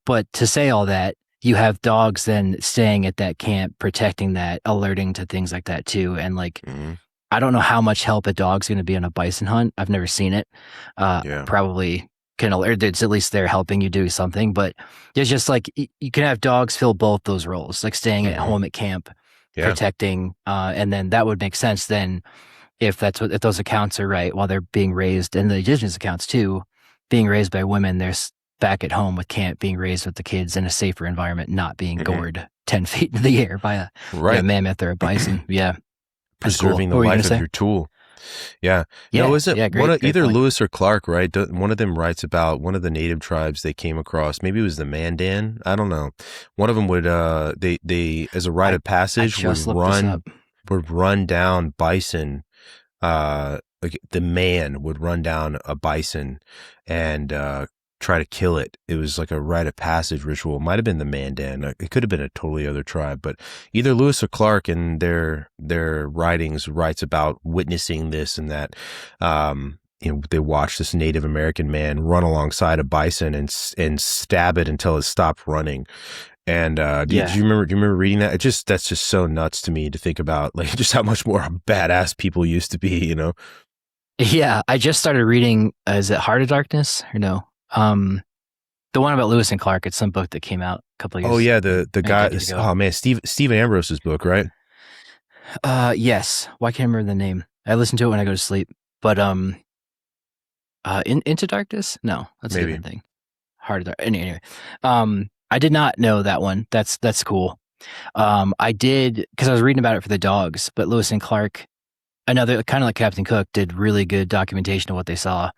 S1: But to say all that, you have dogs then staying at that camp, protecting that, alerting to things like that too. And like, I don't know how much help a dog's going to be on a bison hunt. I've never seen it. Probably can alert. It's at least they're helping you do something, but there's just like, you can have dogs fill both those roles, like staying at home at camp, protecting, and then that would make sense then if those accounts are right, while they're being raised, and the indigenous accounts too, being raised by women, they're back at home with camp, being raised with the kids in a safer environment, not being gored 10 feet in the air by a mammoth or a bison. Yeah.
S2: Preserving the life of your tool. Yeah. No,
S1: Yeah,
S2: is it
S1: yeah, great
S2: either
S1: point.
S2: Lewis or Clark, right? One of them writes about one of the native tribes they came across. Maybe it was the Mandan. I don't know. One of them would they as a rite
S1: I
S2: of
S1: I
S2: passage
S1: just looked this up.
S2: would run down bison. Like the man would run down a bison and try to kill it. It was like a rite of passage ritual. It might have been the Mandan. It could have been a totally other tribe, but either Lewis or Clark in their writings writes about witnessing this and that. They watched this Native American man run alongside a bison and stab it until it stopped running. And
S1: Yeah.
S2: do you remember reading that? That's just so nuts to me to think about, like just how much more badass people used to be, you know?
S1: Yeah, I just started reading, is it Heart of Darkness or no? The one about Lewis and Clark. It's some book that came out a couple of
S2: Oh
S1: years,
S2: yeah, the
S1: maybe a
S2: guy.
S1: decade ago.
S2: Oh man, Stephen Ambrose's book, right?
S1: Yes. Why can't I remember the name? I listen to it when I go to sleep. But Into Darkness? No, that's a
S2: Maybe.
S1: different thing. Heart of Dark. Anyway, I did not know that one. That's cool. I did because I was reading about it for the dogs. But Lewis and Clark, another kind of like Captain Cook, did really good documentation of what they saw.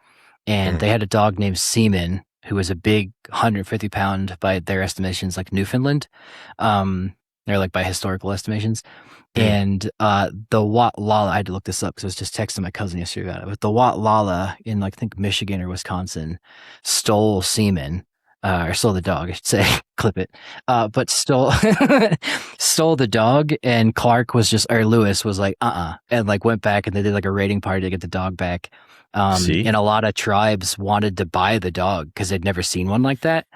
S1: And
S2: Mm,
S1: they had a dog named Seaman, who was a big 150-pound by their estimations, like Newfoundland. They're like by historical estimations.
S2: mm.
S1: And the Wat Lala, I had to look this up because I was just texting my cousin yesterday about it. But the Wat Lala in like I think Michigan or Wisconsin stole semen, or stole the dog, I should say. Clip it. But stole stole the dog, and Clark was just or Lewis was like and like went back and they did like a raiding party to get the dog back.
S2: See?
S1: And a lot of tribes wanted to buy the dog because they'd never seen one like that,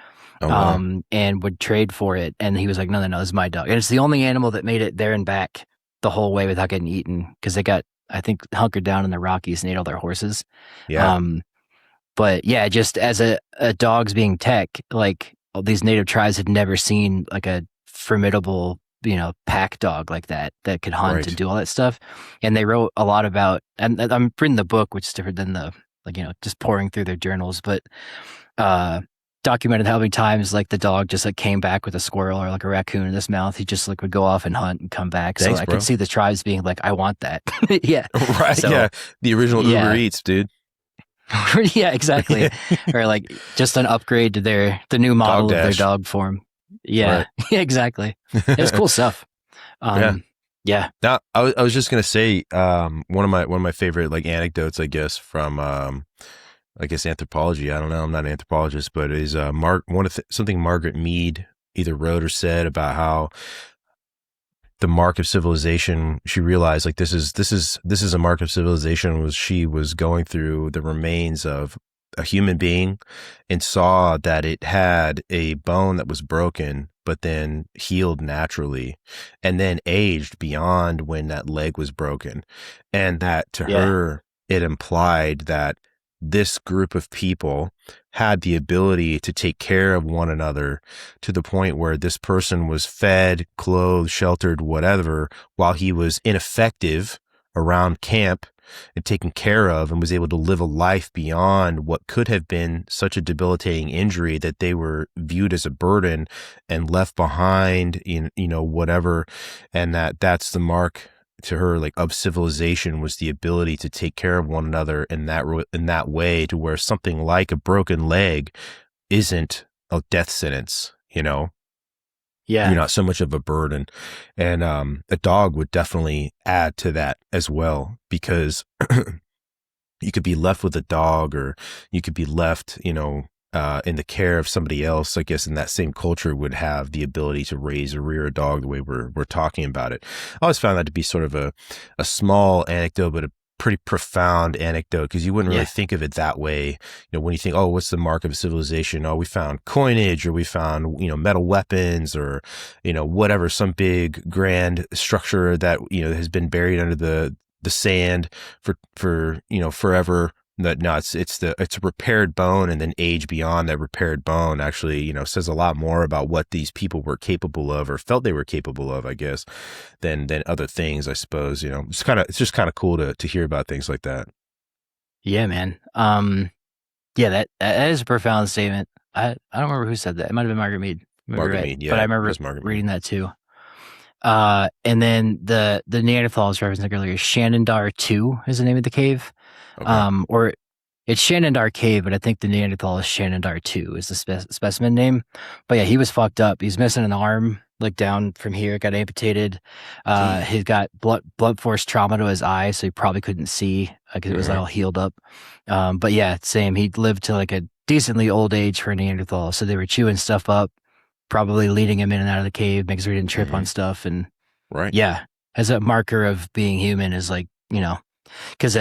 S2: Oh wow.
S1: and would trade for it. And he was like, no, this is my dog. And it's the only animal that made it there and back the whole way without getting eaten because they got, I think, hunkered down in the Rockies and ate all their horses.
S2: Yeah.
S1: Um, but yeah, just as a dog's being tech, like all these native tribes had never seen like a formidable, pack dog like that could hunt and
S2: Right.
S1: do all that stuff. And they wrote a lot about, and I'm reading the book, which is different than the, like, just pouring through their journals, but uh documented how many times like the dog just like came back with a squirrel or like a raccoon in his mouth. He just like would go off and hunt and come back. So
S2: Thanks,
S1: I could
S2: bro.
S1: see the tribes being like, I want that. Yeah.
S2: Right.
S1: So
S2: Yeah. The original Uber
S1: yeah.
S2: Eats, dude.
S1: Yeah, exactly. Or like just an upgrade to the new
S2: Dog
S1: model of their
S2: Dash.
S1: dog form.
S2: Right.
S1: Yeah. Yeah, exactly. It was cool stuff.
S2: Yeah.
S1: Yeah.
S2: Now, I was just gonna say, one of my favorite like anecdotes, I guess, from I guess anthropology. I don't know. I'm not an anthropologist, but is something Margaret Mead either wrote or said about how the mark of civilization, she realized like this is a mark of civilization, was she was going through the remains of a human being and saw that it had a bone that was broken but then healed naturally and then aged beyond when that leg was broken, and that to
S1: Yeah.
S2: her it implied that this group of people had the ability to take care of one another to the point where this person was fed, clothed, sheltered, whatever, while he was ineffective around camp and taken care of, and was able to live a life beyond what could have been such a debilitating injury that they were viewed as a burden and left behind in, whatever. And that's the mark to her, like, of civilization, was the ability to take care of one another in that way, to where something like a broken leg isn't a death sentence, you're
S1: Yeah.
S2: not so much of a burden. And a dog would definitely add to that as well, because you could be left with a dog, or you could be left, in the care of somebody else, I guess, in that same culture, would have the ability to raise or rear a dog the way we're talking about it. I always found that to be sort of a small anecdote, but a pretty profound anecdote, because you wouldn't really
S1: Yeah.
S2: think of it that way. When you think, oh, what's the mark of civilization? Oh, we found coinage, or we found, metal weapons, or, whatever, some big grand structure that, has been buried under the sand for forever. No, it's a repaired bone, and then age beyond that repaired bone actually, says a lot more about what these people were capable of, or felt they were capable of, I guess, than other things, I suppose. It's just kind of cool to hear about things like that.
S1: Yeah, man. Yeah, that is a profound statement. I don't remember who said that. It might have been Margaret Mead. Maybe you're
S2: Margaret
S1: right.
S2: Mead,
S1: But I
S2: yeah, it
S1: remember
S2: was Margaret Mead.
S1: reading that too. And then the Neanderthals referenced like earlier, Shenandoah 2 is the name of the cave.
S2: Okay.
S1: Or it's Shenandoah Cave, but I think the Neanderthal is Shenandoah 2 is the specimen name. But yeah, he was fucked up. He's missing an arm, like down from here, got amputated.
S2: Damn.
S1: He's got blood force trauma to his eye, so he probably couldn't see because it was all healed up. But yeah, same. He lived to like a decently old age for a Neanderthal, so they were chewing stuff up, probably leading him in and out of the cave, making sure he didn't trip on stuff. And
S2: Right.
S1: yeah, as a marker of being human is like, because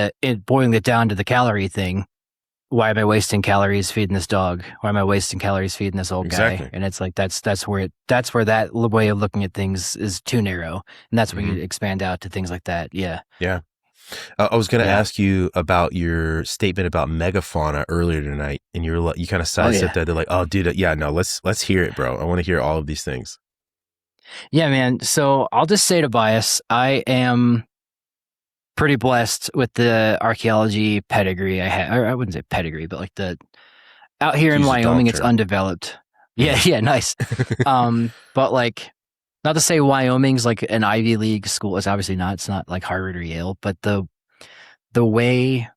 S1: boiling it down to the calorie thing, why am I wasting calories feeding this dog? Why am I wasting calories feeding this old guy? And it's like that's where that way of looking at things is too narrow, and that's when you expand out to things like that. Yeah.
S2: I was going to ask you about your statement about megafauna earlier tonight, and you kind of sidestepped that. They're like, "Oh, dude, yeah, no, let's hear it, bro. I want to hear all of these things."
S1: Yeah, man. So I'll just say to bias, I am pretty blessed with the archaeology pedigree I have. Or I wouldn't say pedigree, but like out here in Wyoming, it's undeveloped. Yeah, nice. But like, not to say Wyoming's like an Ivy League school. It's obviously not. It's not like Harvard or Yale. But the way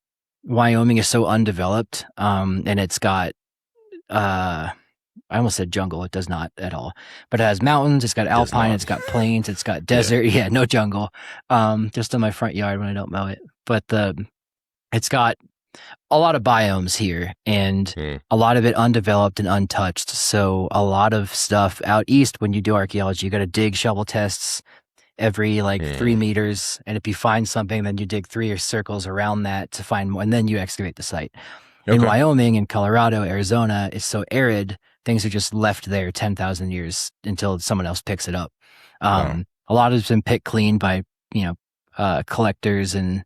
S1: Wyoming is so undeveloped, and it's got I almost said jungle. It does not at all. But it has mountains. It's got alpine. It's got plains. It's got desert. Yeah, no jungle. Just in my front yard when I don't mow it. But it's got a lot of biomes here, and a lot of it undeveloped and untouched. So a lot of stuff out east when you do archaeology, you got to dig shovel tests every 3 meters, and if you find something, then you dig 3 circles around that to find more, and then you excavate the site. In Wyoming and Colorado, Arizona, it's so arid, things are just left there 10,000 years until someone else picks it up. A lot of it's been picked clean by, collectors, and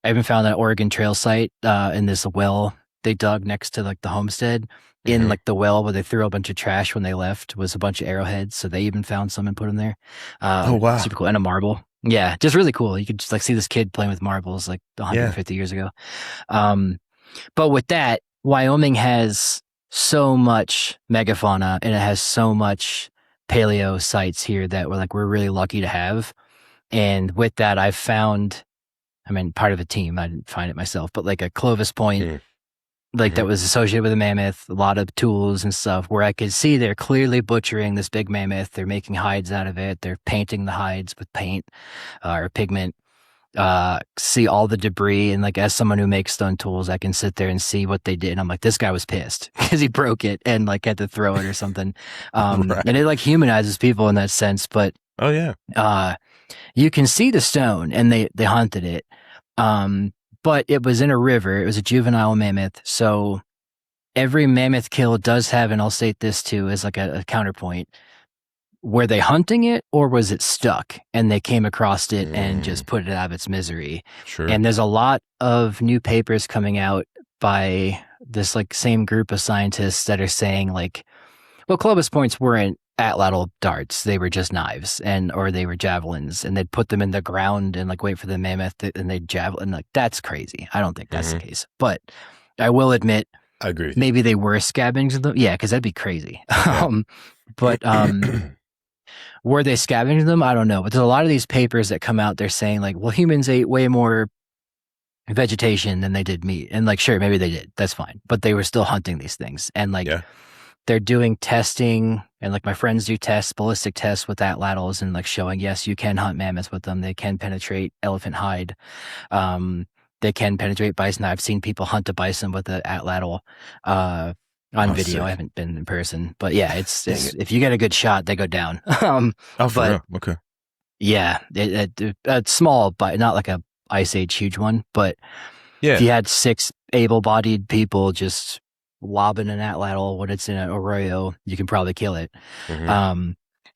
S1: I even found an Oregon Trail site in this well they dug next to like the homestead. In like the well where they threw a bunch of trash when they left was a bunch of arrowheads. So they even found some and put them there.
S2: Oh, wow.
S1: Super cool. And a marble. Yeah, just really cool. You could just like see this kid playing with marbles like 150 years ago. But with that, Wyoming has so much megafauna, and it has so much paleo sites here that we're really lucky to have. And with that, I've found, part of a team, I didn't find it myself, but like a Clovis Point, that was associated with a mammoth, a lot of tools and stuff where I could see they're clearly butchering this big mammoth. They're making hides out of it. They're painting the hides with paint or pigment. See all the debris, and like as someone who makes stone tools, I can sit there and see what they did, and I'm like, this guy was pissed because he broke it and like had to throw it or something. And it like humanizes people in that sense. But you can see the stone, and they hunted it, but it was in a river. It was a juvenile mammoth, so every mammoth kill does have, and I'll state this too as like a counterpoint, were they hunting it, or was it stuck and they came across it and just put it out of its misery?
S2: Sure.
S1: And there's a lot of new papers coming out by this like same group of scientists that are saying like, well, Clovis points weren't atlatl darts. They were just knives or they were javelins, and they'd put them in the ground and like wait for the mammoth and they'd javelin. Like, that's crazy. I don't think that's the case, but I will admit,
S2: I agree.
S1: Maybe they were scavenging them. Yeah. Cause that'd be crazy. But, were they scavenging them? I don't know. But there's a lot of these papers that come out, they're saying like, well, humans ate way more vegetation than they did meat. And like, sure, maybe they did. That's fine. But they were still hunting these things. And like, they're doing testing, and like my friends do ballistic tests with atlatls, and like showing, yes, you can hunt mammoths with them. They can penetrate elephant hide. They can penetrate bison. I've seen people hunt a bison with an atlatl on video. Sick. I haven't been in person, but yeah, it's if you get a good shot, they go down.
S2: For real? Okay.
S1: Yeah, it's small, but not like a Ice Age huge one. But if you had 6 able-bodied people just lobbing an atlatl when it's in an arroyo, you can probably kill it.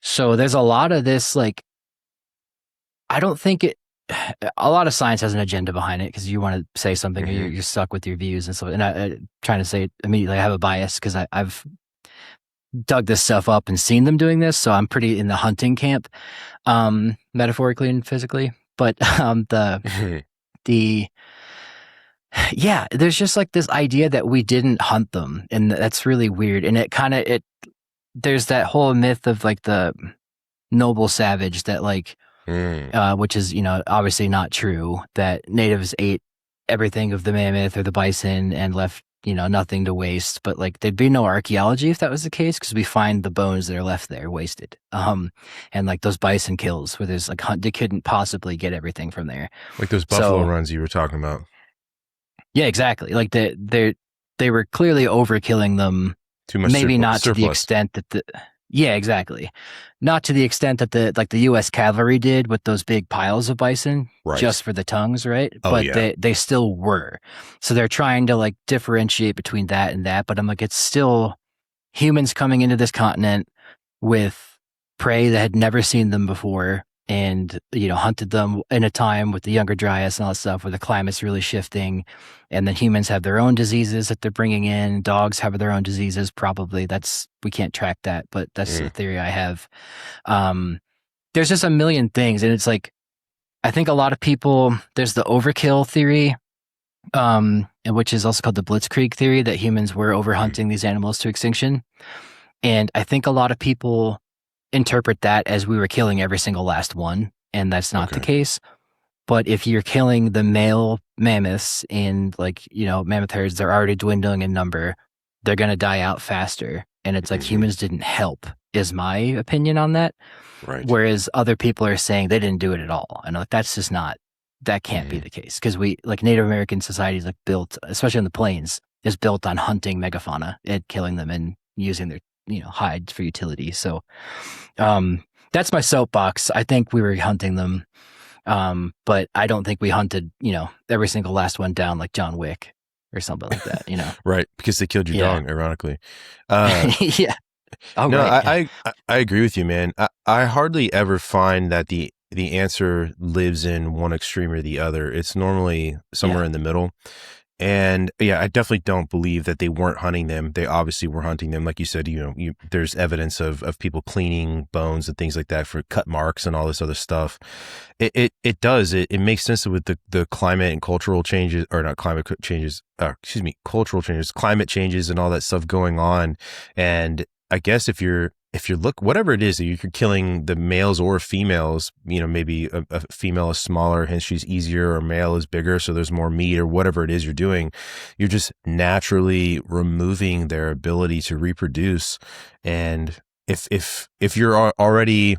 S1: So there's a lot of this, like, I don't think a lot of science has an agenda behind it, because you want to say something or you're stuck with your views and stuff. And I'm trying to say it immediately, I have a bias because I've dug this stuff up and seen them doing this. So I'm pretty in the hunting camp, metaphorically and physically. But there's just like this idea that we didn't hunt them, and that's really weird. And there's that whole myth of like noble savage that like, which is, obviously not true, that natives ate everything of the mammoth or the bison and left, nothing to waste. But like, there'd be no archaeology if that was the case, because we find the bones that are left there wasted. And like those bison kills where there's like, they couldn't possibly get everything from there.
S2: Like those buffalo runs you were talking about.
S1: Yeah, exactly. Like they were clearly overkilling them.
S2: Too much
S1: maybe
S2: surplus.
S1: Not to the extent that yeah, exactly. Not to the extent that the U.S. cavalry did with those big piles of bison, just for the tongues, right? But they still were. So they're trying to like differentiate between that and that. But I'm like, it's still humans coming into this continent with prey that had never seen them before, and hunted them in a time with the Younger Dryas and all that stuff where the climate's really shifting, and then humans have their own diseases that they're bringing in. Dogs have their own diseases, probably. We can't track that, but that's the theory I have. There's just a million things, and it's like, I think a lot of people, there's the overkill theory, which is also called the Blitzkrieg theory, that humans were overhunting these animals to extinction. And I think a lot of people interpret that as we were killing every single last one, and that's not the case. But if you're killing the male mammoths in like, mammoth herds, they're already dwindling in number, they're going to die out faster. And it's like humans didn't help, is my opinion on that.
S2: Right.
S1: Whereas other people are saying they didn't do it at all. And like, that's just not, that can't be the case. Because we, like Native American societies, like built, especially on the plains, is built on hunting megafauna and killing them and using their hides for utility. So that's my soapbox. I think we were hunting them, but I don't think we hunted every single last one down like John Wick or something like that.
S2: Right, because they killed your dog, ironically.
S1: Yeah.
S2: Oh, no, right. I agree with you, man. I hardly ever find that the answer lives in one extreme or the other. It's normally somewhere in the middle. And I definitely don't believe that they weren't hunting them. They obviously were hunting them. Like you said, there's evidence of people cleaning bones and things like that for cut marks and all this other stuff. It makes sense with the climate and cultural changes, or not climate changes, cultural changes, climate changes and all that stuff going on. And I guess if you're whatever it is that you're killing, the males or females, maybe a female is smaller, hence she's easier, or male is bigger, so there's more meat, or whatever it is you're doing, you're just naturally removing their ability to reproduce. And if you're already,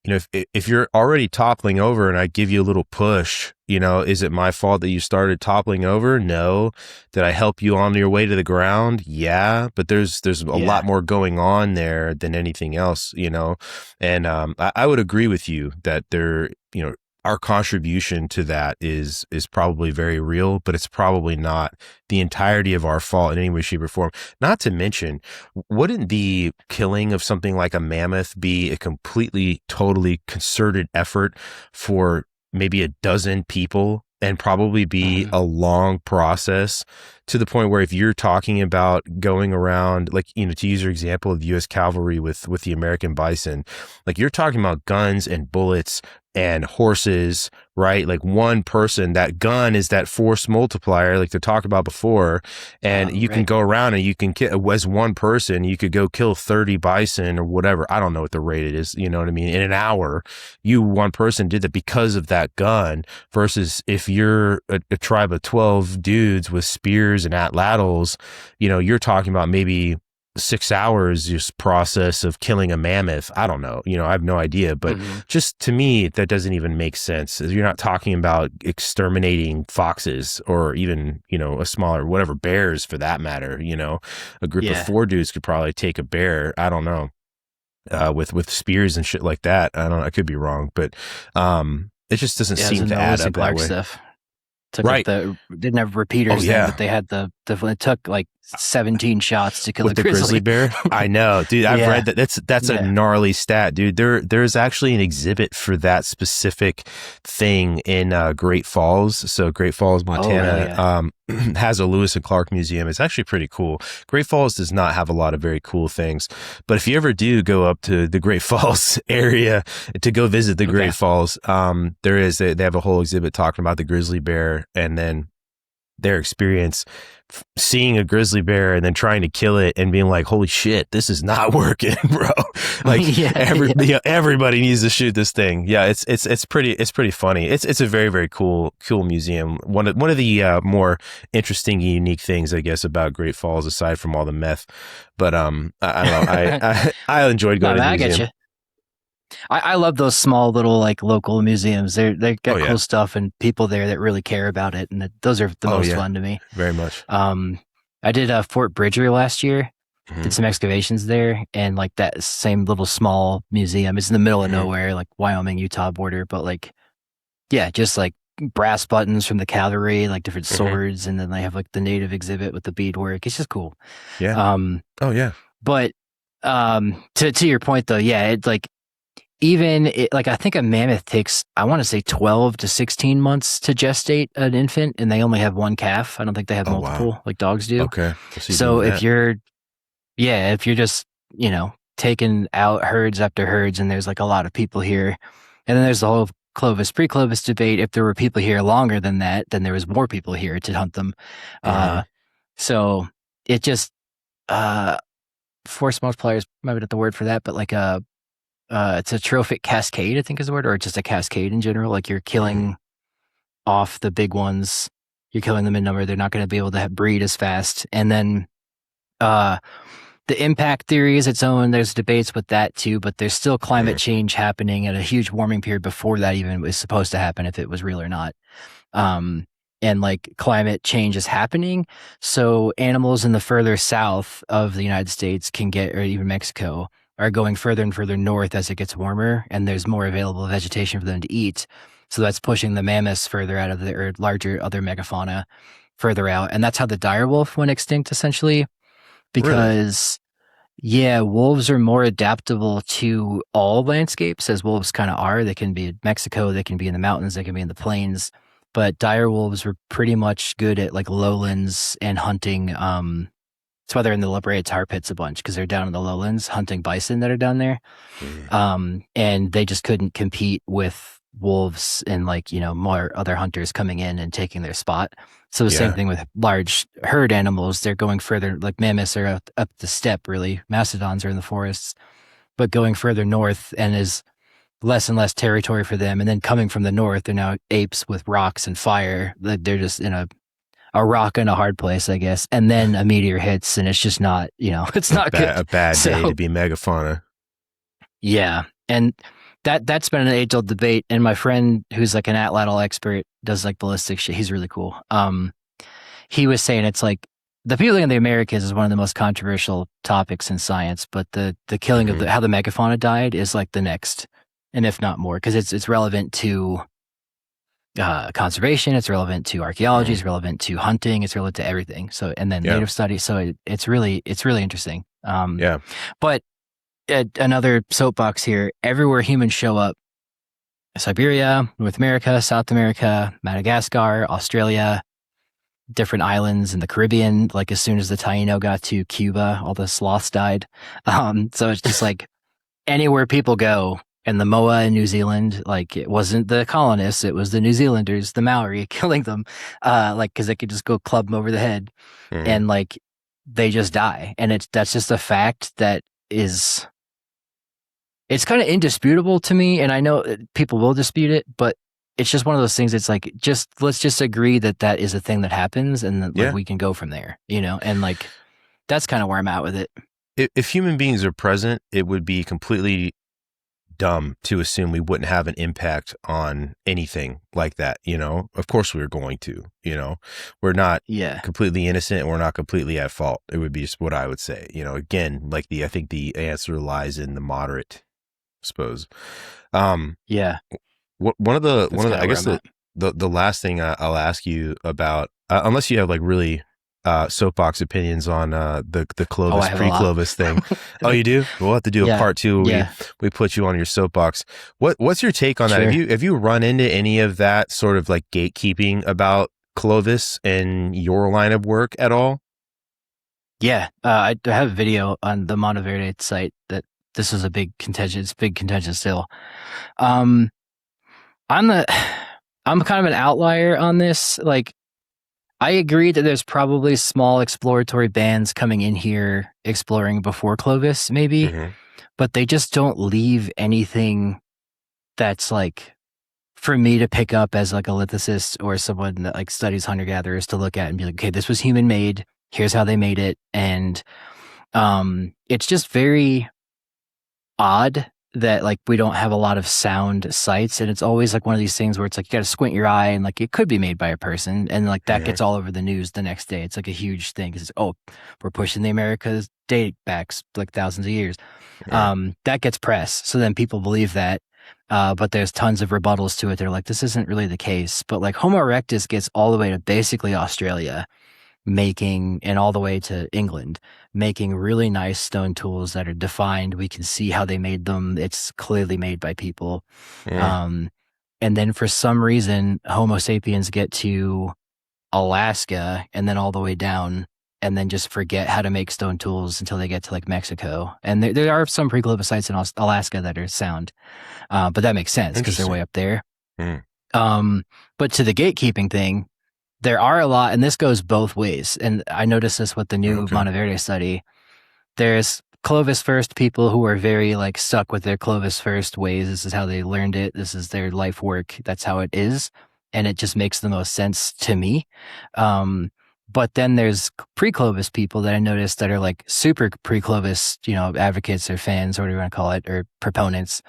S2: if you're already toppling over and I give you a little push, is it my fault that you started toppling over? No. Did I help you on your way to the ground? Yeah. But there's a lot more going on there than anything else, and I would agree with you that our contribution to that is probably very real, but it's probably not the entirety of our fault in any way, shape, or form. Not to mention, wouldn't the killing of something like a mammoth be a completely, totally concerted effort for maybe a dozen people, and probably be a long process, to the point where if you're talking about going around, like, to use your example of U.S. cavalry with the American bison, like you're talking about guns and bullets and horses, right? Like one person, that gun is that force multiplier, like they talked about before. And you can go around and you can kill, as one person, you could go kill 30 bison or whatever. I don't know what the rate it is. You know what I mean? In an hour, one person did that because of that gun, versus if you're a tribe of 12 dudes with spears and atlatls, you're talking about maybe 6 hours just process of killing a mammoth. I don't know, I have no idea, but just to me, that doesn't even make sense. You're not talking about exterminating foxes, or even, a smaller, whatever, bears for that matter. A group of 4 dudes could probably take a bear. I don't know, with spears and shit like that. I could be wrong, but it just doesn't seem to add up that way.
S1: Stuff. Didn't have repeaters then, but they had it took like 17 shots to kill
S2: with the grizzly bear. I know, dude. I've read that. That's a gnarly stat, dude. There's actually an exhibit for that specific thing in Great Falls. So Great Falls, Montana, has a Lewis and Clark museum. It's actually pretty cool. Great Falls does not have a lot of very cool things, but if you ever do go up to the Great Falls area to go visit the Great Falls, they have a whole exhibit talking about the grizzly bear, and then their experience seeing a grizzly bear and then trying to kill it and being like, holy shit, this is not working, bro. Like everybody needs to shoot this thing. Yeah, it's pretty funny. It's a very, very cool museum. One of the more interesting and unique things, I guess, about Great Falls, aside from all the meth. But I don't know. I enjoyed going to the museum.
S1: I get you. I love those small little like local museums. They got cool stuff and people there that really care about it, and those are the most fun to me.
S2: Very much.
S1: I did Fort Bridger last year. Did some excavations there, and like that same little small museum. It's in the middle of nowhere, like Wyoming Utah border, but like just like brass buttons from the cavalry, like different swords, and then they have like the native exhibit with the beadwork. It's just cool.
S2: Yeah.
S1: But to your point though, it's like. Even like I think a mammoth takes, I want to say 12 to 16 months to gestate an infant, and they only have one calf. I don't think they have multiple like dogs do.
S2: Okay.
S1: So if you're just, taking out herds after herds, and there's like a lot of people here, and then there's the whole Clovis, pre-Clovis debate. If there were people here longer than that, then there was more people here to hunt them. So it just, force multipliers, maybe not the word for that, but like it's a trophic cascade, I think is the word, or just a cascade in general. Like you're killing off the big ones, you're killing them in number. They're not going to be able to breed as fast. And then the impact theory is its own. There's debates with that too, but there's still climate change happening at a huge warming period before that even was supposed to happen, if it was real or not. And like climate change is happening. So animals in the further south of the United States can get, or even Mexico, are going further and further north as it gets warmer, and there's more available vegetation for them to eat. So that's pushing the mammoths further out of or larger other megafauna further out. And that's how the direwolf went extinct, essentially, because wolves are more adaptable to all landscapes, as wolves kind of are. They can be in Mexico, they can be in the mountains, they can be in the plains, but direwolves were pretty much good at like lowlands and hunting. That's why they're in the La Brea tar pits a bunch, because they're down in the lowlands hunting bison that are down there. And they just couldn't compete with wolves and like, more other hunters coming in and taking their spot. So the same thing with large herd animals. They're going further, like mammoths are up the steppe, really. Mastodons are in the forests, but going further north, and is less and less territory for them. And then coming from the north, they're now apes with rocks and fire. They're just in a rock in a hard place, I guess. And then a meteor hits, and it's just not, it's not good.
S2: A bad day to be megafauna.
S1: Yeah. And that's been an age-old debate. And my friend, who's like an atlatl expert, does like ballistic shit. He's really cool. He was saying it's like the peeling of the Americas is one of the most controversial topics in science, but the killing of how the megafauna died is like the next, and if not more, because it's relevant to conservation, it's relevant to archaeology, it's relevant to hunting, it's relevant to everything. So, and then native studies. So it's really interesting. But another soapbox here: everywhere humans show up, Siberia, North America, South America, Madagascar, Australia, different islands in the Caribbean. Like as soon as the Taino got to Cuba, all the sloths died. So it's just like anywhere people go. And the Moa in New Zealand, like it wasn't the colonists, it was the New Zealanders, the Maori killing them, because they could just go club them over the head, and like they just die. And that's just a fact that is, it's kind of indisputable to me. And I know people will dispute it, but it's just one of those things. It's like, let's just agree that is a thing that happens, and that like, we can go from there, and like, that's kind of where I'm at with it.
S2: If human beings are present, it would be completely dumb to assume we wouldn't have an impact on anything like that. Of course we're going to, we're not completely innocent, and we're not completely at fault. It would be just what I would say, again, like I think the answer lies in the moderate, I suppose. One of the I guess the last thing I'll ask you about, unless you have like really soapbox opinions on the Clovis, pre-Clovis thing. Oh, you do? We'll have to do a part two where we put you on your soapbox. What's your take on that? Have you run into any of that sort of like gatekeeping about Clovis in your line of work at all?
S1: Yeah, I have a video on the Monteverde site that this is a big contention. It's big contention still. I'm kind of an outlier on this. Like, I agree that there's probably small exploratory bands coming in here exploring before Clovis, maybe,
S2: Mm-hmm.
S1: but they just don't leave anything that's like for me to pick up as like a lithicist or someone that like studies hunter gatherers to look at and be like, okay, this was human made. Here's how they made it. And it's just very odd that like we don't have a lot of sound sites, and it's always like one of these things where it's like you got to squint your eye and like it could be made by a person, and like that
S2: Mm-hmm.
S1: gets all over the news the next day. It's like a huge thing because oh, we're pushing the Americas date backs like thousands of years. That gets press, so then people believe that. But there's tons of rebuttals to it. They're like, this isn't really the case. But like Homo erectus gets all the way to basically Australia, making and all the way to England, making really nice stone tools that are defined. We can see how they made them. It's clearly made by people.
S2: Mm-hmm.
S1: Um, and then for some reason, Homo sapiens get to Alaska and then all the way down and then just forget how to make stone tools until they get to like Mexico. And there are some pre-Clovis sites in Alaska that are sound. But that makes sense because they're way up there.
S2: Mm.
S1: But to the gatekeeping thing, there are a lot, and this goes both ways. And I noticed this with the new Monteverde study. There's Clovis first people who are very like stuck with their Clovis first ways. This is how they learned it. This is their life work. That's how it is. And it just makes the most sense to me. But then there's pre-Clovis people that I noticed that are like super pre-Clovis, advocates or fans, or whatever you want to call it, or proponents.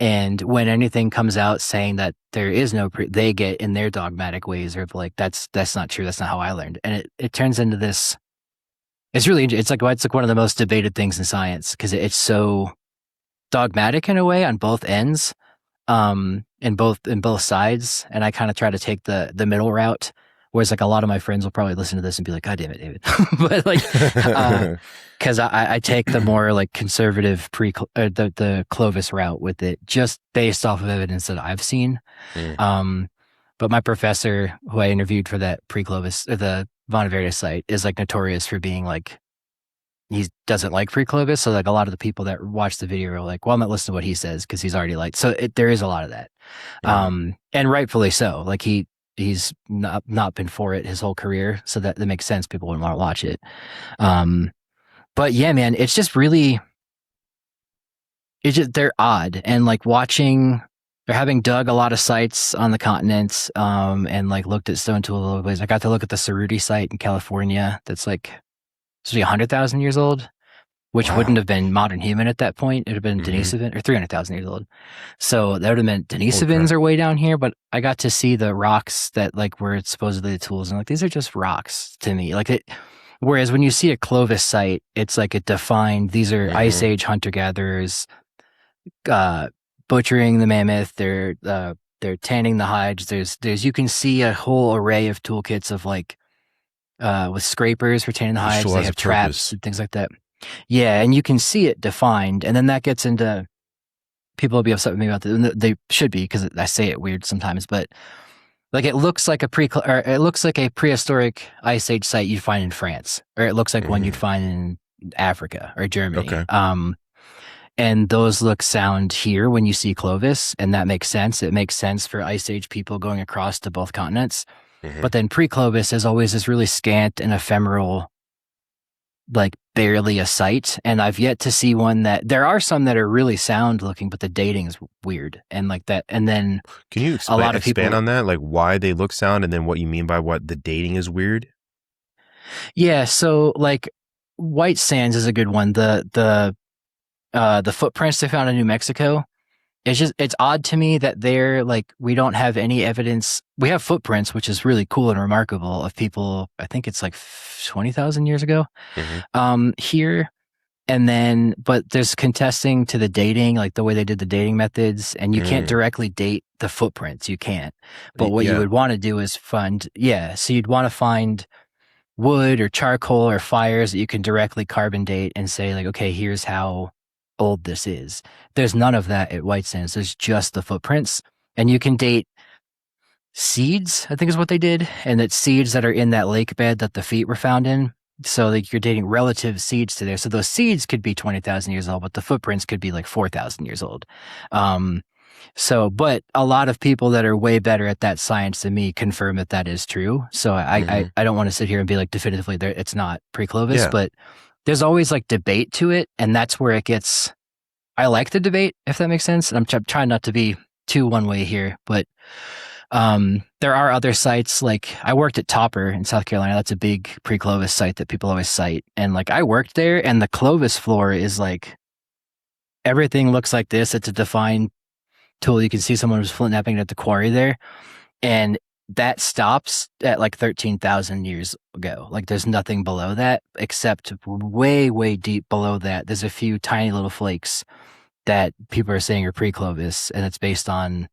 S1: And when anything comes out saying that there is no they get in their dogmatic ways or like, that's not true. That's not how I learned. And it turns into this, it's like one of the most debated things in science because it's so dogmatic in a way on both ends, in both sides. And I kind of try to take the middle route. Whereas like a lot of my friends will probably listen to this and be like, God damn it, David. But like, because I take the more like conservative the Clovis route with it, just based off of evidence that I've seen. But my professor, who I interviewed for that pre-Clovis, the Monteverde site, is like notorious for being like, he doesn't like pre-Clovis. So like a lot of the people that watch the video are like, well, I'm not listening to what he says because he's already like, so there is a lot of that. And rightfully so. Like he's not been for it his whole career. So that makes sense. People wouldn't want to watch it. But yeah, man, it's just really, they're odd. And like they're having dug a lot of sites on the continent, and like looked at stone tool all over the place. I got to look at the Cerruti site in California. That's like, it's 100,000 years old, which wouldn't have been modern human at that point. It would have been Denisovan, or 300,000 years old. So that would have meant Denisovans are way down here, but I got to see the rocks that like were supposedly the tools, and like, these are just rocks to me. Like whereas when you see a Clovis site, it's like it defined, these are Ice Age hunter-gatherers, butchering the mammoth, they're tanning the hides. There's you can see a whole array of toolkits of like, with scrapers for tanning the hides, they have traps and things like that. Yeah, and you can see it defined, and then that gets into, people will be upset with me about that. They should be, because I say it weird sometimes, but like it looks like a prehistoric Ice Age site you'd find in France, or it looks like one you'd find in Africa or Germany. Okay. And those look sound here when you see Clovis, and that makes sense. It makes sense for Ice Age people going across to both continents. But then pre-Clovis is always this really scant and ephemeral, like barely a site. And I've yet to see one there are some that are really sound looking, but the dating is weird. And like that. And then
S2: can you expand on that? Like why they look sound, and then what you mean by what the dating is weird?
S1: Yeah. So like White Sands is a good one. The footprints they found in New Mexico, it's odd to me that they're like, we don't have any evidence. We have footprints, which is really cool and remarkable, of people, I think it's like 20,000 years ago, here. And then, but there's contesting to the dating, like the way they did the dating methods, and you can't directly date the footprints. You can't. But what you would want to do is so you'd want to find wood or charcoal or fires that you can directly carbon date and say like, okay, here's how old this is. There's none of that at White Sands. There's just the footprints, and you can date seeds, I think is what they did, and it's seeds that are in that lake bed that the feet were found in. So like you're dating relative seeds to there. So those seeds could be 20,000 years old, but the footprints could be like 4,000 years old. So, but a lot of people that are way better at that science than me confirm that that is true. So
S2: Hmm.
S1: I don't want to sit here and be like definitively there it's not pre-Clovis,
S2: Yeah.
S1: but there's always like debate to it, and that's where it gets. I like the debate, if that makes sense. And I'm trying not to be too one way here, but there are other sites. Like I worked at Topper in South Carolina. That's a big pre-Clovis site that people always cite, and like I worked there, and the Clovis floor is like everything looks like this. It's a defined tool. You can see someone was flint knapping at the quarry there, and that stops at like 13,000 years ago. Like there's nothing below that except way, way deep below that. There's a few tiny little flakes that people are saying are pre-Clovis, and it's based on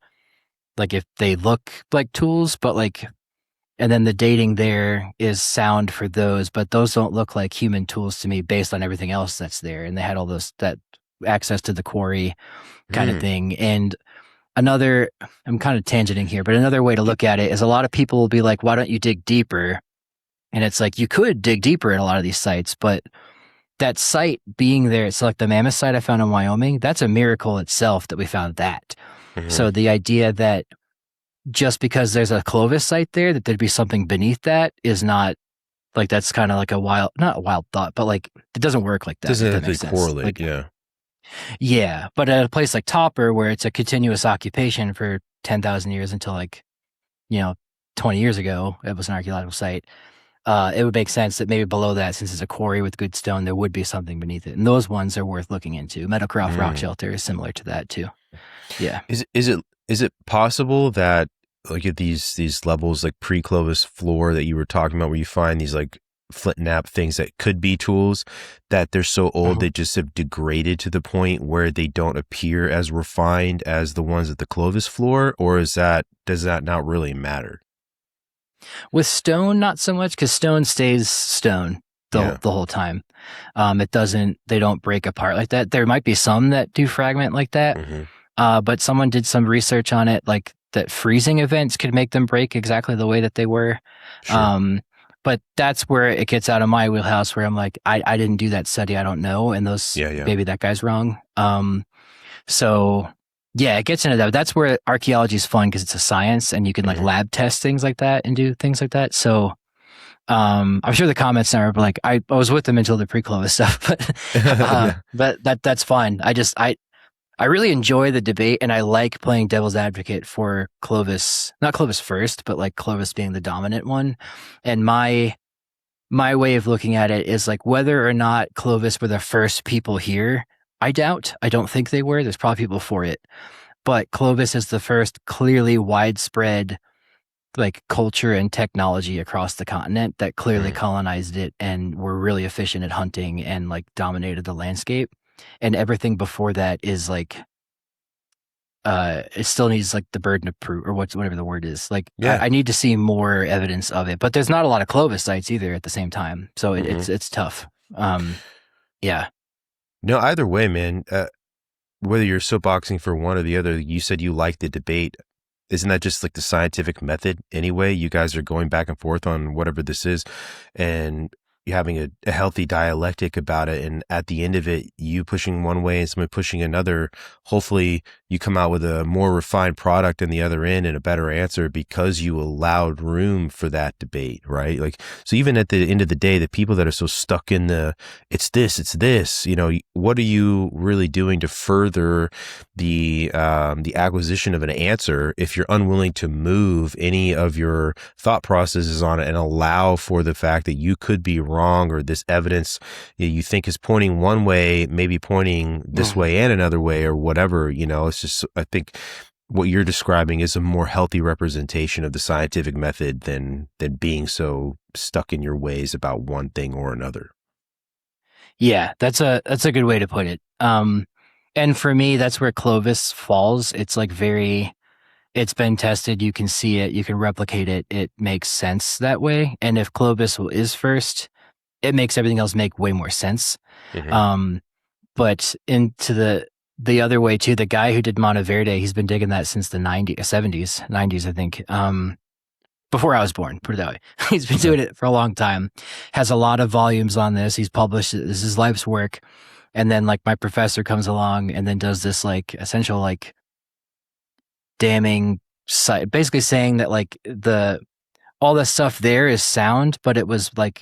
S1: like if they look like tools, but like, and then the dating there is sound for those, but those don't look like human tools to me based on everything else that's there. And they had all those that access to the quarry kind of
S2: Mm.
S1: thing. And another, I'm kind of tangenting here, but another way to look at it is a lot of people will be like, why don't you dig deeper? And it's like, you could dig deeper in a lot of these sites, but that site being there, it's like the mammoth site I found in Wyoming, that's a miracle itself that we found that.
S2: Hmm.
S1: So the idea that just because there's a Clovis site there, that there'd be something beneath that is not like, that's kind of like a wild, not a wild thought, but like, it doesn't work like that,
S2: Doesn't
S1: if that
S2: actually
S1: makes sense.
S2: correlate.
S1: Like,
S2: Yeah.
S1: yeah, but at a place like Topper, where it's a continuous occupation for 10,000 years until like, you know, 20 years ago, it was an archaeological site. It would make sense that maybe below that, since it's a quarry with good stone, there would be something beneath it. And those ones are worth looking into. Meadowcroft Rock
S2: Mm.
S1: Shelter is similar to that too. Yeah.
S2: Is it possible that like at these levels like pre-Clovis floor that you were talking about, where you find these like flint knap things that could be tools, that they're so old
S1: Mhm.
S2: they just have degraded to the point where they don't appear as refined as the ones at the Clovis floor, or does that not really matter?
S1: With stone, not so much, because stone stays stone
S2: Yeah.
S1: the whole time. They don't break apart like that. There might be some that do fragment like that.
S2: Hmm.
S1: But someone did some research on it, like that freezing events could make them break exactly the way that they were.
S2: Sure.
S1: Um, but that's where it gets out of my wheelhouse, where I'm like, I didn't do that study. I don't know. And those,
S2: Yeah. Yeah.
S1: maybe that guy's wrong. So yeah, it gets into that. That's where archaeology is fun because it's a science and you can like
S2: Hmm.
S1: lab test things like that and do things like that. So, I'm sure the comments are like, I was with them until the pre-Clovis stuff,
S2: Yeah.
S1: but that's fine. I really enjoy the debate and I like playing devil's advocate for Clovis, not Clovis first, but like Clovis being the dominant one. And my way of looking at it is like whether or not Clovis were the first people here, I doubt. I don't think they were. There's probably people for it. But Clovis is the first clearly widespread like culture and technology across the continent that clearly
S2: Mm.
S1: colonized it and were really efficient at hunting and like dominated the landscape. And everything before that is like it still needs like the burden of proof or whatever the word is. Like
S2: Yeah.
S1: I need to see more evidence of it, but there's not a lot of Clovis sites either at the same time, so
S2: Hmm.
S1: it's tough. Um, yeah,
S2: No, either way, man. Whether you're soapboxing for one or the other, you said you like the debate. Isn't that just like the scientific method anyway? You guys are going back and forth on whatever this is, and you're having a healthy dialectic about it. And at the end of it, you pushing one way and someone pushing another. Hopefully, you come out with a more refined product in the other end and a better answer because you allowed room for that debate, right? Like, so even at the end of the day, the people that are so stuck in it's this, what are you really doing to further the acquisition of an answer if you're unwilling to move any of your thought processes on it and allow for the fact that you could be wrong, or this evidence you think is pointing one way, maybe pointing this
S1: Mhm.
S2: way and another way, or whatever. It's just, I think what you're describing is a more healthy representation of the scientific method than being so stuck in your ways about one thing or another.
S1: Yeah, that's a good way to put it. And for me, that's where Clovis falls. It's like it's been tested. You can see it. You can replicate it. It makes sense that way. And if Clovis is first, it makes everything else make way more sense.
S2: Hmm.
S1: Um, but into the other way too, the guy who did Monteverde, he's been digging that since the 90s, 70s, 90s, I think. Before I was born, put it that way. He's been
S2: Okay.
S1: doing it for a long time. Has a lot of volumes on this. He's published it. This is his life's work. And then like my professor comes along and then does this like essential like damning site, basically saying that like all the stuff there is sound, but it was like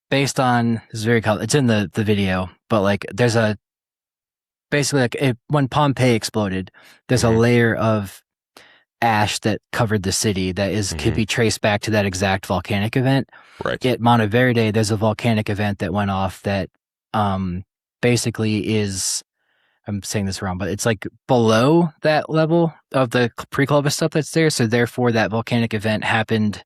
S1: based on, it's in the video, but like there's basically like when Pompeii exploded, there's a layer of ash that covered the city that could be traced back to that exact volcanic event.
S2: Right.
S1: At Monteverde, there's a volcanic event that went off that basically is, I'm saying this wrong, but it's like below that level of the pre-Columbus stuff that's there. So therefore that volcanic event happened.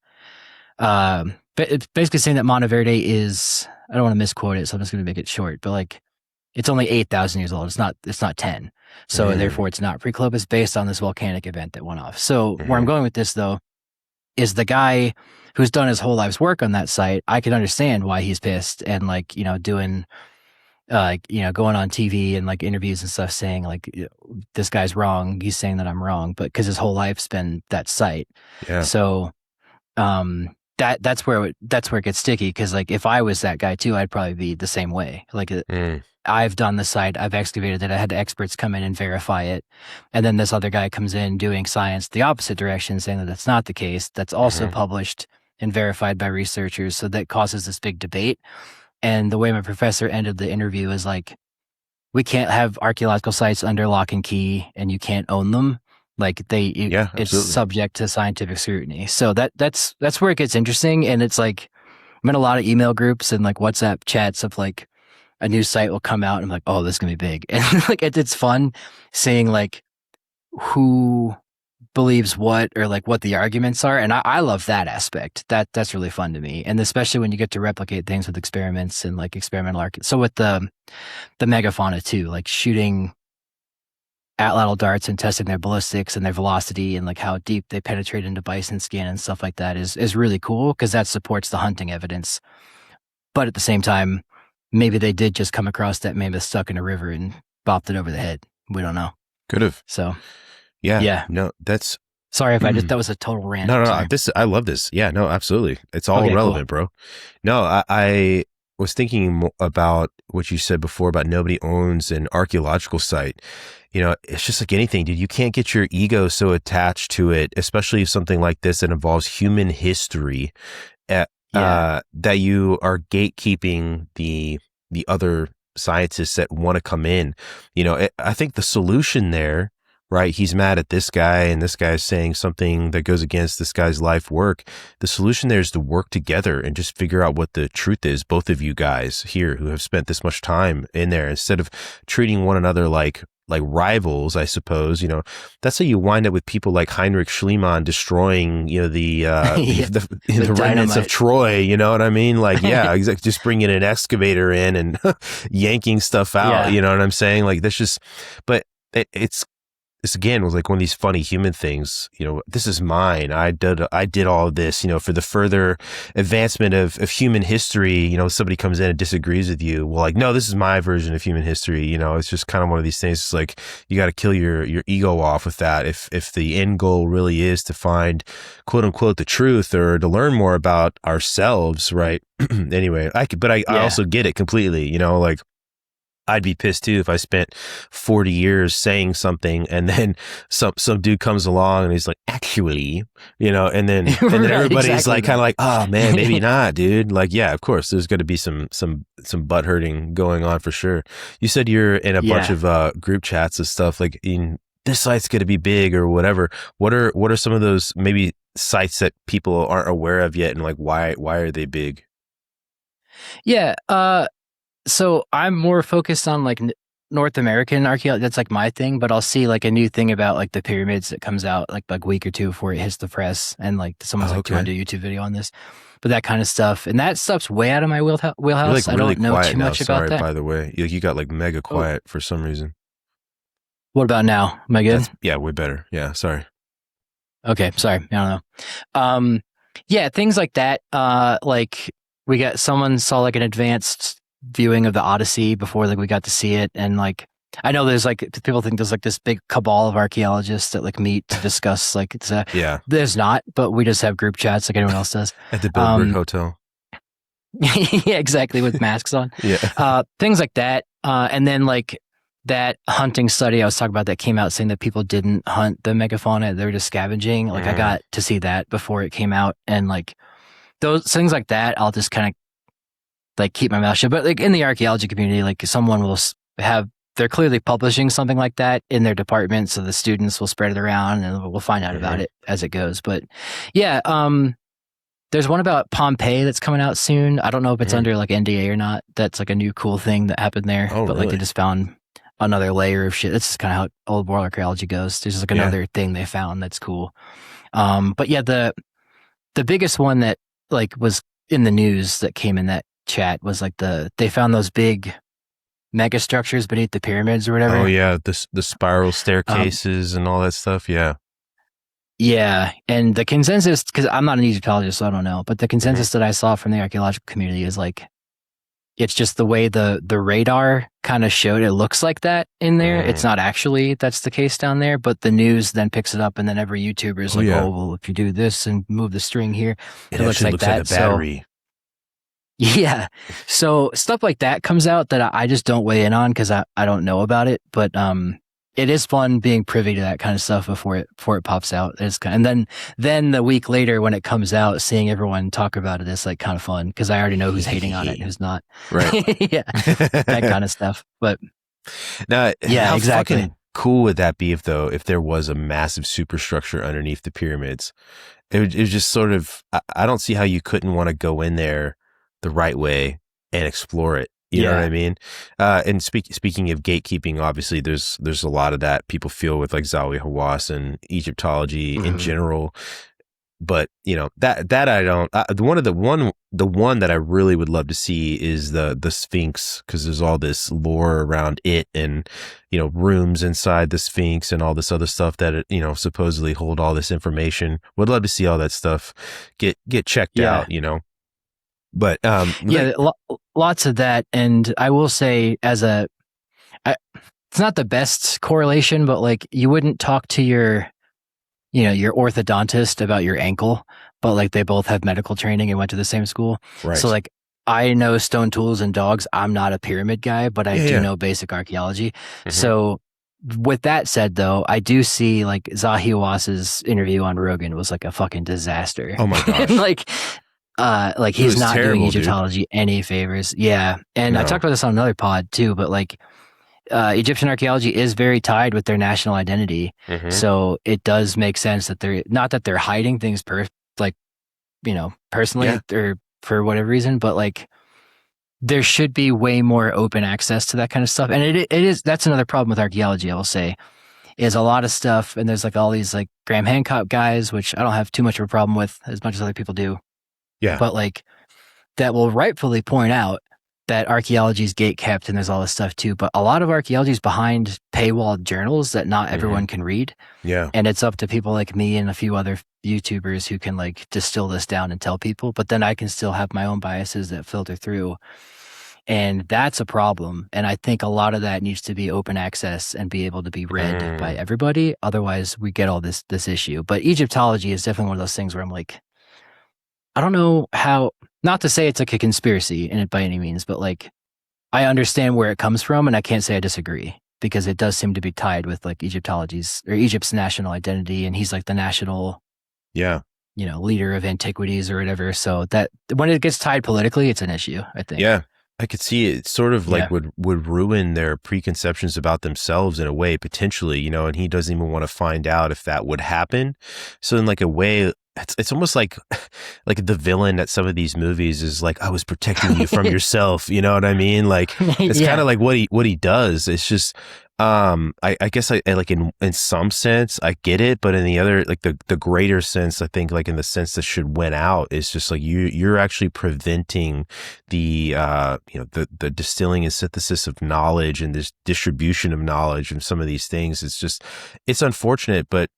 S1: But it's basically saying that Monteverde is, I don't want to misquote it, so I'm just going to make it short, but like it's only 8,000 years old. It's not 10. So therefore it's not pre-Columbus based on this volcanic event that went off. So where I'm going with this though, is the guy who's done his whole life's work on that site. I can understand why he's pissed and like, doing, going on TV and like interviews and stuff saying like, this guy's wrong. He's saying that I'm wrong, but cause his whole life's been that site.
S2: Yeah.
S1: So, that's where it gets sticky. Cause like, if I was that guy too, I'd probably be the same way. Like, I've done the site, I've excavated it, I had experts come in and verify it. And then this other guy comes in doing science the opposite direction, saying that that's not the case. That's also published and verified by researchers. So that causes this big debate. And the way my professor ended the interview is like, we can't have archaeological sites under lock and key and you can't own them. Like it's subject to scientific scrutiny. So that's where it gets interesting. And it's like, I'm in a lot of email groups and like WhatsApp chats of like, a new site will come out and I'm like, oh, this is going to be big. And like, it's fun seeing like who believes what or like what the arguments are. And I love that aspect. That's really fun to me. And especially when you get to replicate things with experiments and like experimental so with the megafauna too, like shooting atlatl darts and testing their ballistics and their velocity and like how deep they penetrate into bison skin and stuff like that is really cool because that supports the hunting evidence. But at the same time, maybe they did just come across that mammoth stuck in a river and bopped it over the head. We don't know.
S2: Could have.
S1: So,
S2: yeah. No, that's.
S1: Sorry if that was a total rant.
S2: No. I love this. Yeah, no, absolutely. It's all relevant, cool. Bro. No, I was thinking about what you said before about nobody owns an archaeological site. It's just like anything, dude. You can't get your ego so attached to it, especially if something like this that involves human history. That you are gatekeeping the other scientists that want to come in. I think the solution there, right? He's mad at this guy and this guy is saying something that goes against this guy's life work. The solution there is to work together and just figure out what the truth is. Both of you guys here who have spent this much time in there, instead of treating one another like rivals, I suppose, that's how you wind up with people like Heinrich Schliemann destroying, the remnants of Troy, you know what I mean? Like, yeah, exactly. Just bringing an excavator in and yanking stuff out, you know what I'm saying? Like, that's just, but this again was like one of these funny human things, this is mine. I did all of this, for the further advancement of human history. Somebody comes in and disagrees with you. Well, like, no, this is my version of human history. It's just kind of one of these things. It's like, you got to kill your ego off with that. If the end goal really is to find quote unquote the truth or to learn more about ourselves. Right. Anyway, I also get it completely, like, I'd be pissed too if I spent 40 years saying something and then some dude comes along and he's like, actually, and then everybody's like, kind of like, oh man, maybe not, dude. Like, yeah, of course, there's going to be some butt hurting going on for sure. You said you're in a bunch of group chats and stuff, like this site's going to be big or whatever. What are some of those maybe sites that people aren't aware of yet, and like why are they big?
S1: Yeah. So I'm more focused on like North American archaeology. That's like my thing, but I'll see like a new thing about like the pyramids that comes out like a week or two before it hits the press, and like someone's like doing a YouTube video on this, but that kind of stuff, and that stuff's way out of my wheelhouse.
S2: Like
S1: I don't know too much about that.
S2: By the way, you got like mega quiet for some reason.
S1: What about now? Am I good?
S2: Yeah, way better. Yeah, sorry.
S1: Okay, sorry. I don't know. Yeah, things like that. Like someone saw like an advanced viewing of the Odyssey before like we got to see it, and like I know there's like people think there's like this big cabal of archaeologists that like meet to discuss like there's not, but we just have group chats like anyone else does
S2: at the Billboard Hotel.
S1: Yeah, exactly, with masks on.
S2: Yeah,
S1: things like that, and then like that hunting study I was talking about that came out saying that people didn't hunt the megafauna, they were just scavenging. Like I got to see that before it came out, and like those things like that, I'll just kind of like keep my mouth shut. But like in the archaeology community, like someone will have, they're clearly publishing something like that in their department, so the students will spread it around and we'll find out about it as it goes. But yeah, there's one about Pompeii that's coming out soon. I don't know if it's under like NDA or not. That's like a new cool thing that happened there.
S2: Oh,
S1: but
S2: really?
S1: like they just found another layer of shit. That's just kind of how old world archaeology goes. There's just like another thing they found that's cool. But yeah, the biggest one that like was in the news that came in that chat was like they found those big mega structures beneath the pyramids or whatever.
S2: Oh yeah, the spiral staircases and all that stuff. Yeah.
S1: Yeah, and the consensus, because I'm not an Egyptologist, so I don't know, but the consensus that I saw from the archaeological community is like, it's just the way the radar kind of showed it looks like that in there. It's not actually that's the case down there, but the news then picks it up, and then every YouTuber is like, oh, well, if you do this and move the string here, it looks like that.
S2: Like a battery.
S1: So, yeah, so stuff like that comes out that I just don't weigh in on because I don't know about it, but it is fun being privy to that kind of stuff before it pops out. It's kind of, and then the week later when it comes out, seeing everyone talk about it is like kind of fun because I already know who's hating on it and who's not.
S2: Right.
S1: Yeah, that kind of stuff. But
S2: now,
S1: yeah,
S2: how
S1: exactly.
S2: fucking cool would that be if there was a massive superstructure underneath the pyramids? It was just sort of. I don't see how you couldn't want to go in there the right way and explore it. You know what I mean? And speaking of gatekeeping, obviously there's a lot of that people feel with like Zawi Hawass and Egyptology in general. But you know, that I don't, the one that I really would love to see is the Sphinx, because there's all this lore around it and, you know, rooms inside the Sphinx and all this other stuff that it, you know, supposedly hold all this information. Would love to see all that stuff get checked out, you know. But
S1: lots of that, and I will say it's not the best correlation, but like you wouldn't talk to your orthodontist about your ankle, but like they both have medical training and went to the same school.
S2: Right.
S1: So like I know stone tools and dogs. I'm not a pyramid guy, but I do know basic archaeology. So with that said, though, I do see like Zahi Hawass's interview on Rogan was like a fucking disaster.
S2: Oh my gosh.
S1: Like he's not
S2: terrible,
S1: doing Egyptology any favors. Yeah. And I talked about this on another pod too, but like Egyptian archaeology is very tied with their national identity. So it does make sense that they're hiding things personally or for whatever reason, but like there should be way more open access to that kind of stuff. And that's another problem with archaeology, I will say, is a lot of stuff. And there's like all these like Graham Hancock guys, which I don't have too much of a problem with as much as other people do.
S2: Yeah.
S1: But like that will rightfully point out that archaeology is gatekept and there's all this stuff too. But a lot of archaeology is behind paywalled journals that not everyone can read.
S2: Yeah.
S1: And it's up to people like me and a few other YouTubers who can like distill this down and tell people. But then I can still have my own biases that filter through. And that's a problem. And I think a lot of that needs to be open access and be able to be read by everybody. Otherwise, we get all this issue. But Egyptology is definitely one of those things where I'm like, I don't know how, not to say it's like a conspiracy in it by any means, but like I understand where it comes from and I can't say I disagree because it does seem to be tied with like Egypt's national identity. And he's like the national, leader of antiquities or whatever. So that when it gets tied politically, it's an issue, I think.
S2: Yeah. I could see it sort of like would ruin their preconceptions about themselves in a way, potentially, you know, and he doesn't even want to find out if that would happen. So in like a way, it's almost like the villain at some of these movies is like, I was protecting you from yourself. You know what I mean? Like it's kind of like what he does. It's just, I guess I like in some sense I get it, but in the other, like the greater sense, I think like in the sense that should win out is just like you're actually preventing the the distilling and synthesis of knowledge and this distribution of knowledge and some of these things. It's unfortunate, but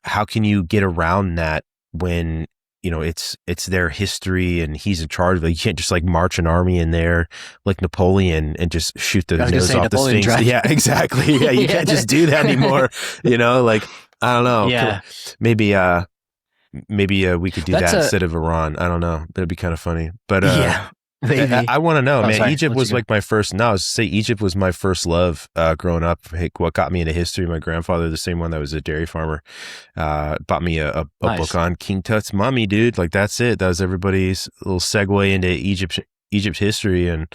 S2: how can you get around that when, you know, it's their history and he's in charge of it? You can't just like march an army in there like Napoleon and just shoot the nose off the Sphinx. Yeah, exactly. Yeah, you can't just do that anymore. You know, like, I don't know.
S1: Yeah.
S2: Maybe we could do that instead of Iran. I don't know. That'd be kind of funny. But
S1: Maybe.
S2: I want to know,
S1: Oh,
S2: man.
S1: sorry.
S2: Egypt
S1: Let you
S2: was
S1: go.
S2: like my first. No, I was to say Egypt was my first love growing up. What got me into history? My grandfather, the same one that was a dairy farmer, bought me a book
S1: Nice.
S2: on King Tut's mummy, dude. Like that's it. That was everybody's little segue into Egypt history, and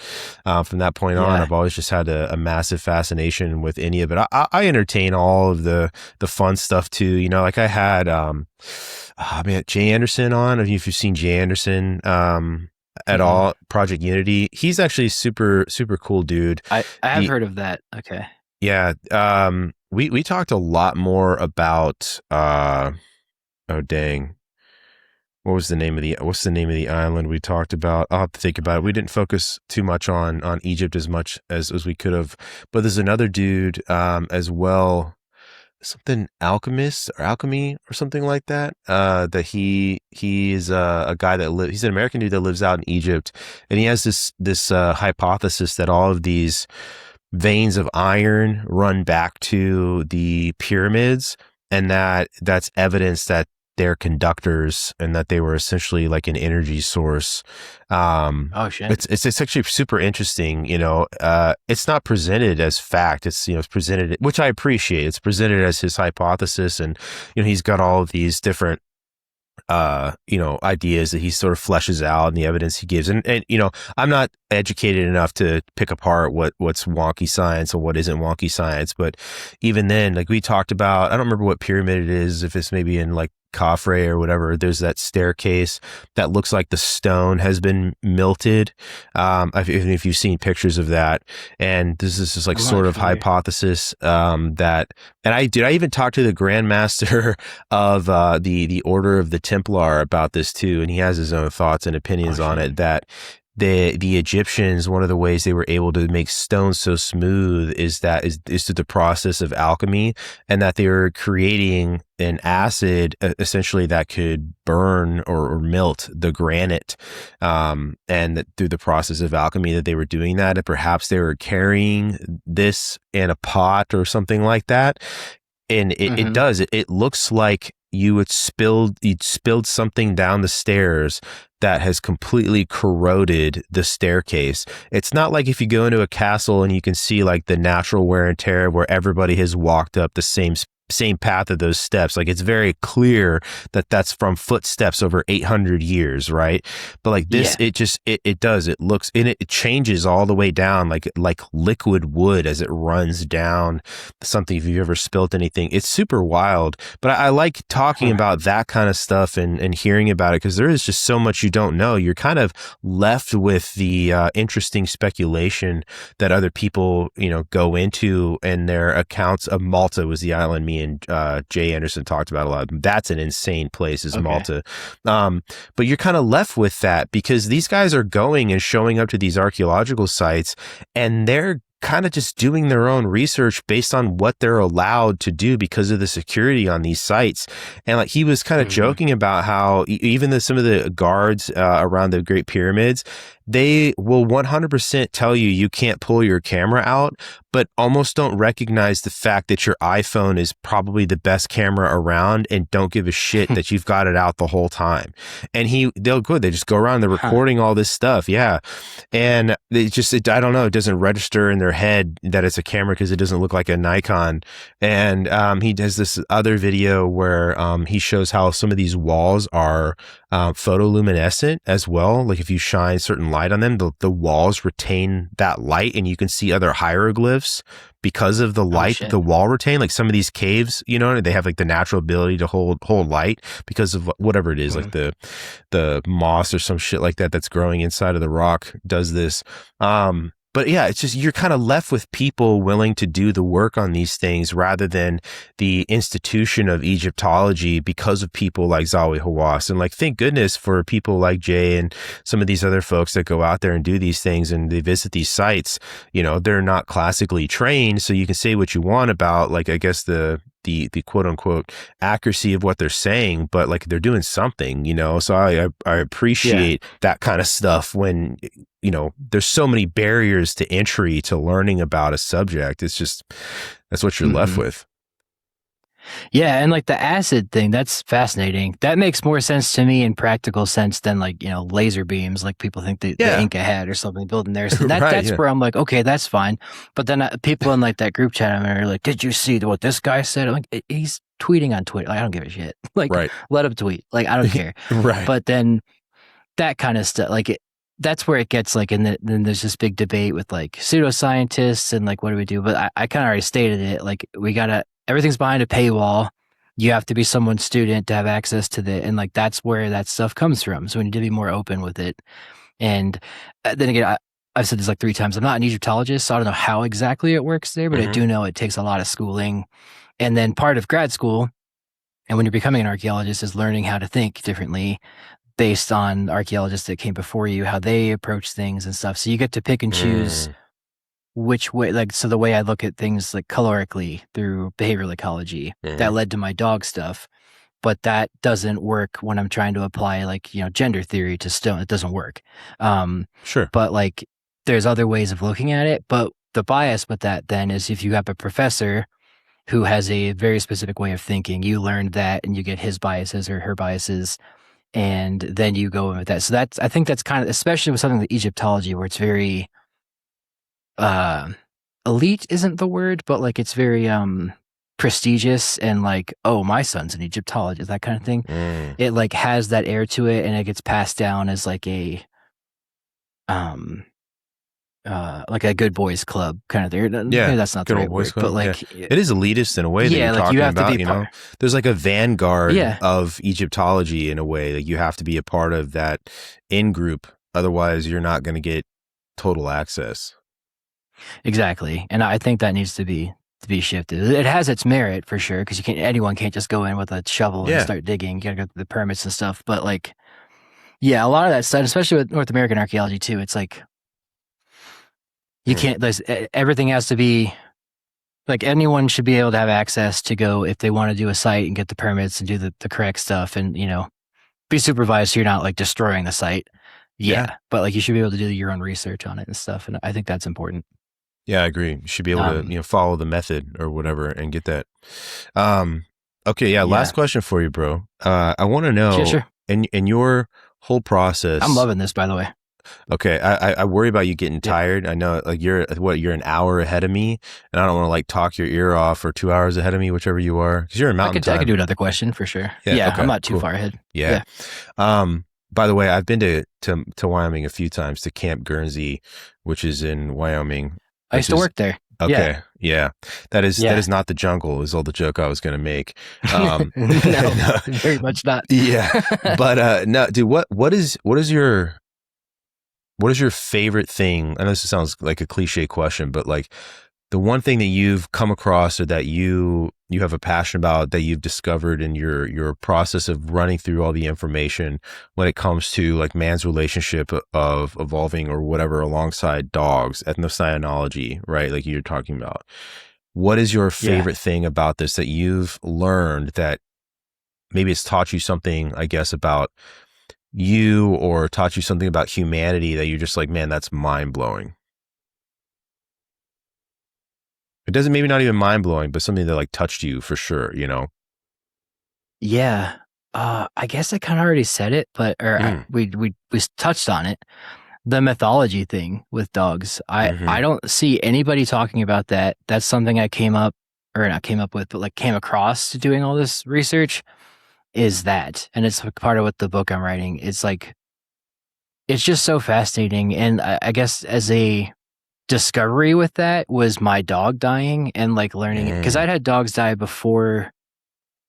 S2: from that point on,
S1: Yeah.
S2: I've always just had a massive fascination with any of it. I entertain all of the fun stuff too. You know, like I had man, Jay Anderson on. I don't know if you've seen Jay Anderson at
S1: Mm-mm.
S2: all. Project Unity. He's actually super cool dude.
S1: I have
S2: The
S1: heard of that. Okay.
S2: Yeah, we talked a lot more about oh dang, what's the name of the island we talked about? I'll have to think about it. We didn't focus too much on Egypt as much as we could have, but there's another dude as well, something alchemist or alchemy or something like that. That he is a guy he's an American dude that lives out in Egypt, and he has this hypothesis that all of these veins of iron run back to the pyramids, and that's evidence that they're conductors and that they were essentially like an energy source.
S1: Oh shit.
S2: It's actually super interesting. You know, it's not presented as fact. It's, you know, it's presented, which I appreciate. It's presented as his hypothesis, and you know, he's got all of these different you know, ideas that he sort of fleshes out and the evidence he gives. And you know, I'm not educated enough to pick apart what's wonky science and what isn't wonky science. But even then, like we talked about, I don't remember what pyramid it is, if it's maybe in like Khafre or whatever. There's that staircase that looks like the stone has been melted. If you've seen pictures of that, and this is just like
S1: I'm not
S2: sort of
S1: familiar.
S2: hypothesis I even talked to the Grandmaster of the Order of the Templar about this too, and he has his own thoughts and
S1: Oh
S2: opinions on
S1: shit.
S2: it. That the Egyptians, one of the ways they were able to make stone so smooth is through the process of alchemy, and that they were creating an acid essentially that could burn or melt the granite, and that through the process of alchemy that they were doing that, and perhaps they were carrying this in a pot or something like that. And
S1: Mm-hmm.
S2: it looks like you'd spilled something down the stairs that has completely corroded the staircase. It's not like if you go into a castle and you can see like the natural wear and tear where everybody has walked up the same path of those steps. Like it's very clear that that's from footsteps over 800 years, right? But like this,
S1: Yeah.
S2: it looks, and it changes all the way down like liquid wood as it runs down something. If you've ever spilt anything, it's super wild. But I like talking
S1: Huh.
S2: about that kind of stuff and hearing about it, because there is just so much you don't know. You're kind of left with the interesting speculation that other people, you know, go into, and their accounts of Malta was the island me and Jay Anderson talked about a lot. That's an insane place, is
S1: Okay.
S2: Malta. But you're kind of left with that because these guys are going and showing up to these archaeological sites, and they're kind of just doing their own research based on what they're allowed to do because of the security on these sites. And like he was kind of
S1: Mm-hmm.
S2: joking about how even some of the guards around the Great Pyramids, they will 100% tell you you can't pull your camera out, but almost don't recognize the fact that your iPhone is probably the best camera around, and don't give a shit that you've got it out the whole time. And they just go around, they're
S1: Huh.
S2: recording all this stuff. Yeah. And I don't know, it doesn't register in their head that it's a camera because it doesn't look like a Nikon. And he does this other video where he shows how some of these walls are photoluminescent as well. Like if you shine certain light on them, the walls retain that light, and you can see other hieroglyphs because of the
S1: Oh
S2: light that
S1: shit.
S2: the wall retain. Like some of these caves, you know, they have like the natural ability to hold light because of whatever it is, like
S1: Mm.
S2: the moss or some shit like that that's growing inside of the rock does this. But yeah, it's just, you're kind of left with people willing to do the work on these things rather than the institution of Egyptology, because of people like Zawi Hawass. And like, thank goodness for people like Jay and some of these other folks that go out there and do these things and they visit these sites. You know, they're not classically trained, so you can say what you want about, like, I guess the quote unquote accuracy of what they're saying, but like they're doing something, you know? So I appreciate that kind of stuff when, you know, there's so many barriers to entry to learning about a subject. It's just, that's what you're left
S1: Mm-hmm.
S2: with.
S1: Yeah, and like the acid thing, that's fascinating. That makes more sense to me in practical sense than like, laser beams, like people think the
S2: Yeah.
S1: Inca had or something building theirs. And
S2: Right.
S1: that's
S2: Yeah.
S1: where I'm like, okay, that's fine. But then people in like that group chat are like, did you see what this guy said? I'm like, he's tweeting on Twitter. Like, I don't give a shit. Like,
S2: Right.
S1: let him tweet. Like, I don't care.
S2: Right.
S1: But then that kind of stuff, like that's where it gets like, then there's this big debate with like pseudoscientists and like, what do we do? But I kind of already stated it. Like, everything's behind a paywall. You have to be someone's student to have access to and like, that's where that stuff comes from. So we need to be more open with it. And then again, I've said this like 3 times. I'm not an Egyptologist, so I don't know how exactly it works there, but I do know it takes a lot of schooling. And then part of grad school, and when you're becoming an archaeologist, is learning how to think differently based on archaeologists that came before you, how they approach things and stuff. So you get to pick and choose which way, like, so the way I look at things like calorically through behavioral ecology, that led to my dog stuff. But that doesn't work when I'm trying to apply like, gender theory to stone. It doesn't work.
S2: Sure.
S1: But like, there's other ways of looking at it. But the bias with that then is if you have a professor who has a very specific way of thinking, you learn that and you get his biases or her biases, and then you go in with that. So I think that's kind of, especially with something like Egyptology, where it's very, elite isn't the word, but like it's very, prestigious and like, oh, my son's an Egyptologist, that kind of thing. It like has that air to it, and it gets passed down as like a good boys club kind of thing.
S2: Yeah,
S1: maybe that's not the
S2: good
S1: right
S2: old boys
S1: word, but
S2: club.
S1: like,
S2: It is elitist in a way that you're
S1: like
S2: talking
S1: you have
S2: about.
S1: to be
S2: There's like a vanguard
S1: Yeah.
S2: of Egyptology in a way. Like you have to be a part of that in group, otherwise you're not going to get total access.
S1: Exactly, and I think that needs to be shifted. It has its merit for sure, because anyone can't just go in with a shovel and start digging. You gotta go through the permits and stuff. But like, yeah, a lot of that stuff, especially with North American archaeology too, it's like you can't. Everything has to be like, anyone should be able to have access to go if they want to do a site and get the permits and do the correct stuff, and be supervised so you're not like destroying the site. Yeah, but like you should be able to do your own research on it and stuff, and I think that's important.
S2: Yeah, I agree. You should be able to, follow the method or whatever and get that. Okay. Yeah. Last question for you, bro. I want to know
S1: Sure.
S2: in your whole process.
S1: I'm loving this, by the way.
S2: Okay. I worry about you getting tired. I know like you're an hour ahead of me, and I don't want to like talk your ear off, or 2 hours ahead of me, whichever you are. Cause you're in mountain time.
S1: I could do another question for sure. Yeah. Okay, I'm not too far ahead.
S2: Yeah. By the way, I've been to Wyoming a few times, to Camp Guernsey, which is in Wyoming.
S1: I used to work there.
S2: Okay. Yeah. That is not the jungle, is all the joke I was going to make.
S1: No, very much not.
S2: Yeah. But, no, dude, what is your favorite thing? I know this sounds like a cliche question, but like the one thing that you've come across, or that you have a passion about, that you've discovered in your process of running through all the information when it comes to like man's relationship of evolving or whatever alongside dogs, ethnocynology, right? Like you're talking about. What is your favorite thing about this that you've learned that maybe it's taught you something, I guess, about you, or taught you something about humanity that you're just like, man, that's mind blowing? It doesn't, maybe not even mind blowing, but something that like touched you for sure,
S1: Yeah. I guess I kind of already said it, but we touched on it. The mythology thing with dogs. I don't see anybody talking about that. That's something I came across doing all this research, is that, and it's part of what the book I'm writing. It's like, it's just so fascinating. And I guess as a discovery with that was my dog dying, and like learning it, because I'd had dogs die before.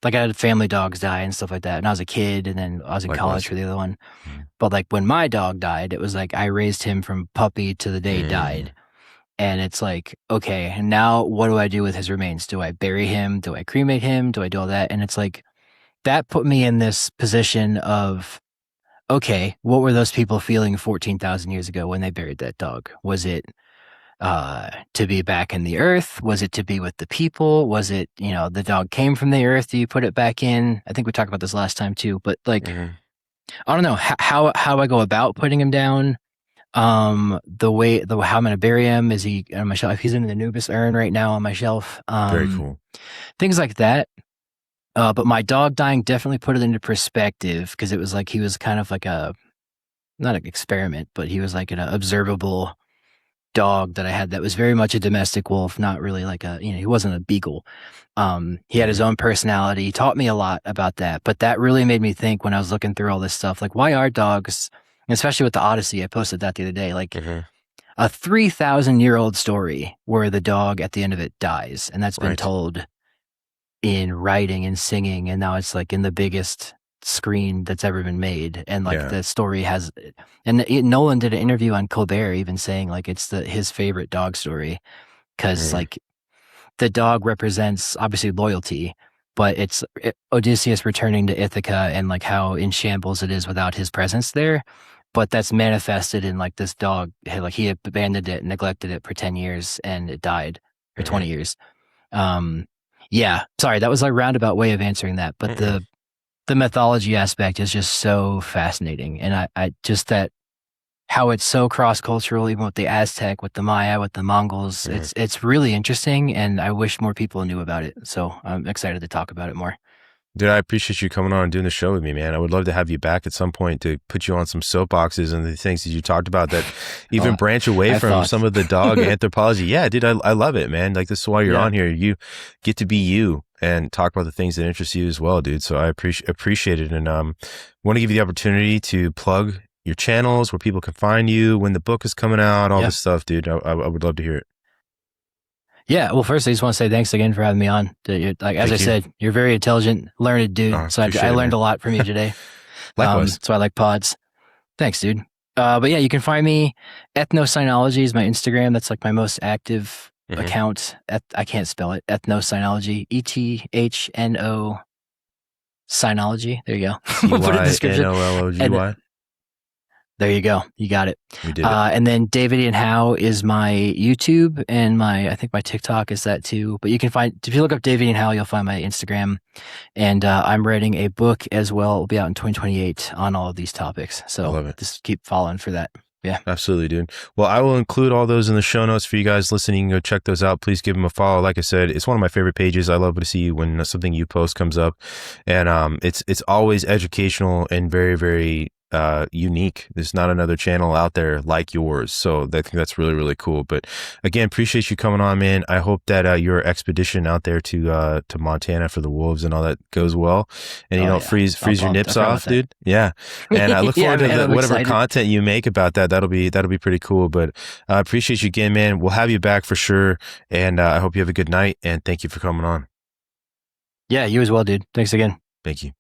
S1: Like I had family dogs die and stuff like that, and I was a kid, and then I was in college for the other one. But like when my dog died, it was like I raised him from puppy to the day he died. And it's like, okay, now what do I do with his remains? Do I bury him? Do I cremate him? Do I do all that? And it's like, that put me in this position of, okay, what were those people feeling 14,000 years ago when they buried that dog? Was it to be back in the earth? Was it to be with the people? Was it, the dog came from the earth? Do you put it back in? I think we talked about this last time too, but like, I don't know how I go about putting him down. How I'm going to bury him. Is he on my shelf? He's in the Anubis urn right now on my shelf.
S2: Very cool.
S1: Things like that. But my dog dying definitely put it into perspective because it was like he was kind of like a not an experiment, but he was like an observable dog that I had that was very much a domestic wolf, not really like a, he wasn't a beagle. He had his own personality. He taught me a lot about that, but that really made me think when I was looking through all this stuff, like why are dogs, especially with the Odyssey, I posted that the other day, like a 3,000-year-old story where the dog at the end of it dies. And that's been told in writing and singing. And now it's like in the biggest screen that's ever been made. And like the story has, and Nolan did an interview on Colbert even saying like it's his favorite dog story because like the dog represents obviously loyalty, but it's Odysseus returning to Ithaca and like how in shambles it is without his presence there. But that's manifested in like this dog, like he abandoned it, neglected it for 10 years and it died, or 20 years. Yeah, sorry, that was like a roundabout way of answering that. But the mythology aspect is just so fascinating. And I just that how it's so cross-cultural, even with the Aztec, with the Maya, with the Mongols, it's really interesting. And I wish more people knew about it. So I'm excited to talk about it more.
S2: Dude, I appreciate you coming on and doing the show with me, man. I would love to have you back at some point to put you on some soapboxes and the things that you talked about that even branch away from some of the dog anthropology. Yeah, dude, I love it, man. Like this is why you're on here. You get to be you and talk about the things that interest you as well, dude. So I appreciate it. And want to give you the opportunity to plug your channels, where people can find you, when the book is coming out, all this stuff, dude. I would love to hear it.
S1: Yeah, well, first I just want to say thanks again for having me on. Like as I said, you're a very intelligent, learned dude. So I learned a lot from you today.
S2: Likewise.
S1: So I like pods. Thanks, dude. But yeah, you can find me. Ethnocynology is my Instagram. That's like my most active account. I can't spell it. Ethnocynology. ETHNO Cynology. There you go. We'll put it in the description.
S2: CYNOLOGY.
S1: There you go. You got it.
S2: We did
S1: and then David Ian Howe is my YouTube, and I think my TikTok is that too. But you can find, if you look up David Ian Howe, you'll find my Instagram. And I'm writing a book as well. It'll be out in 2028 on all of these topics. So just keep following for that. Yeah.
S2: Absolutely, dude. Well, I will include all those in the show notes for you guys listening. Go check those out. Please give them a follow. Like I said, it's one of my favorite pages. I love to see when something you post comes up. And it's always educational and very, very unique. There's not another channel out there like yours. So I think that's really, really cool. But again, appreciate you coming on, man. I hope that your expedition out there to Montana for the wolves and all that goes well. And you don't freeze your nips off, dude. Yeah. And I look forward to whatever content you make about that. That'll be pretty cool. But I appreciate you again, man. We'll have you back for sure. And I hope you have a good night. And thank you for coming on.
S1: Yeah, you as well, dude. Thanks again.
S2: Thank you.